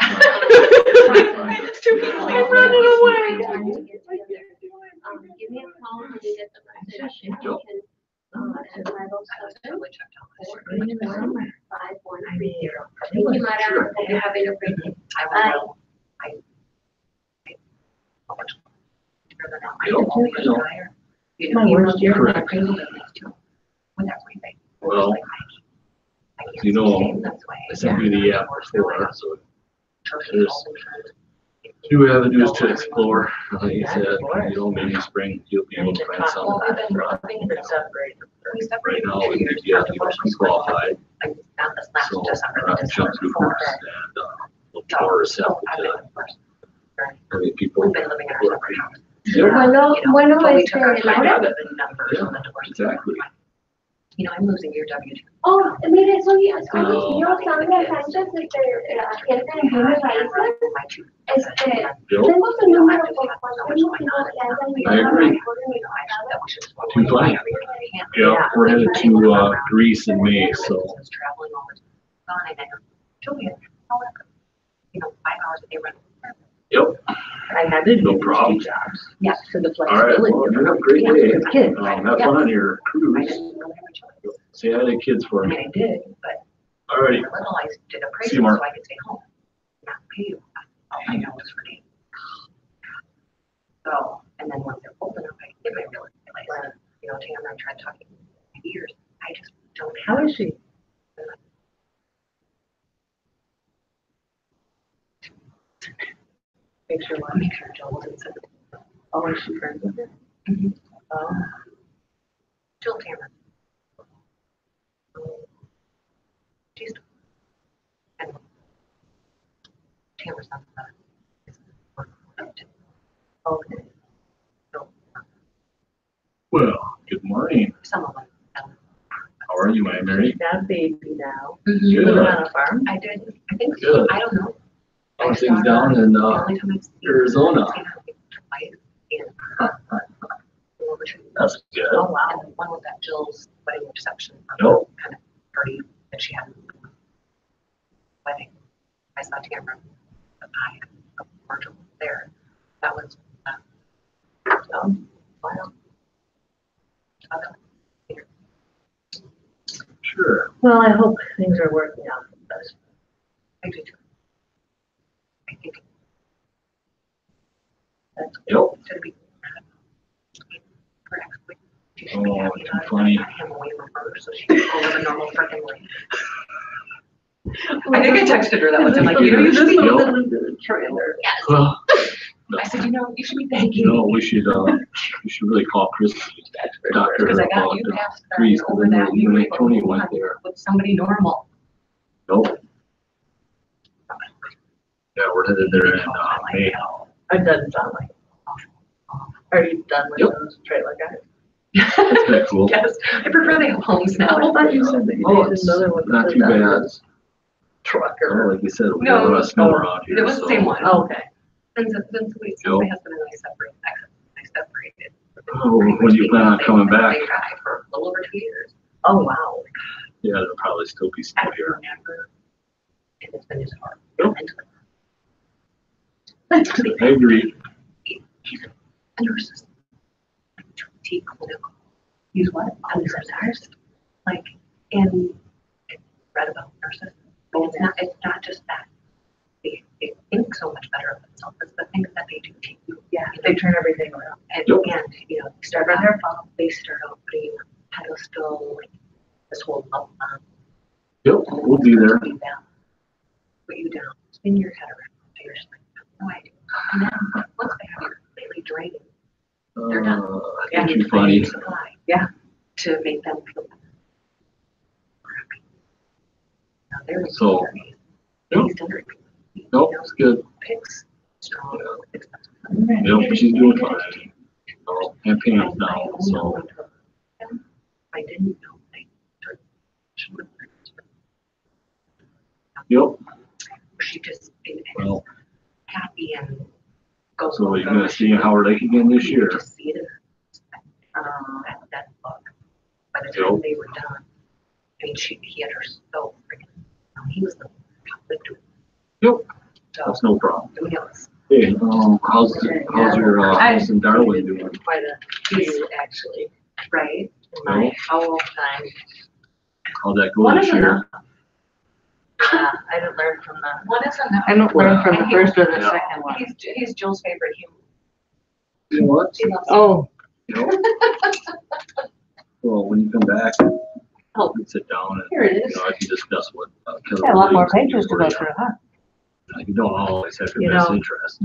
It's too easy. I'm running away. Give me a call when you get the message, and you Joe. can, at 507 5130. Thank you, Mara, Sure. hope you're having a great day. I Bye. will. You My know, worst year. Correct. with everything. Well, you know, I sent you the app before, so there's two avenues to explore. Like you said, you know, maybe spring, you'll be able to find Well, something. we've been separated. We Right separated. now, we need to get people qualified, Like, not this last so December, we're the not jump December through before. hoops and, look for ourselves I've to been first. how many people. We've been living in our separate houses. Yeah, Bueno, But we este, took our time Laura. out of the numbers on the doors. exactly. You know, I'm losing your W-2. Oh, mire, soy No. yo, Sandra Sánchez, la gente de Bienes Raíces. Bill, Tengo su número por I agree. Too funny. Yeah, we're headed to, Greece in May, so. Traveling all the time. And Julia, however, you know, 5 hours a day running. Yep, I had to do No these problem. two jobs. Yeah. For the all right, flexibility. well, you have a great day. With kids. Have fun on your I cruise. didn't really have a choice. Say hi to the kids for I me. mean, I did, but All righty. when I was little, I did a See you, appraisal Mark. so I could stay home. Not pay you. All I know is for me. So, and then once they're old enough, I get my real estate license. You know, Tamara, I tried talking for years. I just don't How have. is she? Make sure, Make sure Jill wasn't sent. oh, is she friends with her? Mhm. Oh, Jill Tamara. She's. And Tamara's not the. okay. So, Well, good morning. some of them. How are you, my Mary? She's got a baby now. Good. You live on a farm? I did, I think so, Good. I don't know. How are things down in, The only time I've seen her, Arizona? I've seen her twice in That's good. Oh, wow. And one was at Jill's wedding reception. Nope. Kind of party that she had. Wedding. I saw Tamara. I, Virgil there. That was, wow. Other- Sure. Well, I hope things are working out for the best. I do too. I think Yep. it's gonna be. Her ex-wife, she should Oh, be happy too about it. funny. Got him away from her, so she can go live a normal freaking life. I think I texted her that one time, like, you know, you should be. Yep. in the trailer. Well, no, I said, you know, you should be thanking no, me. we should really call Chris, doctor Because I got about you the passed trees, that because over then that. you and Tony went there. With somebody normal. Nope. Yeah, we're headed there in, May. I've done John like. Are you done with Yep. those trailer guys? It's been cool. Yes, I prefer they have homes now. I thought you said that you Oh, needed it's another one. not that too said that bad. was Trucker. Oh, like you said, we No, got a lot of snow around here. It was the so- same one. Oh, okay. Then somebody, Joe? my husband and I separated. Oh, when you plan on coming back? They tried for a little over 2 years. Oh, wow. Yeah, there'll probably still be snow I've here. never, and it's been his heart. Yep. Mentally. I agree. He's a nurse. T clinical. He's what? A nurse. Like, and I read about nurses. But it's not just that. They think so much better of themselves. It's the things that they do to you. Yeah, they turn everything around. And, Yep. and, you know, they start out putting a pedestal, like this whole love bomb. Yep, we'll be there. Put you down. Put you down. Spin your head around. So you're just like, no idea. And then once they have you completely drained, they're done. Ain't you funny? Supply. Yeah. To make them feel better. Now there was. So, yep. He's done it. Nope, it's good. Picks strong. Expensive. Yep, she's doing fine. So, campaigns now, so. I didn't know, like, she would- Yep, she just been well, happy and goes. so you're gonna see Howard Lake again this year. Just see it in that book. By the time they were done, I mean, he had her so freaking, he was the conflict. Yep, So, that's no problem. who knows? Hey, how's your, house in Darwin doing? Quite a few, actually, Right? in my whole time. How'd that go One this is year? enough. Yeah, I didn't learn from the, One is enough. I don't learn from the first or the Yeah. second one. He's Jill's favorite human. You know what? She loves Oh, You know? Well, when you come back, Oh. we can sit down and, here it you is. know, I can discuss what. Got a lot more pages to go through, huh? You don't always have You your best know, interest,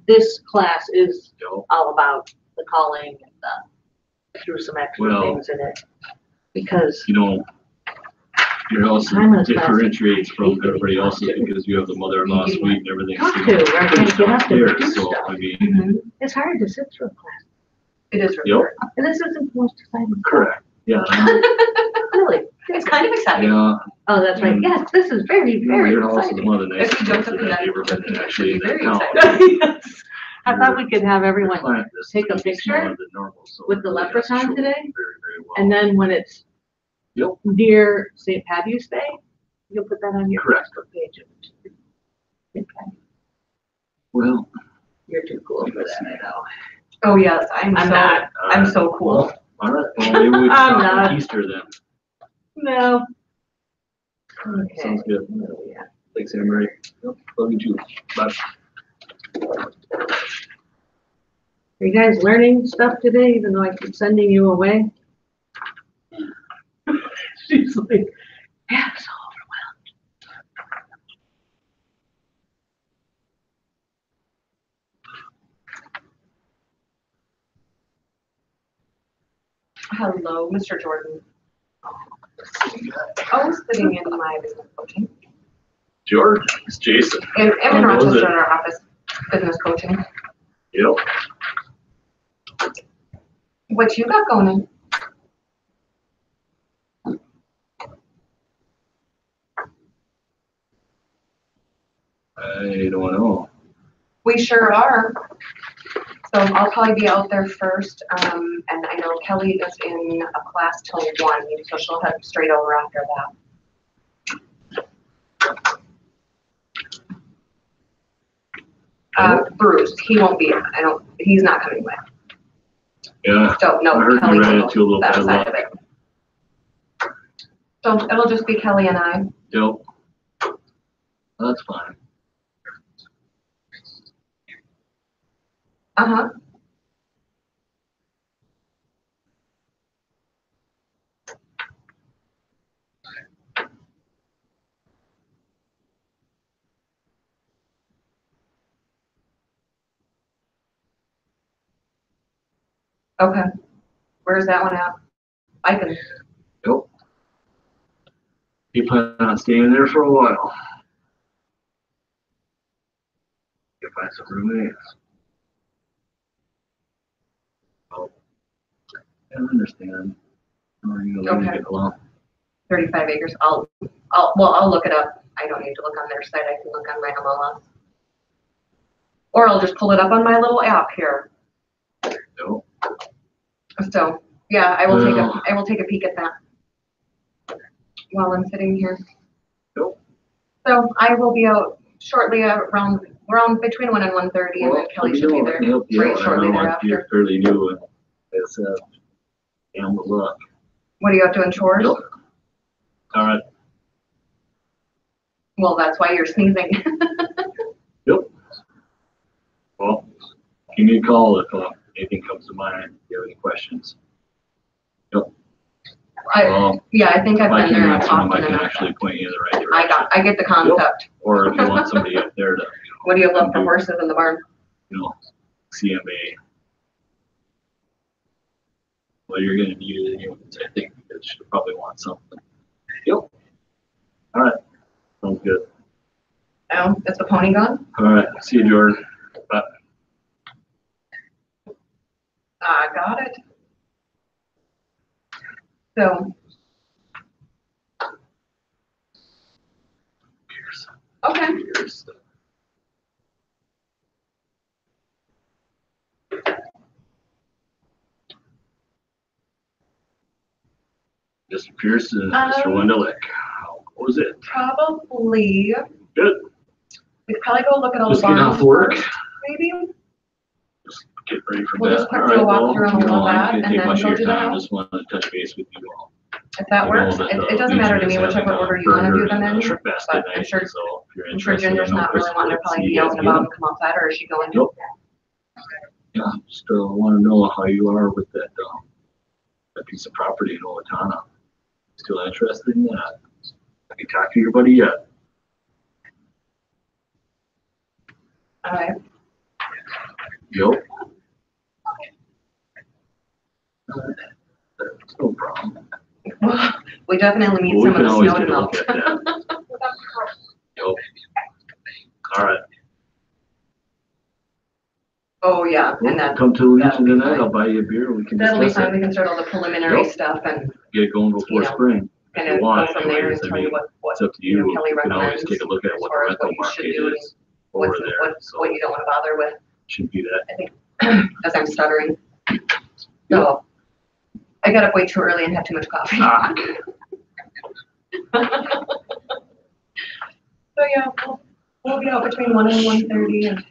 This class is you know? all about the calling and threw some extra Well- things in it. Because, You know, your house I'm in a class of differentiates from 8 everybody days. else's because you have the mother-in-law You suite and everything. have to, or I can't get up and do There, so, stuff. I mean, It's hard to sit through a class. It is Yep. really. And this isn't the most exciting. correct, yeah, Really? It's kind of exciting. yeah. Oh, that's right. Yes, this is very, very Your house is exciting. one of the If nicest you jumped places up in I've that, ever been in, actually, in you'd be that very town. Yes. I thought we could have everyone Plant this take a is picture smaller than normal, so with it the really has to leprechaun show today, Very, very well. and then when it's Yep. near St. Patty's Day, you'll put that on your Correct. Facebook page. Okay. Well. You're too cool for that, I know. Oh, yes, I'm I'm so, not. I'm so cool. Well, all right, well, maybe we can I'm talk not. on Easter then. No. Okay. Sounds good. Oh, yeah. Thanks, Anne Marie. Love you too. Bye. Are you guys learning stuff today, even though I keep sending you away? She's like, yeah, I'm so Hello, Mr. Jordan. I was sitting in my business coaching. George, it's Jason. And I'm in How was Rochester it? in our office, business coaching. Yep. What you got going on? I don't know. We sure are. So I'll probably be out there first, and I know Kelly is in a class till 1, so she'll head straight over after that. Bruce, he won't be, he's not coming with. Yeah, So, no, I heard Kelly you ran will into a little that bad side luck. of it. So it'll just be Kelly and I. Yep. That's fine. Uh-huh. Okay. Where's that one at? I can, Yep. You plan on staying there for a while? You find some roommates. Oh. I understand. Or you know, Okay. get along. 35 acres. I'll look it up. I don't need to look on their site. I can look on my MLS. Or I'll just pull it up on my little app here. No. So, yeah, I will Well. I will take a peek at that while I'm sitting here. Nope. So I will be out shortly around between 1 and 1:30, and then Kelly should be there very shortly thereafter. You're fairly new and it's, damn the luck. What are you out doing, chores? Yep. All right. Well, that's why you're sneezing. Yep. Well, give me a call if anything comes to mind, if you have any questions. Yep. Yeah, I think I've If I been can there answer them, often I can enough. actually point you in the right direction. I get the concept. Or if you want somebody up there to, What do you have left for horses in the barn? CMA. Well, you're gonna need it anyways, I think, because you'll probably want something. Yep. All right. Sounds good. Oh, is the pony gone? All right. See you, Jordan. Bye. I got it. So, okay. Mr. Pearson, Mr. Wendelick, how was it? Probably, Good. we could probably go look at all the Just getting barns off work. first, maybe. Just get ready for We'll bed. just quick All do a right, well, walkthrough on you know, all I'm that gonna and take then much of go your do the time. house. Just wanted to touch base with you all. If that I know works, that, it doesn't matter to me Legion is whichever having a order you wanna do burger them and in, a shrimp basket but I'm night, sure, so if you're I'm sure interested, I Ginger's know not really Chris wanting to would probably see be you out guys and get about them. and come outside, or is she going? Nope. Yeah, just wanna know how you are with that, that piece of property in Owatonna. Still interested in that? Have you talked to your buddy yet? Alright, Yep. That's no problem. we definitely need Well, we some can of the always snow to take a look melt. at that. Yep. All right. Oh, yeah, Well, and that, come to the that'll Legion be tonight, fine. I'll buy you a beer, we can that'll be discuss fine, we it. can start all the preliminary Yep. stuff and Get it going before you know, spring. kind If of you want go it from there anyways, and I tell you mean, what, it's up to you know, you. Kelly We can always recommends take a look at as what far the as what rental you should market do and is over what's, there, what so you don't wanna bother with, shouldn't be that. I think, as I'm stuttering. So, I got up way too early and had too much coffee. Ah. So, yeah, we'll be out between 1 and 1:30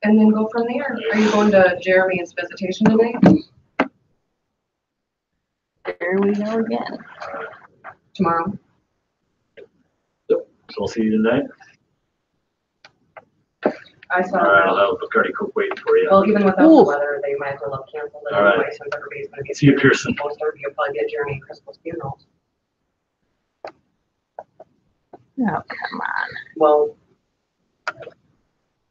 and then go from there. Are you going to Jeremy's visitation tonight? Here we go again. Tomorrow? So I'll see you tonight. I saw All right, I'll that. have Bacardi Coke waiting for you. Well, even without the Ooh. weather, they might as well have canceled it All right. anyway, since everybody's gonna be. See you, Pearson. Most of you'll probably be at Jeremy and Crystal's funeral. Oh, come on. Well,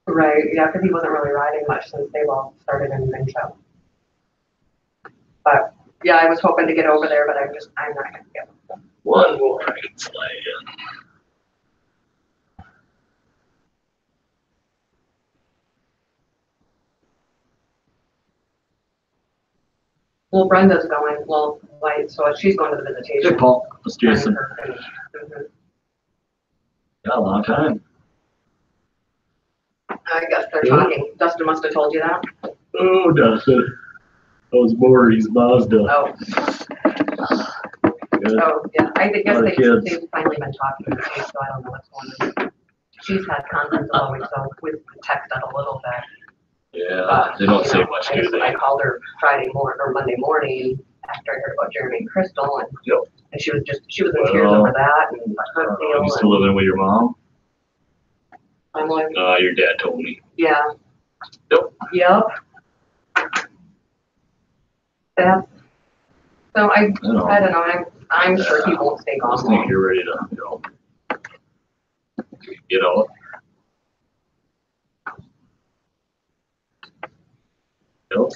right, yeah, because he wasn't really riding much since they've all started in Mincho. But, yeah, I was hoping to get over there, but I'm not gonna get it. One more I can slide in. Well, Brenda's going, well, like, so she's going to the visitation. Hey, Paul, it's Jason. Mhm. Yeah, a long time. I guess they're Yeah. talking. Dustin must have told you that. Oh, Dustin. That was Maury's Mazda. Oh, Good. oh, yeah, I guess Lot of kids. they've finally been talking to me, so I don't know what's going on. She's had contact always, so we've texted a little bit. Yeah, they don't You say know, much, I do they? called her Friday morning or Monday morning after I heard about Jeremy and Crystal and, Yep. and she was in tears over that and her deal. You still living with your mom? I'm like, Your dad told me. yeah. Yep. Yep. Yeah. So I don't know, I'm sure he won't stay I gone just think long. you're ready to, get out. Yep.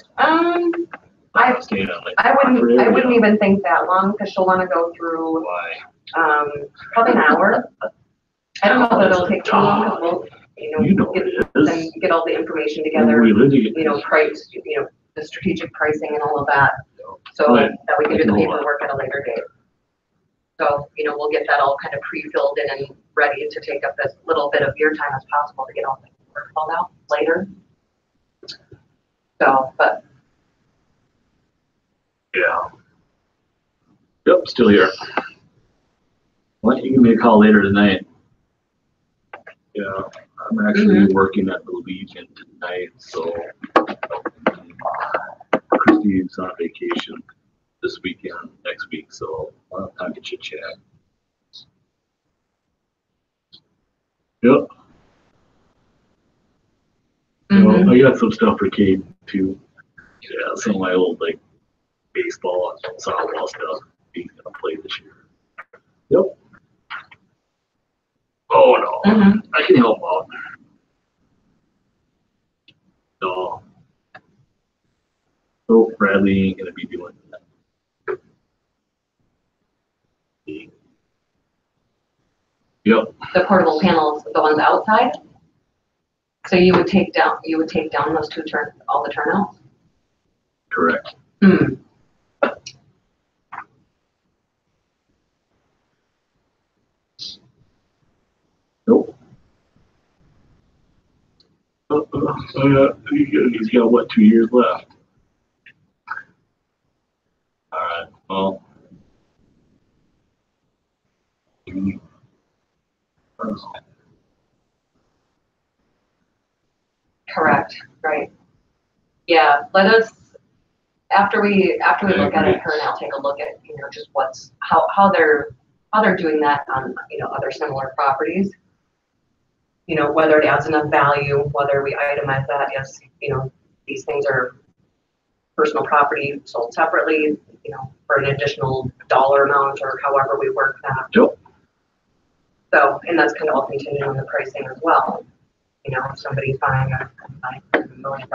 Staying on like. I wouldn't forever, even think that long, because she'll wanna go through, Why? probably an hour. I don't know that it'll take too long, 'cause we'll, You know get, it then is. get all the information Where together, we live together. price, the strategic pricing and all of that. So Right. that we can do the I know that. paperwork at a later date. So, we'll get that all kind of pre-filled in and ready to take up as little bit of your time as possible to get all the work filled out later. So, but Yeah. Yep, still here. Why don't you give me a call later tonight? Yeah, I'm actually working at the Legion tonight, so Christine's on vacation this weekend, next week, so I'll have time to chit chat. Yep. Well, I got some stuff for Kate too. Yeah, some of my old baseball and softball stuff he's gonna play this year. Yep. Oh no, I can help out. No. Oh, Bradley ain't gonna be doing that. Yep. the portable panels, the ones outside. So you would take down those all the turnouts? Correct. Hmm. He's got what, 2 years left? All right, well. Correct, right. Yeah, let us, after we look at it, her and I'll take a look at, just how they're doing that on, other similar properties. Whether it adds enough value, whether we itemize that as, these things are personal property sold separately, for an additional dollar amount or however we work that. Yep. So, and that's kind of all contingent on the pricing as well. If somebody's buying a $9 million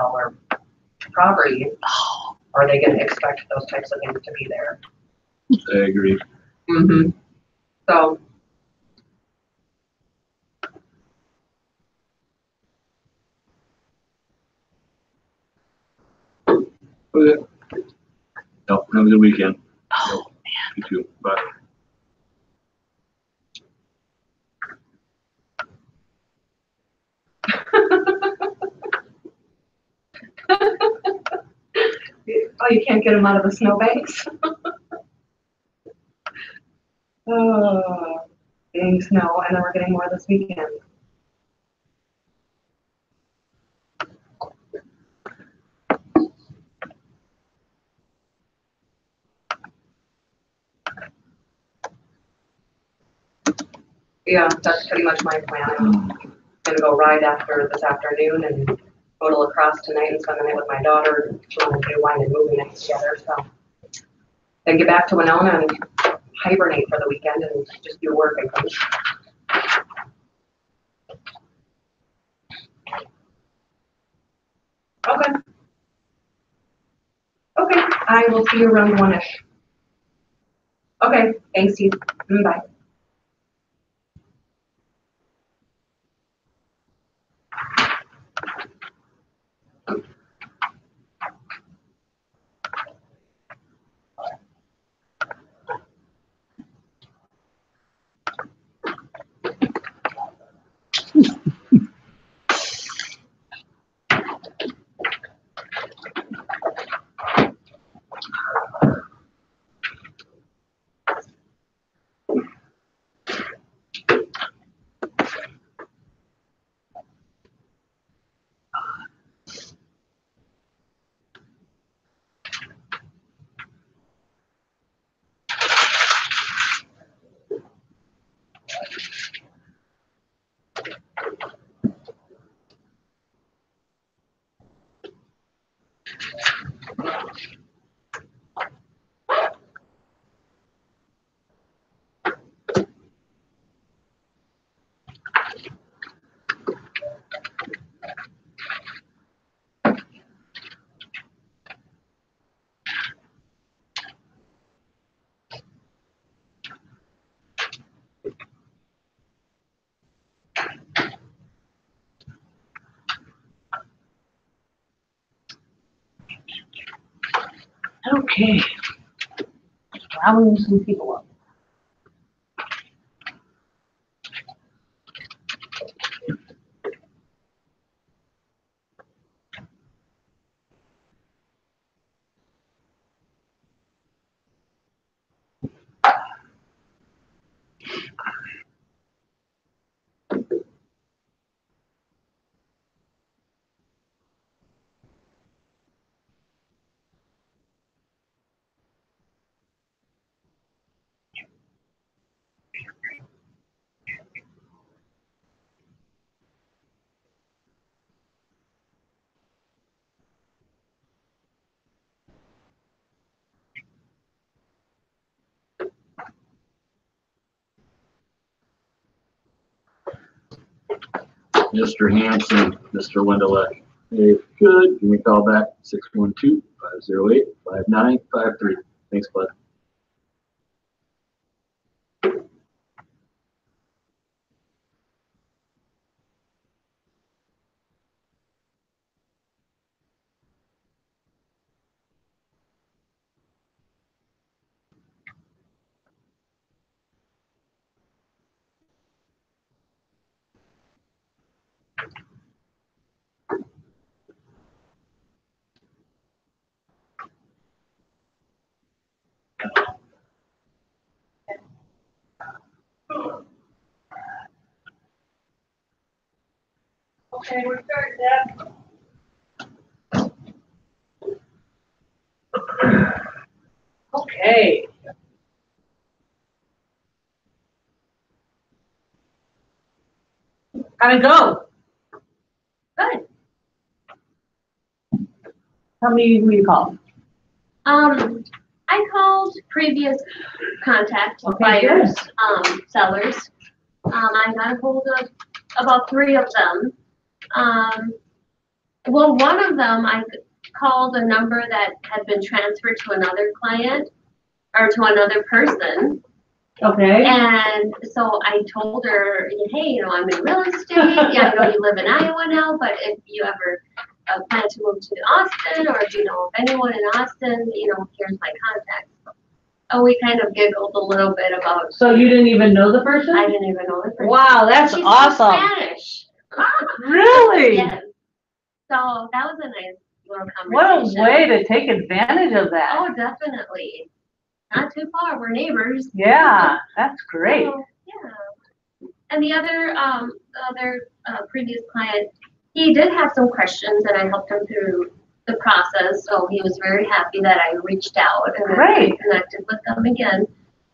property, are they gonna expect those types of things to be there? I agree. Mm-hmm. So. Okay. Yep, have a good weekend. Oh, man. You too. Bye. Oh, you can't get them out of the snowbanks? Oh, getting snow, and then we're getting more this weekend. Yeah, that's pretty much my plan. I'm gonna go ride after this afternoon and go to La Crosse tonight and spend the night with my daughter. She wanted to do wine and movie night together, so. Then get back to Winona and hibernate for the weekend and just do work and things. Okay. Okay, I will see you around 1-ish. Okay, thanks, Steve. Bye. Okay. Rounding some people up. Mr. Hanson, Mr. Wendelek. If good, give me a call back, 612-508-5953. Thanks, bud. Okay, we're starting, Deb. Okay. How'd it go? Good. Tell me who you called. I called previous contact Okay, buyers, sellers. I got a hold of about 3 of them. Well, one of them, I called a number that had been transferred to another client or to another person. Okay. And so I told her, hey, I'm in real estate. Yeah, I know you live in Iowa now, but if you ever plan to move to Austin, or if you know of anyone in Austin, here's my contact. Oh, we kind of giggled a little bit about. So you didn't even know the person? I didn't even know the person. Wow, that's She's awesome. Spanish. Really? Yes. So that was a nice little What conversation. a way to take advantage of that. Oh, definitely. Not too far. We're neighbors. Yeah, that's great. So, yeah. And the other previous client, he did have some questions, and I helped him through the process. So he was very happy that I reached out and Great. connected with them again.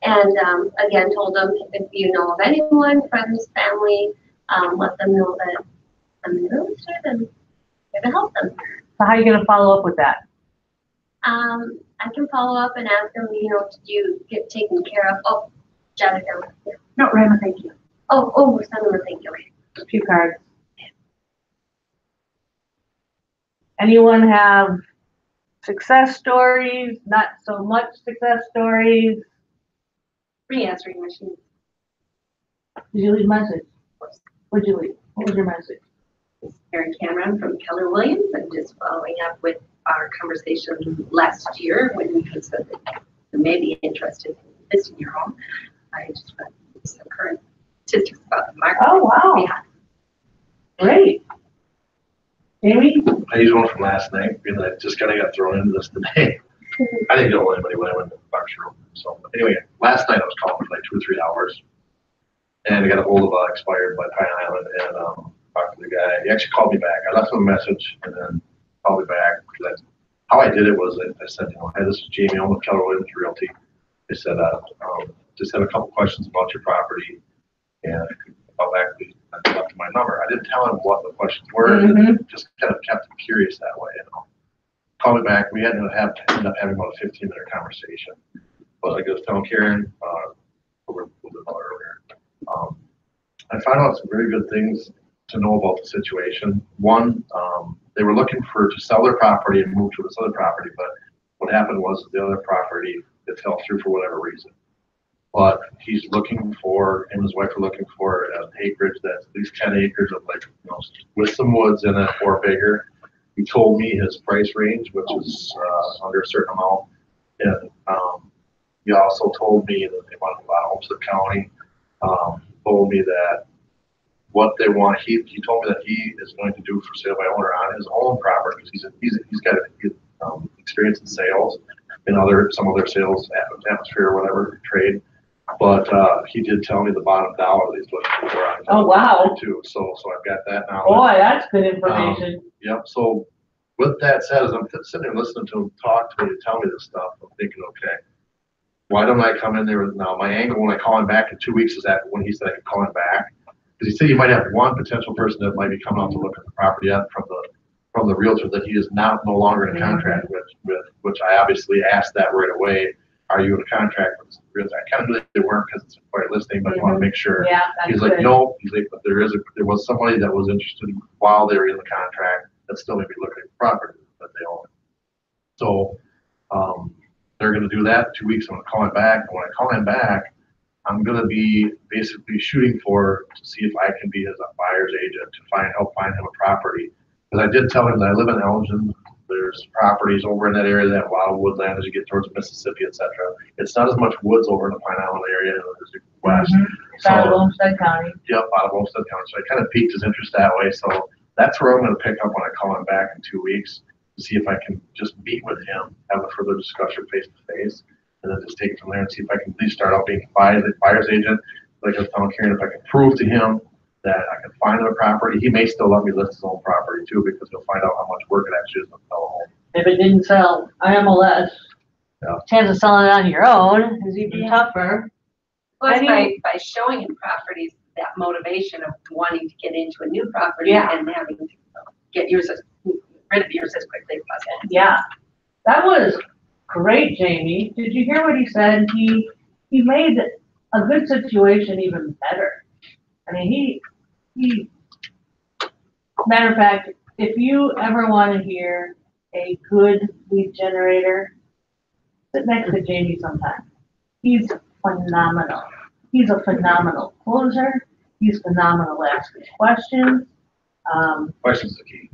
And again, told them if you know of anyone, friends, family, let them know that I'm interested and here to help them. So how are you going to follow up with that? I can follow up and ask them, did you get taken care of? Oh, jot it down. Yeah. No, Rama, thank you. Oh, send them a thank you. A few cards. Anyone have success stories, not so much success stories? Re-answering machine. Did you leave a message? What'd you leave? What was your message? Erin Cameron from Keller Williams, and just following up with our conversation last year when you said that you may be interested in listing your home. I just read some current statistics about the market. Oh, wow. Yeah. Great. Amy? I used one from last night, being that I just kind of got thrown into this today. I didn't know anybody when I went to the box room. So, but anyway, last night I was calling for like 2 or 3 hours, and I got a hold of expired by Pine Island, and talked to the guy. He actually called me back. I left him a message, and then called me back. How I did it was I said, hey, this is Jamie. I'm with Keller Williams Realty. I said, just have a couple questions about your property, and I could call back. I left my number. I didn't tell him what the questions were. And just kind of kept him curious that way. Called me back. We ended up having about a 15-minute conversation. But like I was telling Karen a little bit earlier, I found out some very good things to know about the situation. One, they were looking to sell their property and move to this other property, but what happened was the other property, it fell through for whatever reason. But he's looking for, him and his wife are looking for an acreage that's at least 10 acres of with some woods in it or bigger. He told me his price range, which is under a certain amount. And he also told me that they want to buy Homestead County. Told me that what they want, he told me that he is going to do for sale by owner on his own property, because he's got experience in sales and some other sales atmosphere or whatever trade. But he did tell me the bottom dollar that he's looking for on Oh, wow. too. So I've got that now. Boy, that's good information. Yep. So with that said, as I'm sitting there listening to him talk to me and tell me this stuff, I'm thinking, okay, why don't I come in there now? My angle when I call him back in 2 weeks is that when he said I could call him back, because he said you might have one potential person that might be coming out to look at the property from the realtor that he is no longer in a contract with, which I obviously asked that right away. Are you in a contract with the realtor? I kind of knew they weren't because it's a quiet listing, but I want to make sure. Yeah, that's He's like, good. no. He's like, but there was somebody that was interested while they were in the contract that still may be looking at the property that they own. So they're going to do that in 2 weeks. I'm going to call him back. And when I call him back, I'm going to be basically shooting to see if I can be his buyer's agent to help find him a property. Because I did tell him that I live in Elgin. There's properties over in that area, that wild woodland as you get towards Mississippi, etc. It's not as much woods over in the Pine Island area as the west. Out of Olmsted County. Yep, out of Olmsted County. So I kind of piqued his interest that way. So that's where I'm going to pick up when I call him back in 2 weeks to see if I can just meet with him, have a further discussion face to face, and then just take it from there and see if I can at least start out being a buyer's agent. Like I was telling Karen, if I can prove to him that I can find him a property. He may still let me list his own property too, because he'll find out how much work it actually is to sell a home. If it didn't sell IMLS, Yeah. chance of selling it on your own is even tougher. Plus, Any- by showing him properties, that motivation of wanting to get into a new property Yeah. and having to get rid of yours as quickly as possible. Yeah, that was great, Jamie. Did you hear what he said? He made a good situation even better. I mean, matter of fact, if you ever want to hear a good lead generator, sit next to Jamie sometime. He's phenomenal. He's a phenomenal closer. He's phenomenal at asking questions. Question's the key.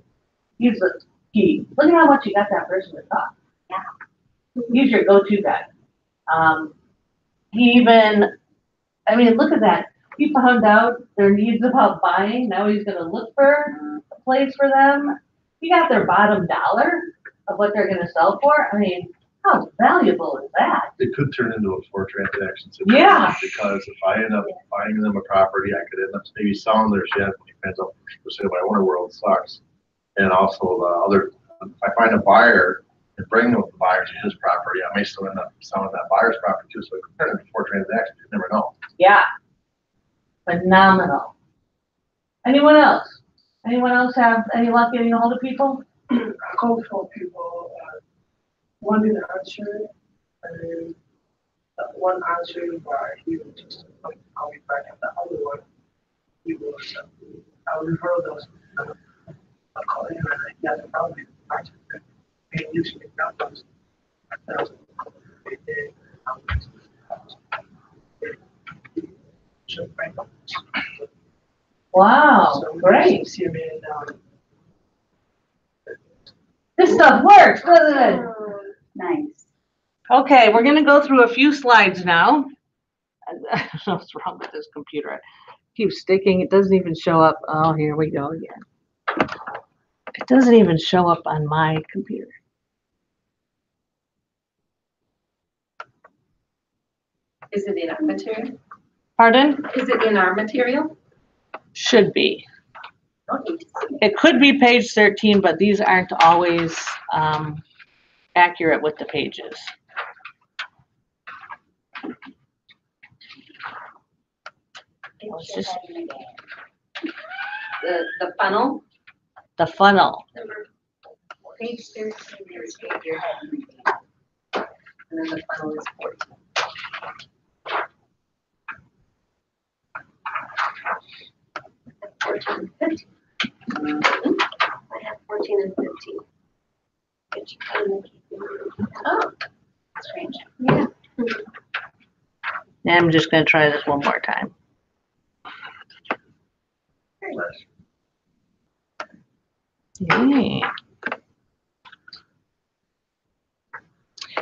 He's the key. Look at how much you got that person to talk. He's your go-to guy. He even, I mean, look at that. He found out their needs about buying. Now he's gonna look for a place for them. He got their bottom dollar of what they're gonna sell for. I mean, how valuable is that? It could turn into a 4 transaction situation. Yeah. Because if I end up buying them a property, I could end up maybe selling their shed when it depends on the sale by owner world sucks. And also if I find a buyer and bring the buyer to his property, I may still end up selling that buyer's property too. So it could turn into 4 transactions. You never know. Yeah. Phenomenal. Anyone else? Anyone else have any luck getting a hold of people? I called for people, one didn't answer, and then one answered, but he was just like, call me back, and the other one, he was, I refer those, I called him, and he has a problem, I just, and usually that was, Wow, great. See me This stuff works, doesn't it? Nice. Okay, we're gonna go through a few slides now. I don't know what's wrong with this computer. It keeps sticking, it doesn't even show up. Oh, here we go again. It doesn't even show up on my computer. Is it in our material? Pardon? Is it in our material? Should be. Don't need to see it. It could be page 13, but these aren't always accurate with the pages. It's just The funnel? the funnel. Page 13, there's your head. And then the funnel is 14. I have 14 and 15. Oh, strange. Yeah. And I'm just gonna try this one more time. Yay.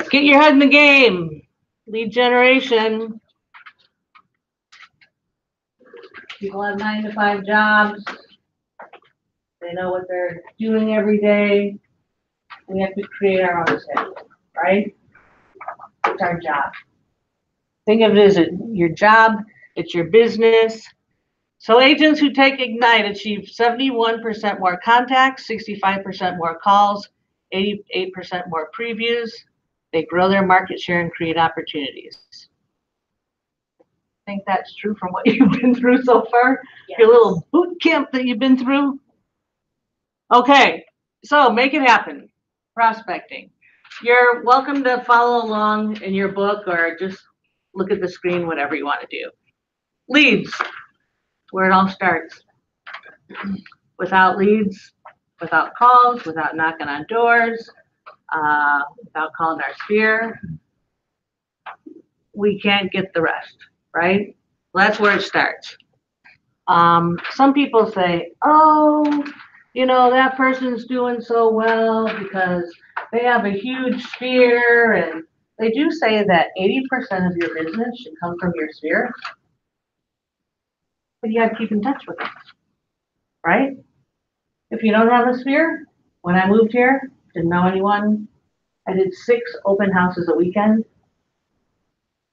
Get your head in the game. Lead generation. People have 9-to-5 jobs. They know what they're doing every day. We have to create our own schedule, right? It's our job. Think of it as your job, it's your business. So agents who take Ignite achieve 71% more contacts, 65% more calls, 88% more previews. They grow their market share and create opportunities. I think that's true from what you've been through so far? Yes. Your little boot camp that you've been through? Okay, so make it happen. Prospecting. You're welcome to follow along in your book or just look at the screen, whatever you want to do. Leads, where it all starts. Without leads, without calls, without knocking on doors, without calling our sphere, we can't get the rest, right? Well, that's where it starts. Some people say, oh, you know, that person's doing so well because they have a huge sphere, and they do say that 80% of your business should come from your sphere. But you gotta keep in touch with them, right? If you don't have a sphere, when I moved here, didn't know anyone, I did 6 open houses a weekend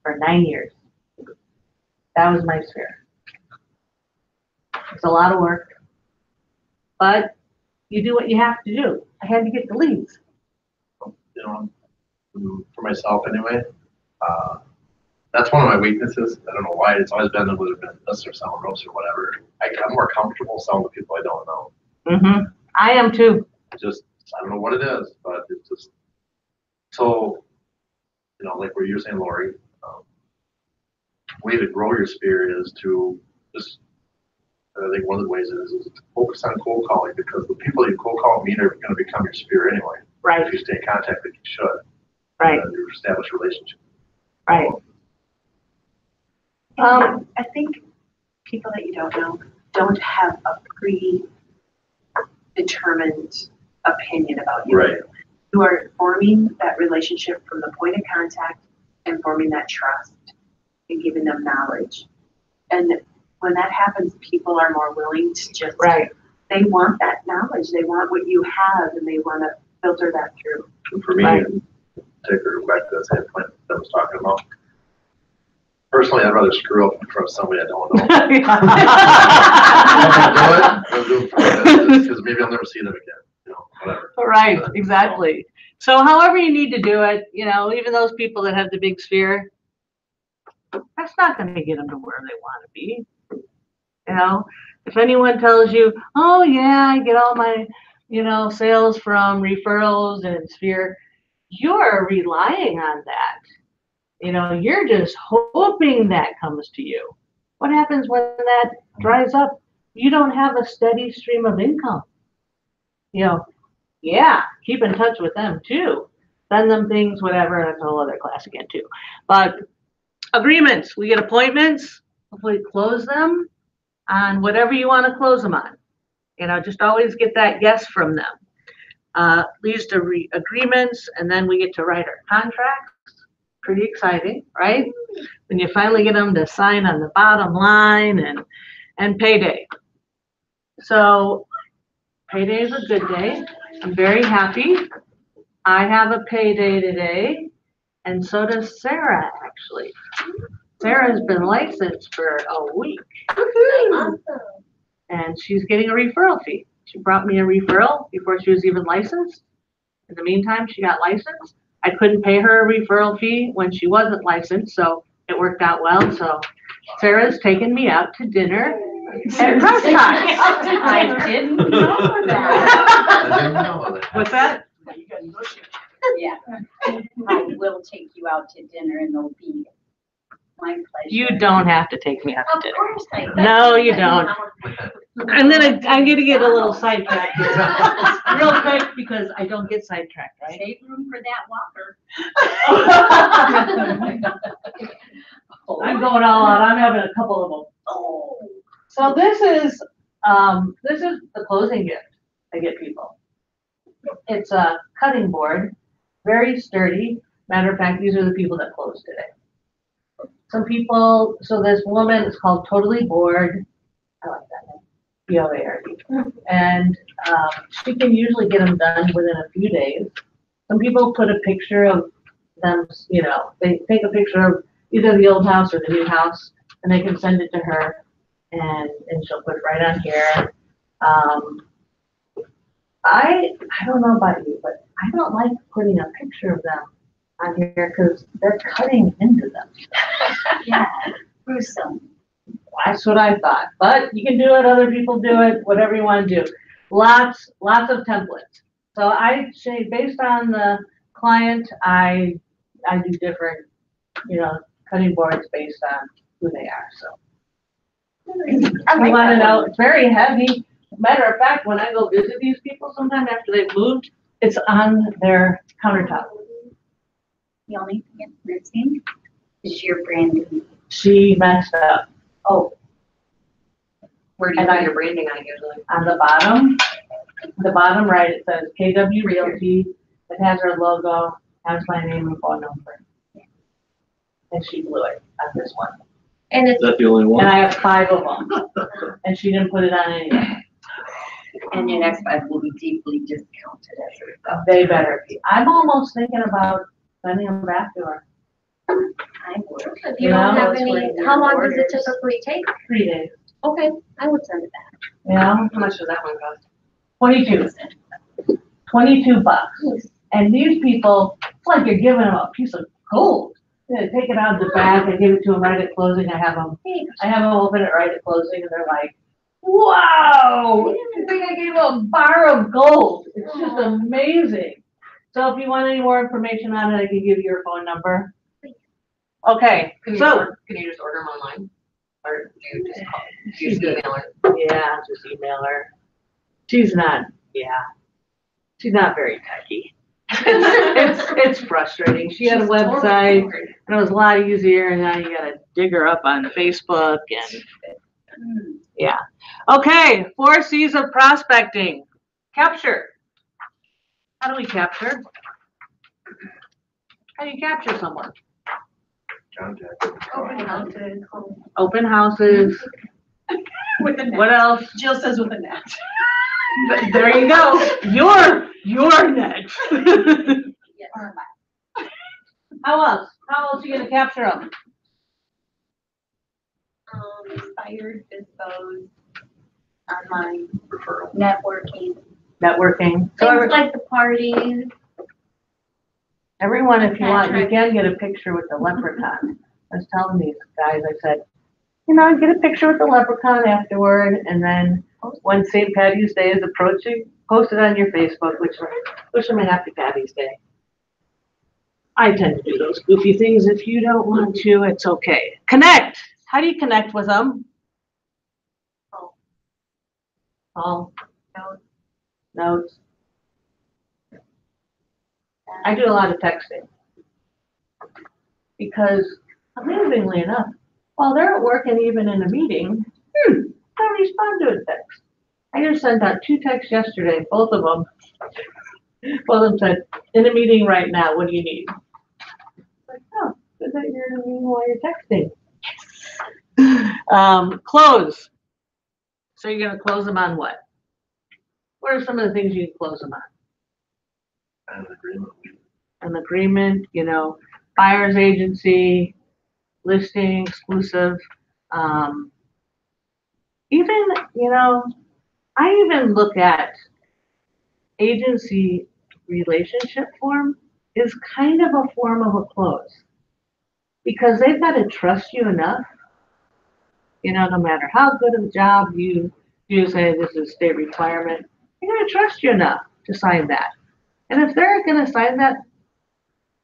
for 9 years. That was my sphere. It's a lot of work. But you do what you have to do. I had to get the leads. You know, for myself anyway, that's one of my weaknesses. I don't know why. It's always been whether it's been this or selling ropes or whatever. I'm more comfortable selling to people I don't know. Mm-hmm. I am too. Just, I don't know what it is, but it's just, so, you know, like what you're saying, Lori, way to grow your sphere is to just, I think one of the ways is to focus on cold calling, because the people you cold call mean are going to become your sphere anyway. Right. If you stay in contact, like you should. Right. You establish a relationship. Right. I think people that you don't know don't have a predetermined opinion about you. Right. You are forming that relationship from the point of contact and forming that trust and giving them knowledge. And when that happens, people are more willing to just, Right. they want that knowledge. They want what you have and they want to filter that through. And for me, Right. take her back to the same point that I was talking about. Personally, I'd rather screw up in front of somebody I don't know. I'm doing it, because maybe I'll never see them again, you know, whatever. Right, exactly. So however you need to do it, you know, even those people that have the big sphere, that's not going to get them to where they want to be. You know, if anyone tells you, oh yeah, I get all my, you know, sales from referrals and sphere, you're relying on that. You know, you're just hoping that comes to you. What happens when that dries up? You don't have a steady stream of income. You know, yeah, keep in touch with them too. Send them things, whatever. That's a whole other class again too. But agreements, we get appointments. Hopefully close them on whatever you want to close them on. You know, just always get that yes from them. Leads to agreements, and then we get to write our contracts. Pretty exciting, right? When you finally get them to sign on the bottom line and payday. So payday is a good day. I'm very happy. I have a payday today, and so does Sarah, actually. Sarah's been licensed for a week. Awesome. And she's getting a referral fee. She brought me a referral before she was even licensed. In the meantime, she got licensed. I couldn't pay her a referral fee when she wasn't licensed, so it worked out well. So Sarah's taken me out to dinner at Prescott. I didn't know that. I didn't know that. What's that? Yeah. I will take you out to dinner and it'll be my pleasure. You don't have to take me out to Of dinner. course I. No, you don't. I'm gonna get a little sidetracked here. Real quick, because I don't get sidetracked, right? Save room for that walker. I'm going all out. I'm having a couple of them. Oh. So this is the closing gift I get people. It's a cutting board, very sturdy. Matter of fact, these are the people that closed today. Some people, so this woman is called Totally Bored. I like that name. B-O-A-R-D. And she can usually get them done within a few days. Some people put a picture of them, you know, they take a picture of either the old house or the new house, and they can send it to her, and she'll put it right on here. I don't know about you, but I don't like putting a picture of them on here because they're cutting into them. Yeah, gruesome. That's what I thought, but you can do it, other people do it, whatever you want to do. Lots of templates. So I say based on the client, I do different, you know, cutting boards based on who they are, so. I want to know, it's very heavy. Matter of fact, when I go visit these people sometime after they've moved, it's on their countertop. The only thing it's missing is your branding. She messed up. Oh, Where do you And I- put your branding on usually? on the bottom right, it says KW Realty. It has her logo, has my name and phone number. And she blew it on this one. And Is it's, that the only And one? I have 5 of them. And she didn't put it on any of them. And your next 5 will be deeply discounted as a result. They better be. I'm almost thinking about sending them back to her. I would. if you don't have any, how long does it typically take? 3 days. Okay, I would send it back. Yeah, How much does that one cost? 22. 22 bucks. And these people, it's like you're giving them a piece of gold. They take it out of the bag, I give it to them right at closing, I have them open it right at closing, and they're like, wow! I think I gave them a bar of gold. It's just amazing. So if you want any more information on it, I can give you your phone number. Okay, so. Can you just order them online? Or do you just call, do you just email her? Yeah, just email her. She's not very techy. It's frustrating. She had a website and it was a lot easier, and now you gotta dig her up on Facebook and, yeah. Okay, 4 C's of prospecting. Capture. How do we capture? How do you capture someone? Contact. Open houses. Open houses. With a net. What else? Jill says with a net. There you go. Your net. How else? How else are you gonna capture them? Inspired, dispose, online, Referral. networking. Networking. So Things like the parties. everyone, if you want, you can get a picture with the leprechaun. I was telling these guys, I said, get a picture with the leprechaun afterward, and then when St. Patty's Day is approaching, post it on your Facebook, wish them a happy Patty's Day. I tend to do those goofy things. If you don't want to, it's okay. Connect. How do you connect with them? Call. Notes. I do a lot of texting. Because, amazingly enough, while they're at work and even in a meeting, I respond to a text. I just sent out 2 texts yesterday, both of them said, in a meeting right now, what do you need? Like, oh, good that you're in a meeting while you're texting. Close. So you're gonna close them on what? What are some of the things you can close them on? An agreement. An agreement, buyer's agency, listing, exclusive, even, I even look at agency relationship form is kind of a form of a close. Because they've got to trust you enough, no matter how good of a job you do, say this is state requirement, they're going to trust you enough to sign that. And if they're going to sign that,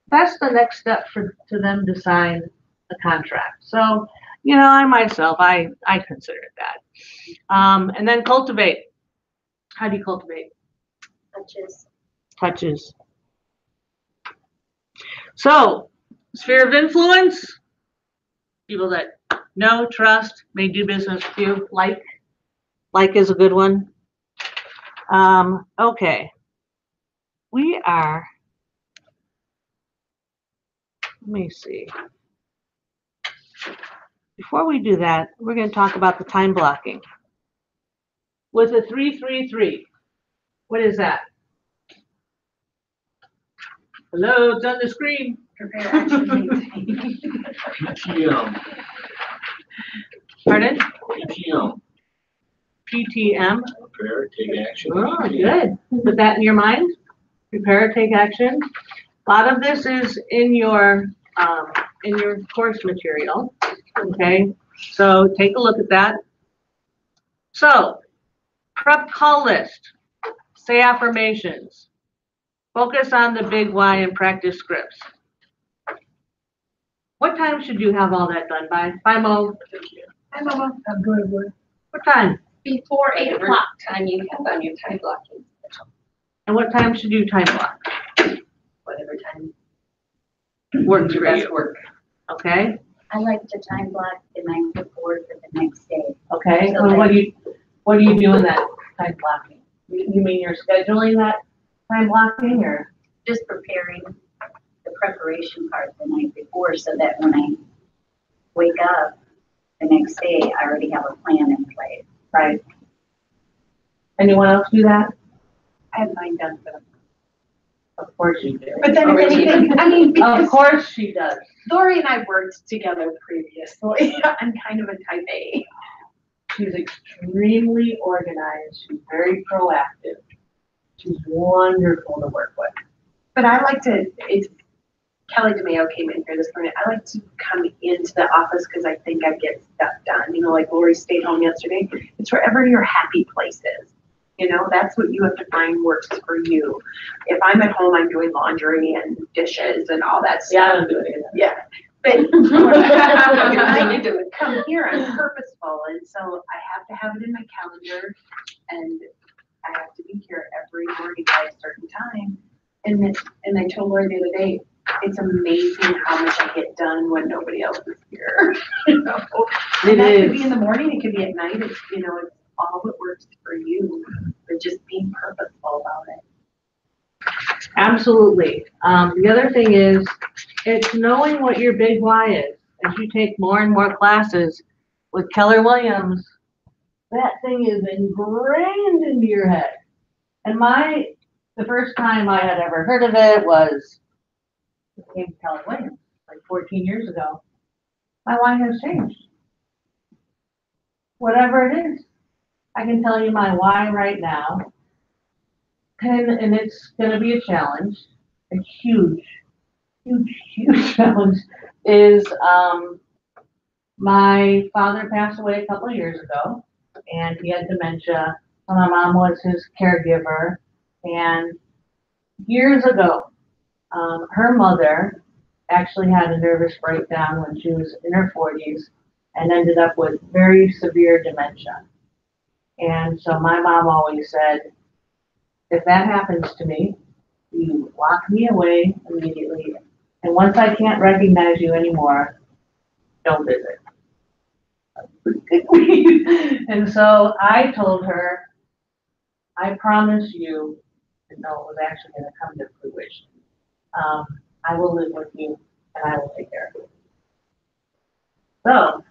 that's the next step to them to sign the contract. So, I myself, I consider it that. And then cultivate. How do you cultivate? Touches. So, sphere of influence, people that know, trust, may do business with you, like is a good one. Okay. Let me see. Before we do that, we're going to talk about the time blocking. With a 3-3-3, what is that? Hello, it's on the screen. Prepare action. PTM. Pardon? PTM. PTM. Prepare, take action. Oh, good. Put that in your mind. Prepare, take action. A lot of this is in your course material. Okay, so take a look at that. So, prep call list. Say affirmations. Focus on the big why and practice scripts. What time should you have all that done by? By Mo? Hi, Mama. What time? Before 8 Whatever o'clock. time you have on your time blocking, And what time should you time block? whatever time Works for best you. work. Okay, I like to time block the night before for the next day. okay. So Well, what do you do in that time blocking? You mean you're scheduling that time blocking, or? Just preparing the preparation part the night before so that when I wake up the next day, I already have a plan in place. Right. Anyone else do that? I had mine done for them. Of course you do. But then if anything, Of because course she does. Lori and I worked together previously. I'm kind of a type A. She's extremely organized. She's very proactive. She's wonderful to work with. But I like to, it's, Kelly DeMayo came in here this morning. I like to come into the office because I think I get stuff done. You know, like Lori stayed home yesterday. It's wherever your happy place is. You know, that's what you have to find works for you. If I'm at home, I'm doing laundry and dishes and all that stuff. Yeah, I'm doing it. Yeah. But when I come here, I'm purposeful. And so I have to have it in my calendar and I have to be here every morning by a certain time. And I told Lori the other day, it's amazing how much I get done when nobody else is here. You know? And that could be in the morning, it could be at night, it's, you know, it's all what works for you, but just being purposeful about it. Absolutely. The other thing is, it's knowing what your big why is. As you take more and more classes with Keller Williams, that thing is ingrained into your head. And the first time I had ever heard of it was came to Keller Williams, like 14 years ago. My why has changed. Whatever it is, I can tell you my why right now. And it's going to be a challenge, a huge challenge is my father passed away a couple of years ago, and he had dementia. So my mom was his caregiver, and years ago, her mother actually had a nervous breakdown when she was in her 40s and ended up with very severe dementia. And so my mom always said, if that happens to me, you lock me away immediately. And once I can't recognize you anymore, don't visit. And so I told her, I promise you, and no, it was actually going to come to fruition. I will live with you and I will take care of you. So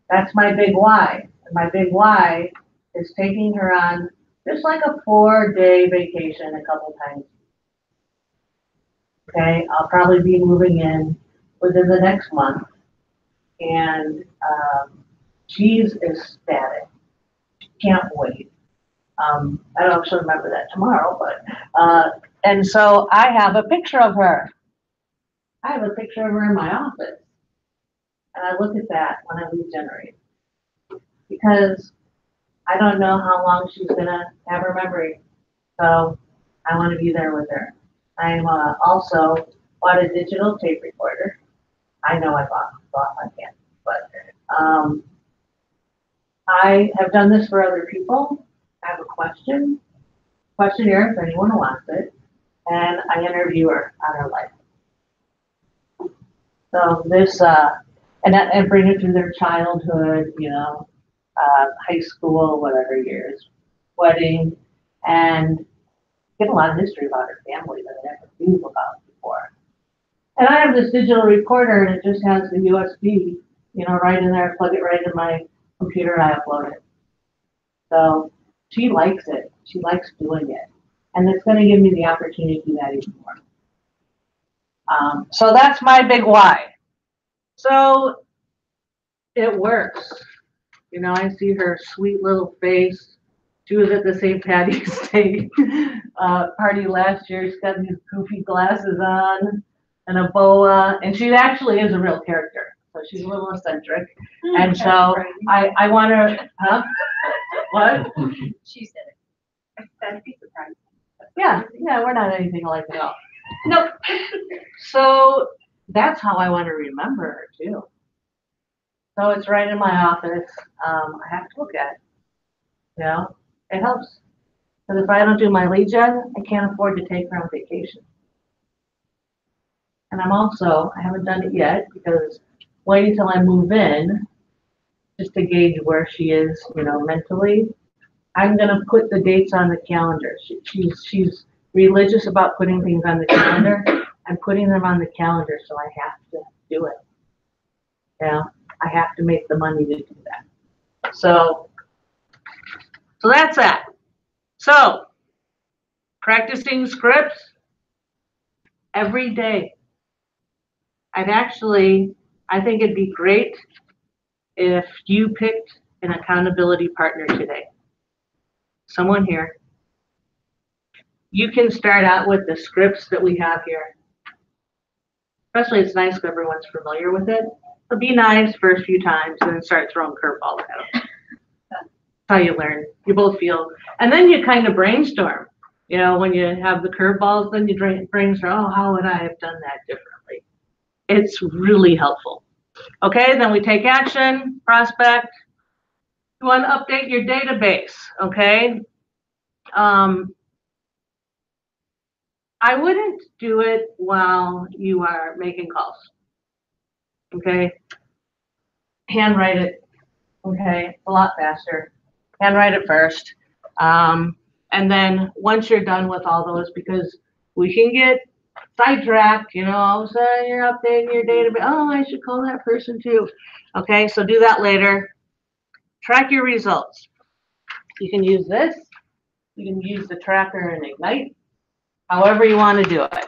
that's my big why. And my big why is taking her on just like a 4-day vacation a couple times. Okay, I'll probably be moving in within the next month. And she's ecstatic. She can't wait. I don't know if she'll remember that tomorrow, but, and so I have a picture of her. I have a picture of her in my office. And I look at that when I leave Generate. Because I don't know how long she's gonna have her memory. So I wanna be there with her. I'm also bought a digital tape recorder. I know I bought my can, but I have done this for other people. I have a questionnaire if anyone wants it, and I interview her on her life. So this, and bring it through their childhood, you know, high school, whatever years, wedding, and get a lot of history about her family that I never knew about before. And I have this digital recorder, and it just has the USB, you know, right in there. Plug it right in my computer, and I upload it. So she likes it. She likes doing it. And it's going to give me the opportunity to do that even more. So that's my big why. So it works. You know, I see her sweet little face. She was at the St. Patty's Day party last year. She's got these goofy glasses on and a boa, and she actually is a real character. So she's a little eccentric. And so I want to, huh? What? She said it. That'd be surprising. Yeah, we're not anything alike at all. Nope. So that's how I want to remember her too. So it's right in my office. I have to look at it. You know, it helps. Because if I don't do my lead gen, I can't afford to take her on vacation. And I haven't done it yet because waiting until I move in, just to gauge where she is, you know, mentally. I'm going to put the dates on the calendar. She's religious about putting things on the calendar. I'm putting them on the calendar, so I have to do it. You know, I have to make the money to do that. So that's that. So, practicing scripts every day. I think it'd be great if you picked an accountability partner today. Someone here. You can start out with the scripts that we have here. Especially it's nice if everyone's familiar with it. But be nice first few times and then start throwing curveballs at them. That's how you learn. You both feel. And then you kind of brainstorm. You know, when you have the curveballs, then you brainstorm, oh, how would I have done that differently? It's really helpful. Okay, then we take action, prospect. You want to update your database, okay? I wouldn't do it while you are making calls, okay? Handwrite it, okay? A lot faster. Handwrite it first. And then once you're done with all those, because we can get sidetracked, you know, all of a sudden you're updating your database. Oh, I should call that person too. Okay, so do that later. Track your results. You can use this. You can use the tracker in Ignite. However you want to do it.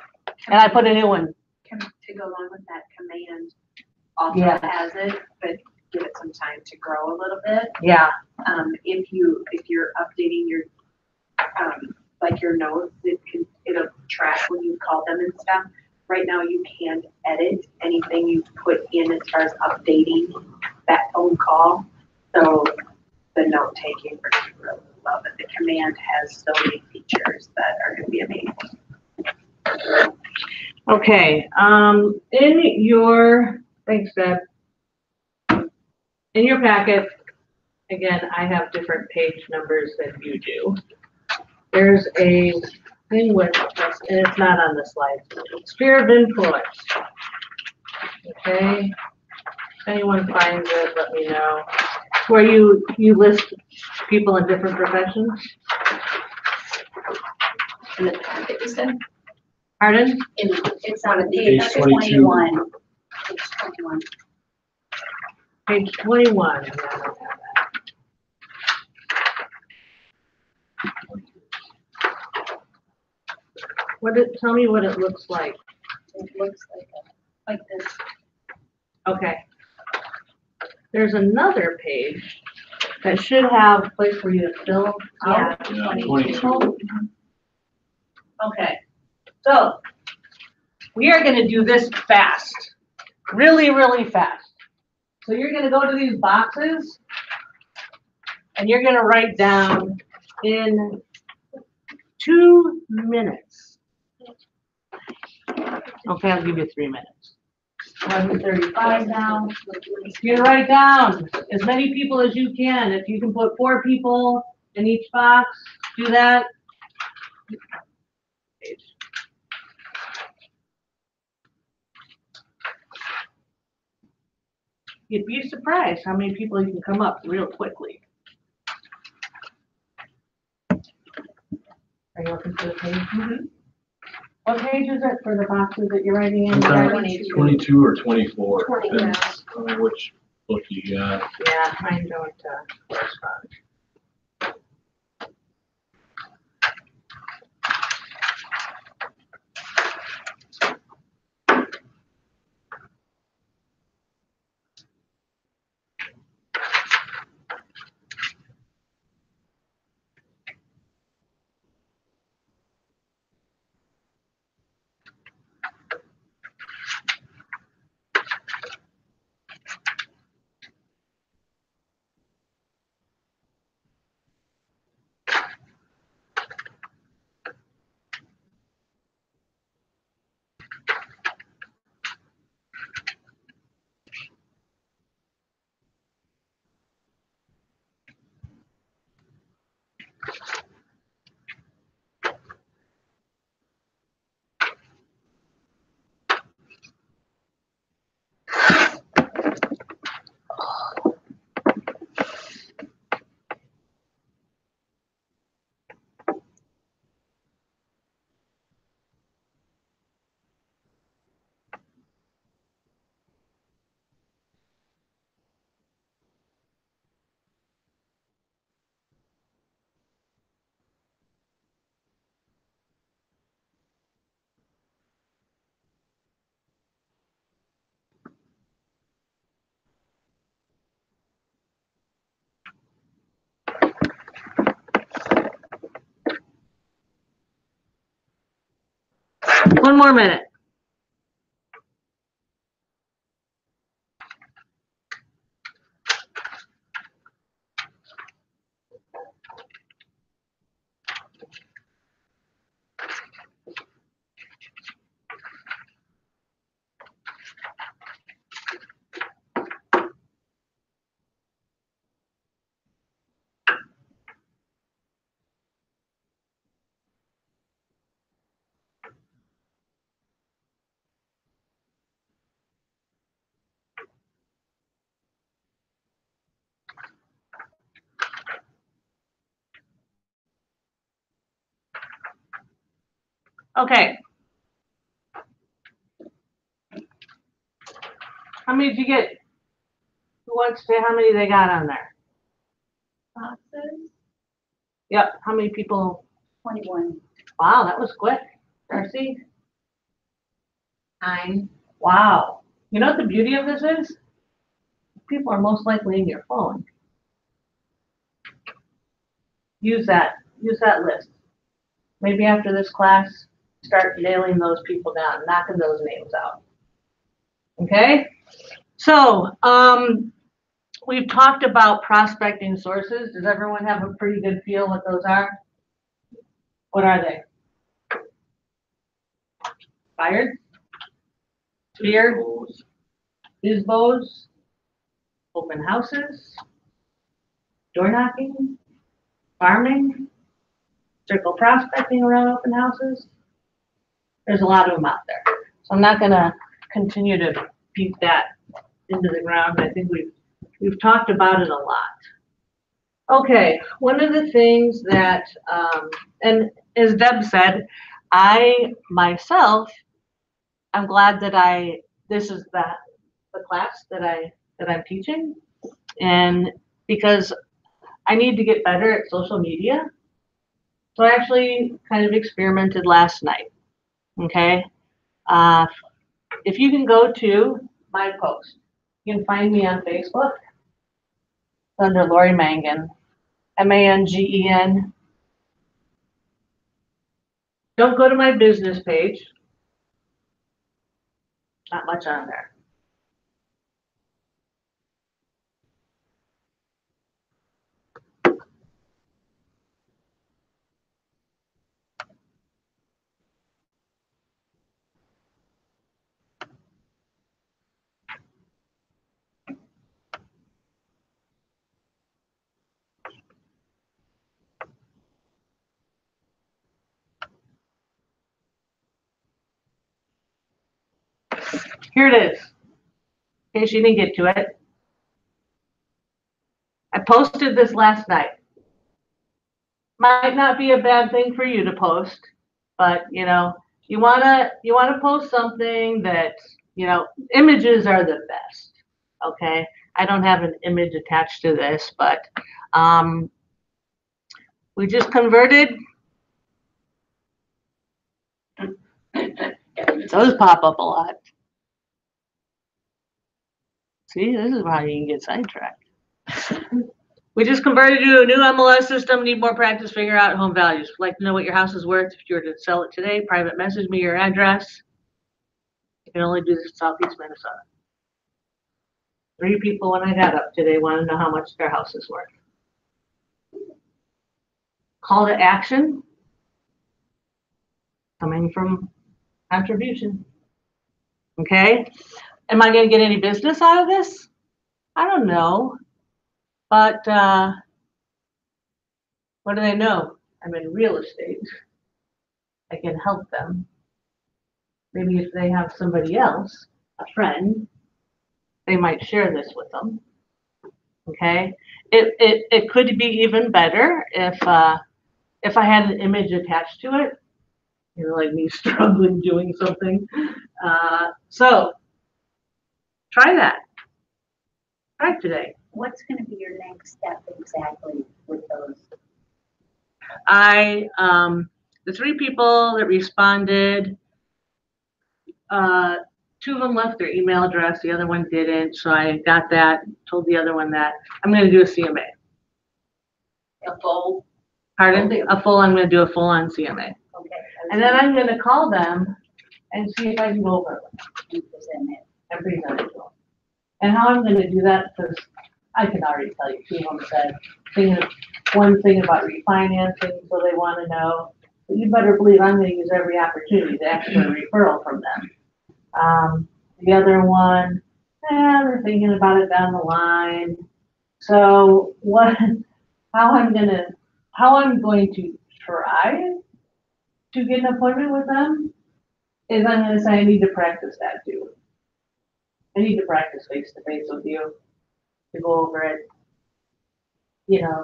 And I put a new one. To go along with that, command also Yeah. has it, but give it some time to grow a little bit. Yeah. If you're updating your, like your notes, it'll track when you call them and stuff. Right now, you can't edit anything you put in as far as updating that phone call. So the note taking, we're gonna really love it. The command has so many features that are gonna be amazing. Okay, in your, thanks Deb. In your packet, again, I have different page numbers than you do. There's a thing with, and it's not on the slide, sphere of influence. Okay, if anyone finds it, let me know. Where you list people in different professions. In the packet, you said? Pardon? It's on Page page 22. 21. Page 21. Page 21. Tell me what it looks like. It looks like this. Okay. There's another page that should have a place for you to fill out. Yeah, 22. Okay. So we are going to do this fast. Really, really fast. So you're going to go to these boxes and you're going to write down in 2 minutes. Okay, I'll give you 3 minutes. 11:35 now. You're gonna write down as many people as you can. If you can put 4 people in each box, do that. You'd be surprised how many people you can come up real quickly. Are you looking for the page? Mm-hmm. What page is it for the boxes that you're writing in? 22 or 24. 20, Depends on which book you got. Yeah, mine don't correspond. One more minute. Okay. How many did you get? Who wants to say how many they got on there? Boxes, Yep, how many people? 21. Wow, that was quick. Darcy? 9. Wow. You know what the beauty of this is? People are most likely in your phone. Use that list. Maybe after this class, start nailing those people down, knocking those names out. Okay? So, we've talked about prospecting sources. Does everyone have a pretty good feel what those are? What are they? Fired? Beer? Bizbos? Open houses? Door knocking? Farming? Circle prospecting around open houses? There's a lot of them out there. So I'm not gonna continue to beat that into the ground. I think we've talked about it a lot. Okay, one of the things that, and as Deb said, I myself, I'm glad that this is the class that I'm teaching, and because I need to get better at social media. So I actually kind of experimented last night. Okay, if you can go to my post, you can find me on Facebook under Lori Mangen, MANGEN. Don't go to my business page. Not much on there. Here it is, in case you didn't get to it. I posted this last night. Might not be a bad thing for you to post, but you know, you wanna post something that, you know, images are the best. Okay, I don't have an image attached to this, but we just converted. Those pop up a lot. See, this is how you can get sidetracked. We just converted you to a new MLS system. Need more practice, figure out home values. Like to know what your house is worth. If you were to sell it today, private message me your address. You can only do this in Southeast Minnesota. 3 people when I got up today want to know how much their house is worth. Call to action. Coming from contribution. Okay. Am I going to get any business out of this? I don't know. But what do they know? I'm in real estate. I can help them. Maybe if they have somebody else, a friend, they might share this with them. Okay. It could be even better if I had an image attached to it. You know, like me struggling doing something. So try that. Try it today. What's going to be your next step exactly with those? The 3 people that responded, 2 of them left their email address, the other one didn't, so I got that, told the other one that I'm going to do a CMA. A full. Pardon? I'm going to do a full-on CMA. Okay. And then I'm going to call them and see if I can go over it You present it. and present it to them. And how I'm gonna do that, because I can already tell you, two of them said, one thing about refinancing, so they wanna know. But you better believe I'm gonna use every opportunity to ask for a referral from them. The other one, they're thinking about it down the line. So how I'm going to try to get an appointment with them is I'm gonna say I need to practice that too. I need to practice face to face with you to go over it,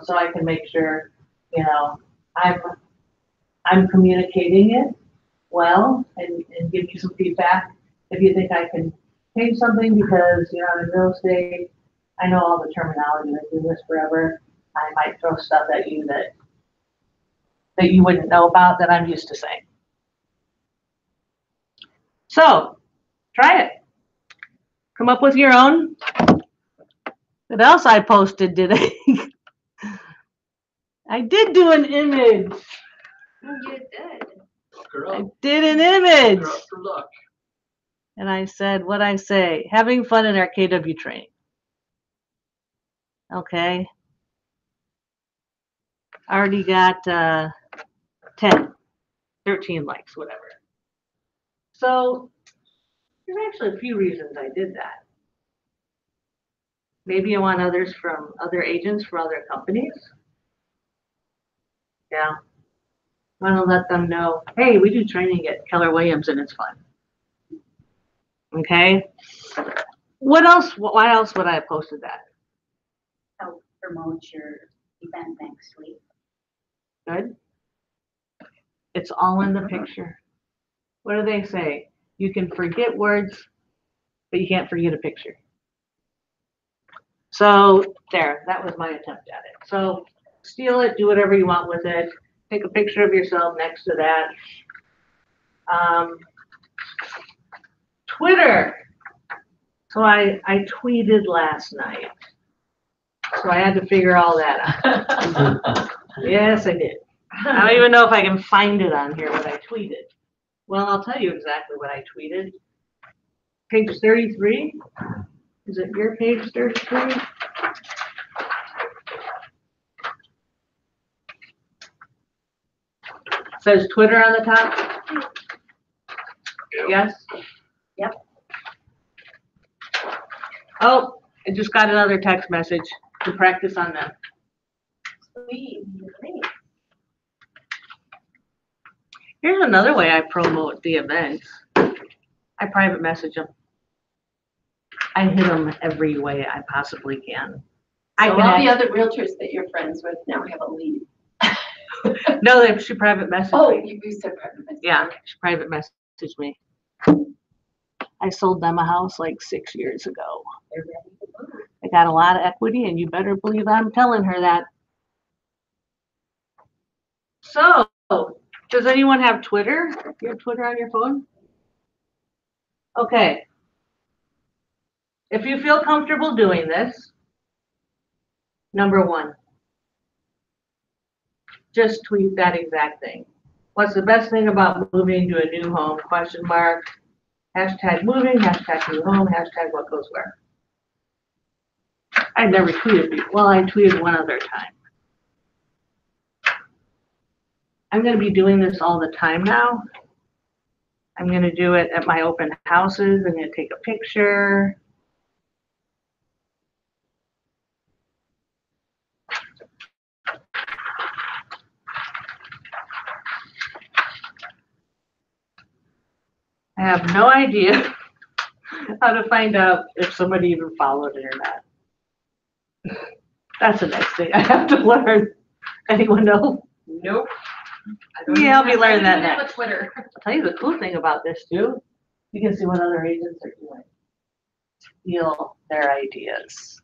so I can make sure, I'm communicating it well and give you some feedback. If you think I can change something because, in real estate, I know all the terminology, I've been doing this forever. I might throw stuff at you that you wouldn't know about that I'm used to saying. So, try it. Come up with your own. What else I posted today? I did do an image. You did. Look her I up. did an Look image. her up for luck. And I said, what'd I say? Having fun in our KW training. Okay. Already got 10, 13 likes, whatever. So there's actually a few reasons I did that. Maybe I want others from other agents from other companies. Yeah. I want to let them know, hey, we do training at Keller Williams and it's fun. Okay. What else? Why else would I have posted that? Help promote your event next week. Good. It's all in the picture. What do they say? You can forget words, but you can't forget a picture. So there, that was my attempt at it. So steal it, do whatever you want with it. Take a picture of yourself next to that. Twitter. So I tweeted last night. So I had to figure all that out. Yes, I did. I don't even know if I can find it on here what I tweeted. Well, I'll tell you exactly what I tweeted. Page 33. Is it your page 33? Says Twitter on the top? Yes? Yep. Oh, I just got another text message to practice on them. Sweet. Here's another way I promote the events. I private message them. I hit them every way I possibly can. So all the other realtors that you're friends with now have a lead. No, she private messaged Oh, me. you said private message. Yeah, she private messaged me. I sold them a house like 6 years ago. They're ready to move. I got a lot of equity, and you better believe I'm telling her that. So, does anyone have Twitter? You have Twitter on your phone? Okay. If you feel comfortable doing this, number one, just tweet that exact thing. What's the best thing about moving to a new home? Question mark. Hashtag moving, hashtag new home, hashtag what goes where. I never tweeted before. Well, I tweeted one other time. I'm going to be doing this all the time now. I'm going to do it at my open houses. I'm going to take a picture. I have no idea how to find out if somebody even followed it or not. That's the next thing I have to learn. Anyone know? Nope. Yeah, I'll be learning that next. Twitter. I'll tell you the cool thing about this too. You can see what other agents are doing. Steal their ideas.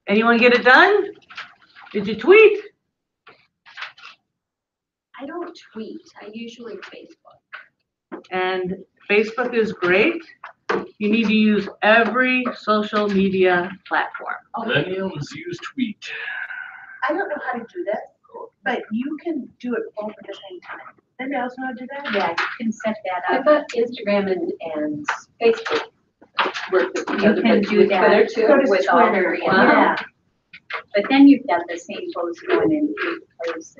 Anyone get it done? Did you tweet? I don't tweet. I usually Facebook. And Facebook is great. You need to use every social media platform. Millennials use tweet. I don't know how to do that. But you can do it both at the same time. Anybody else know how to do that? Yeah, you can set that I up. thought Instagram and Facebook work with each You other, can but do with that. Twitter So too, does with all Twitter, wow. yeah. But then you've got the same post going in 8 places,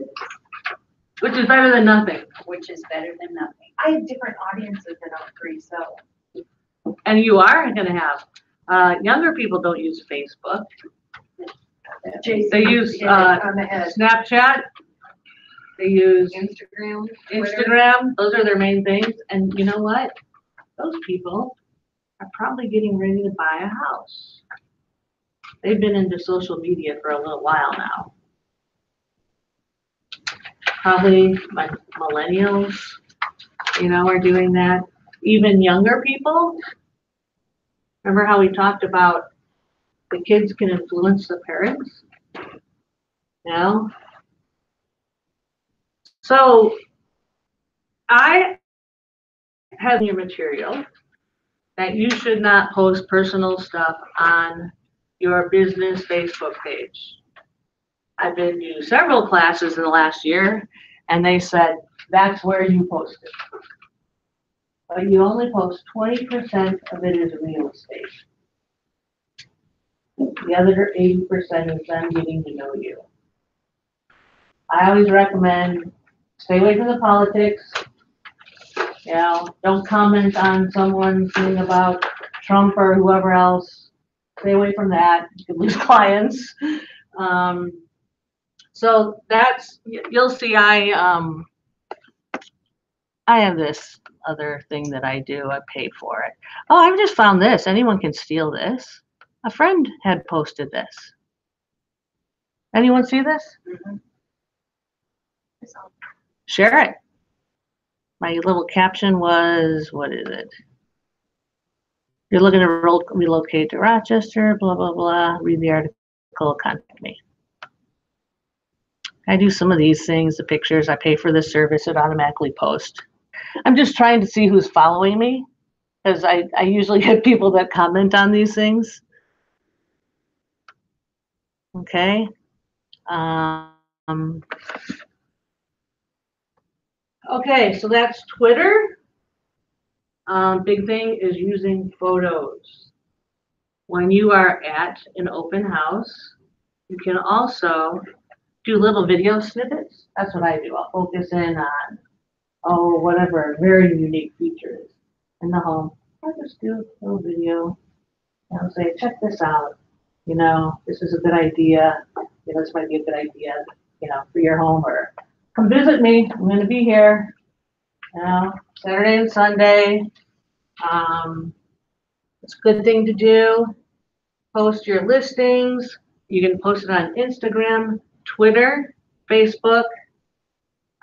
Which is better than nothing. which is better than nothing. I have different audiences than all three, so. And you are gonna have, younger people don't use Facebook. Jason They use, hit it on the head. Snapchat. They use Instagram, Instagram. Those are their main things. And you know what? Those people are probably getting ready to buy a house. They've been into social media for a little while now. Probably my millennials, are doing that. Even younger people. Remember how we talked about the kids can influence the parents? So I have your material that you should not post personal stuff on your business Facebook page. I've been to several classes in the last year, and they said that's where you post it. But you only post 20% of it is real estate. The other 80% is them getting to know you. I always recommend stay away from the politics. Don't comment on someone's thing about Trump or whoever else. Stay away from that. You could lose clients. So that's, you'll see, I have this other thing that I do. I pay for it. Oh, I've just found this. Anyone can steal this. A friend had posted this. Anyone see this? Mhm. Share it. My little caption was, what is it? You're looking to relocate to Rochester, blah, blah, blah. Read the article, contact me. I do some of these things, the pictures. I pay for the service, it automatically posts. I'm just trying to see who's following me, because I usually get people that comment on these things. Okay. Okay, so that's Twitter. Big thing is using photos. When you are at an open house, you can also do little video snippets. That's what I do. I'll focus in on, whatever a very unique feature is in the home. I'll just do a little video. I'll say, check this out. This is a good idea. This might be a good idea, for your home, or come visit me. I'm going to be here, Saturday and Sunday. It's a good thing to do. Post your listings. You can post it on Instagram, Twitter, Facebook.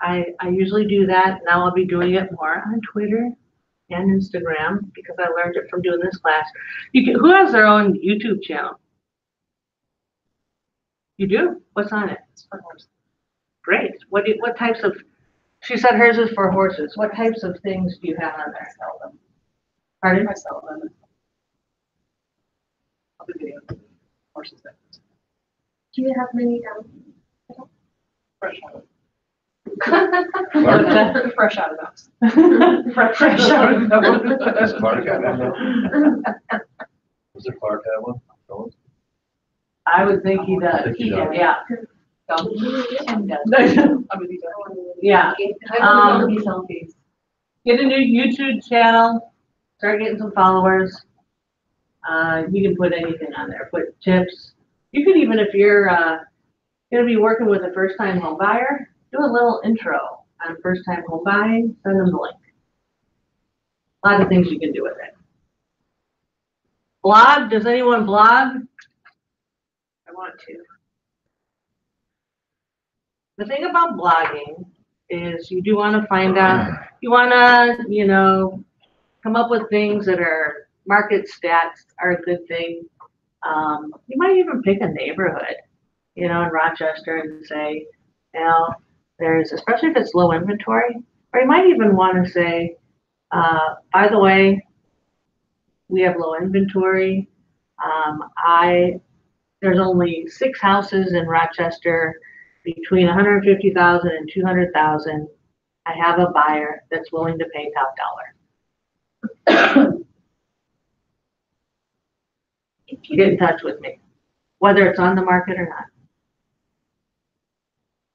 I usually do that. Now I'll be doing it more on Twitter and Instagram because I learned it from doing this class. Who has their own YouTube channel? You do? What's on it? It's for horses. Great. What types of? She said hers is for horses. What types of things do you have on there? Sell them. Pardon? I sell them. I'll be video. Horses that. Do you have many down? Fresh out of. Clark? Fresh out of those. Fresh out of those. Does Clark have one now? Does Clark have one? No? I would think he does. I think he does. Yeah. Tim does. I'll be video. Yeah. I want selfies. Get a new YouTube channel. Start getting some followers. You can put anything on there. Put tips. You could even, if you're going to be working with a first-time home buyer, do a little intro on first-time home buying. Send them the link. A lot of things you can do with it. Blog. Does anyone blog? I want to. The thing about blogging is you do want to find out, you want to, come up with things that are market stats are a good thing. You might even pick a neighborhood, in Rochester and say, there's, especially if it's low inventory, or you might even want to say, by the way, we have low inventory. There's only 6 houses in Rochester between 150,000 and 200,000, I have a buyer that's willing to pay top dollar. Get in touch with me, whether it's on the market or not.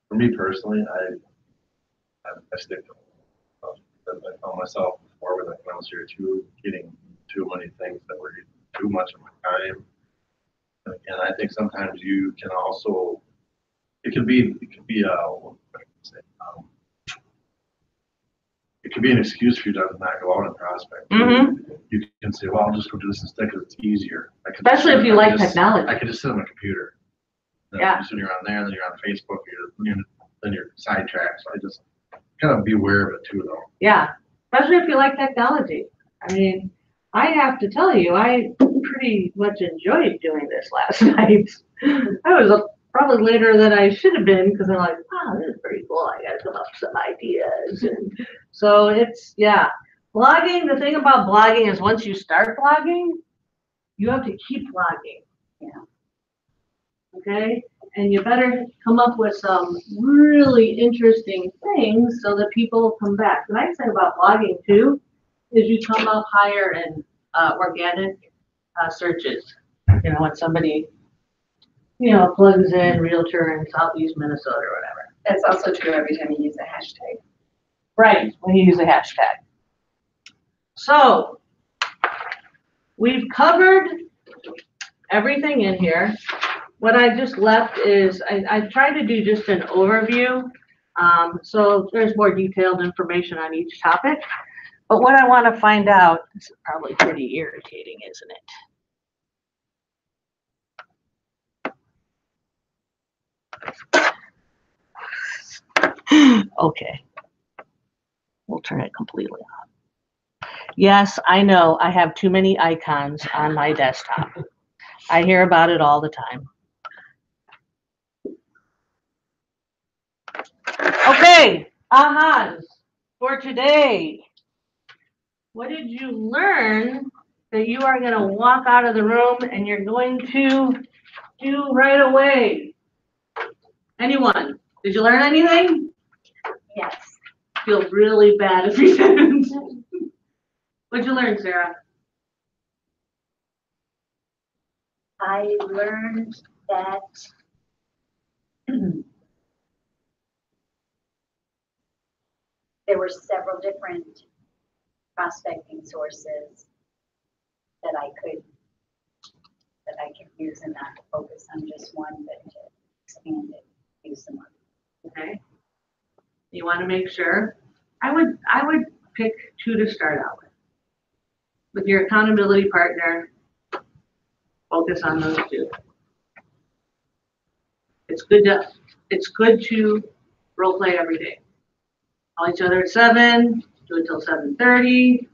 For me personally, I stick to, I found myself before when I was here too, getting too many things that were too much of my time. And I think sometimes you can also, it could be an excuse for you to not go out and prospect. Mm-hmm. You can say, well, I'll just go do this instead because it's easier. Especially if you like technology. I could just sit on my computer. Yeah. So you're on there, and then you're on Facebook, then you're sidetracked. So I just kind of be aware of it too, though. Yeah, especially if you like technology. I mean, I have to tell you, I pretty much enjoyed doing this last night. I was probably later than I should have been because I'm like, wow, this is pretty cool. I got to come up with some ideas. And so it's, yeah. Blogging, the thing about blogging is once you start blogging, you have to keep blogging. Yeah. Okay? And you better come up with some really interesting things so that people will come back. The nice thing about blogging too is you come up higher in organic searches. You know, when somebody, plugs in realtor in Southeast Minnesota or whatever. That's also true every time you use a hashtag. Right, when you use a hashtag. So, we've covered everything in here. What I just left is, I tried to do just an overview. So there's more detailed information on each topic. But what I want to find out, this is probably pretty irritating, isn't it? Okay. We'll turn it completely off. Yes, I know I have too many icons on my desktop. I hear about it all the time. Okay, ahas for today. What did you learn that you are going to walk out of the room and you're going to do right away? Anyone? Did you learn anything? Yes. Feel really bad if you didn't. What'd you learn, Sarah? I learned that there were several different prospecting sources that I could use and not to focus on just one, but to expand it, use some other. Okay. You want to make sure. I would pick 2 to start out with. With your accountability partner, focus on those 2. It's good to role play every day. Call each other at 7, do it till 7:30.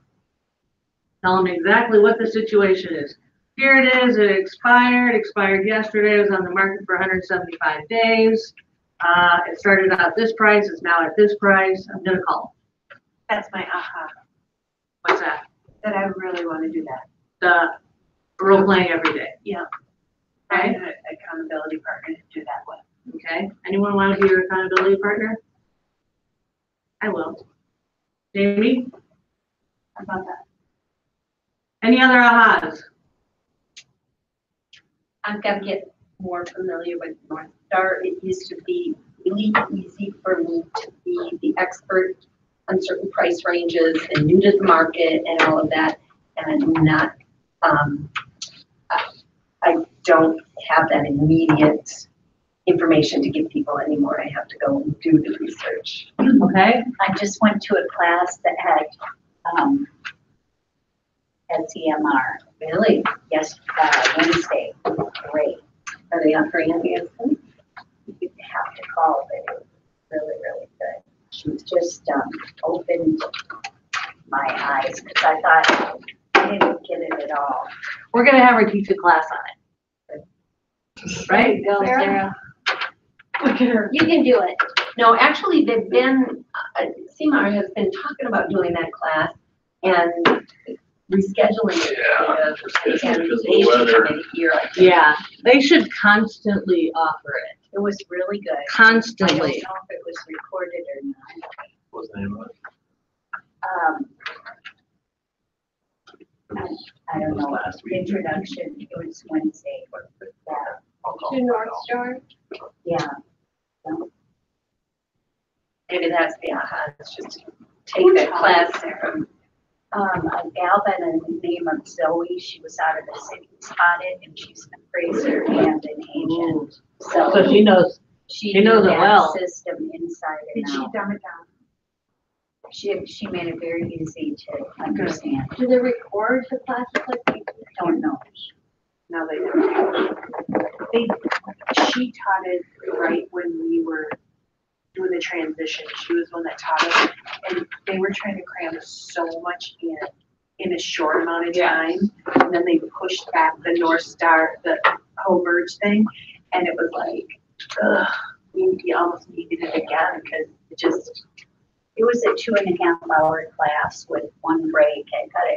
Tell them exactly what the situation is. Here it is, it expired yesterday, it was on the market for 175 days. It started out at this price, it's now at this price. I'm gonna call them. That's my aha, What's that? that I really want to do that. The role playing every day. Yeah. Okay. Find an accountability partner to do that with. Okay. Anyone want to be your accountability partner? I will. Jamie? How about that? Any other ahas? I've got to get more familiar with North Star. It used to be really easy for me to be the expert on certain price ranges and new to the market and all of that. And I'm not, I don't have that immediate information to give people anymore. I have to go and do the research. Okay. I just went to a class that had SEMR. Really? Yes, Wednesday. Great. Are they offering anything? You have to call, but it was really, really good. She just opened my eyes because I thought I didn't get it at all. We're going to have her teach a class on it. Right? Go, Sarah. Look at her. You can do it. No, actually, they've been, CMAR has been talking about doing that class and rescheduling it. Yeah, And because of they the should weather. come in here, I think. Yeah, they should constantly offer it. It was really good. I don't constantly. know if it was recorded or not. What's the name of it? I don't It was know, last week. introduction, it was Wednesday. To North Star. Yeah. Maybe that's the aha, it's just take that class from, A gal by the name of Zoe, she was out of the city, taught it, and she's an appraiser and an agent. So she knows, She she knows knew it that well. system inside and Did she out. dumb it down? She made it very easy to understand. Do they record the classes like they do? Don't know. No, they she taught it right when we were doing the transition. She was one that taught us, and they were trying to cram so much in a short amount of time. And then they pushed back the North Star, the whole merge thing, and it was like, ugh, we almost needed it again because it just. It was a 2.5 hour class with one break. I got it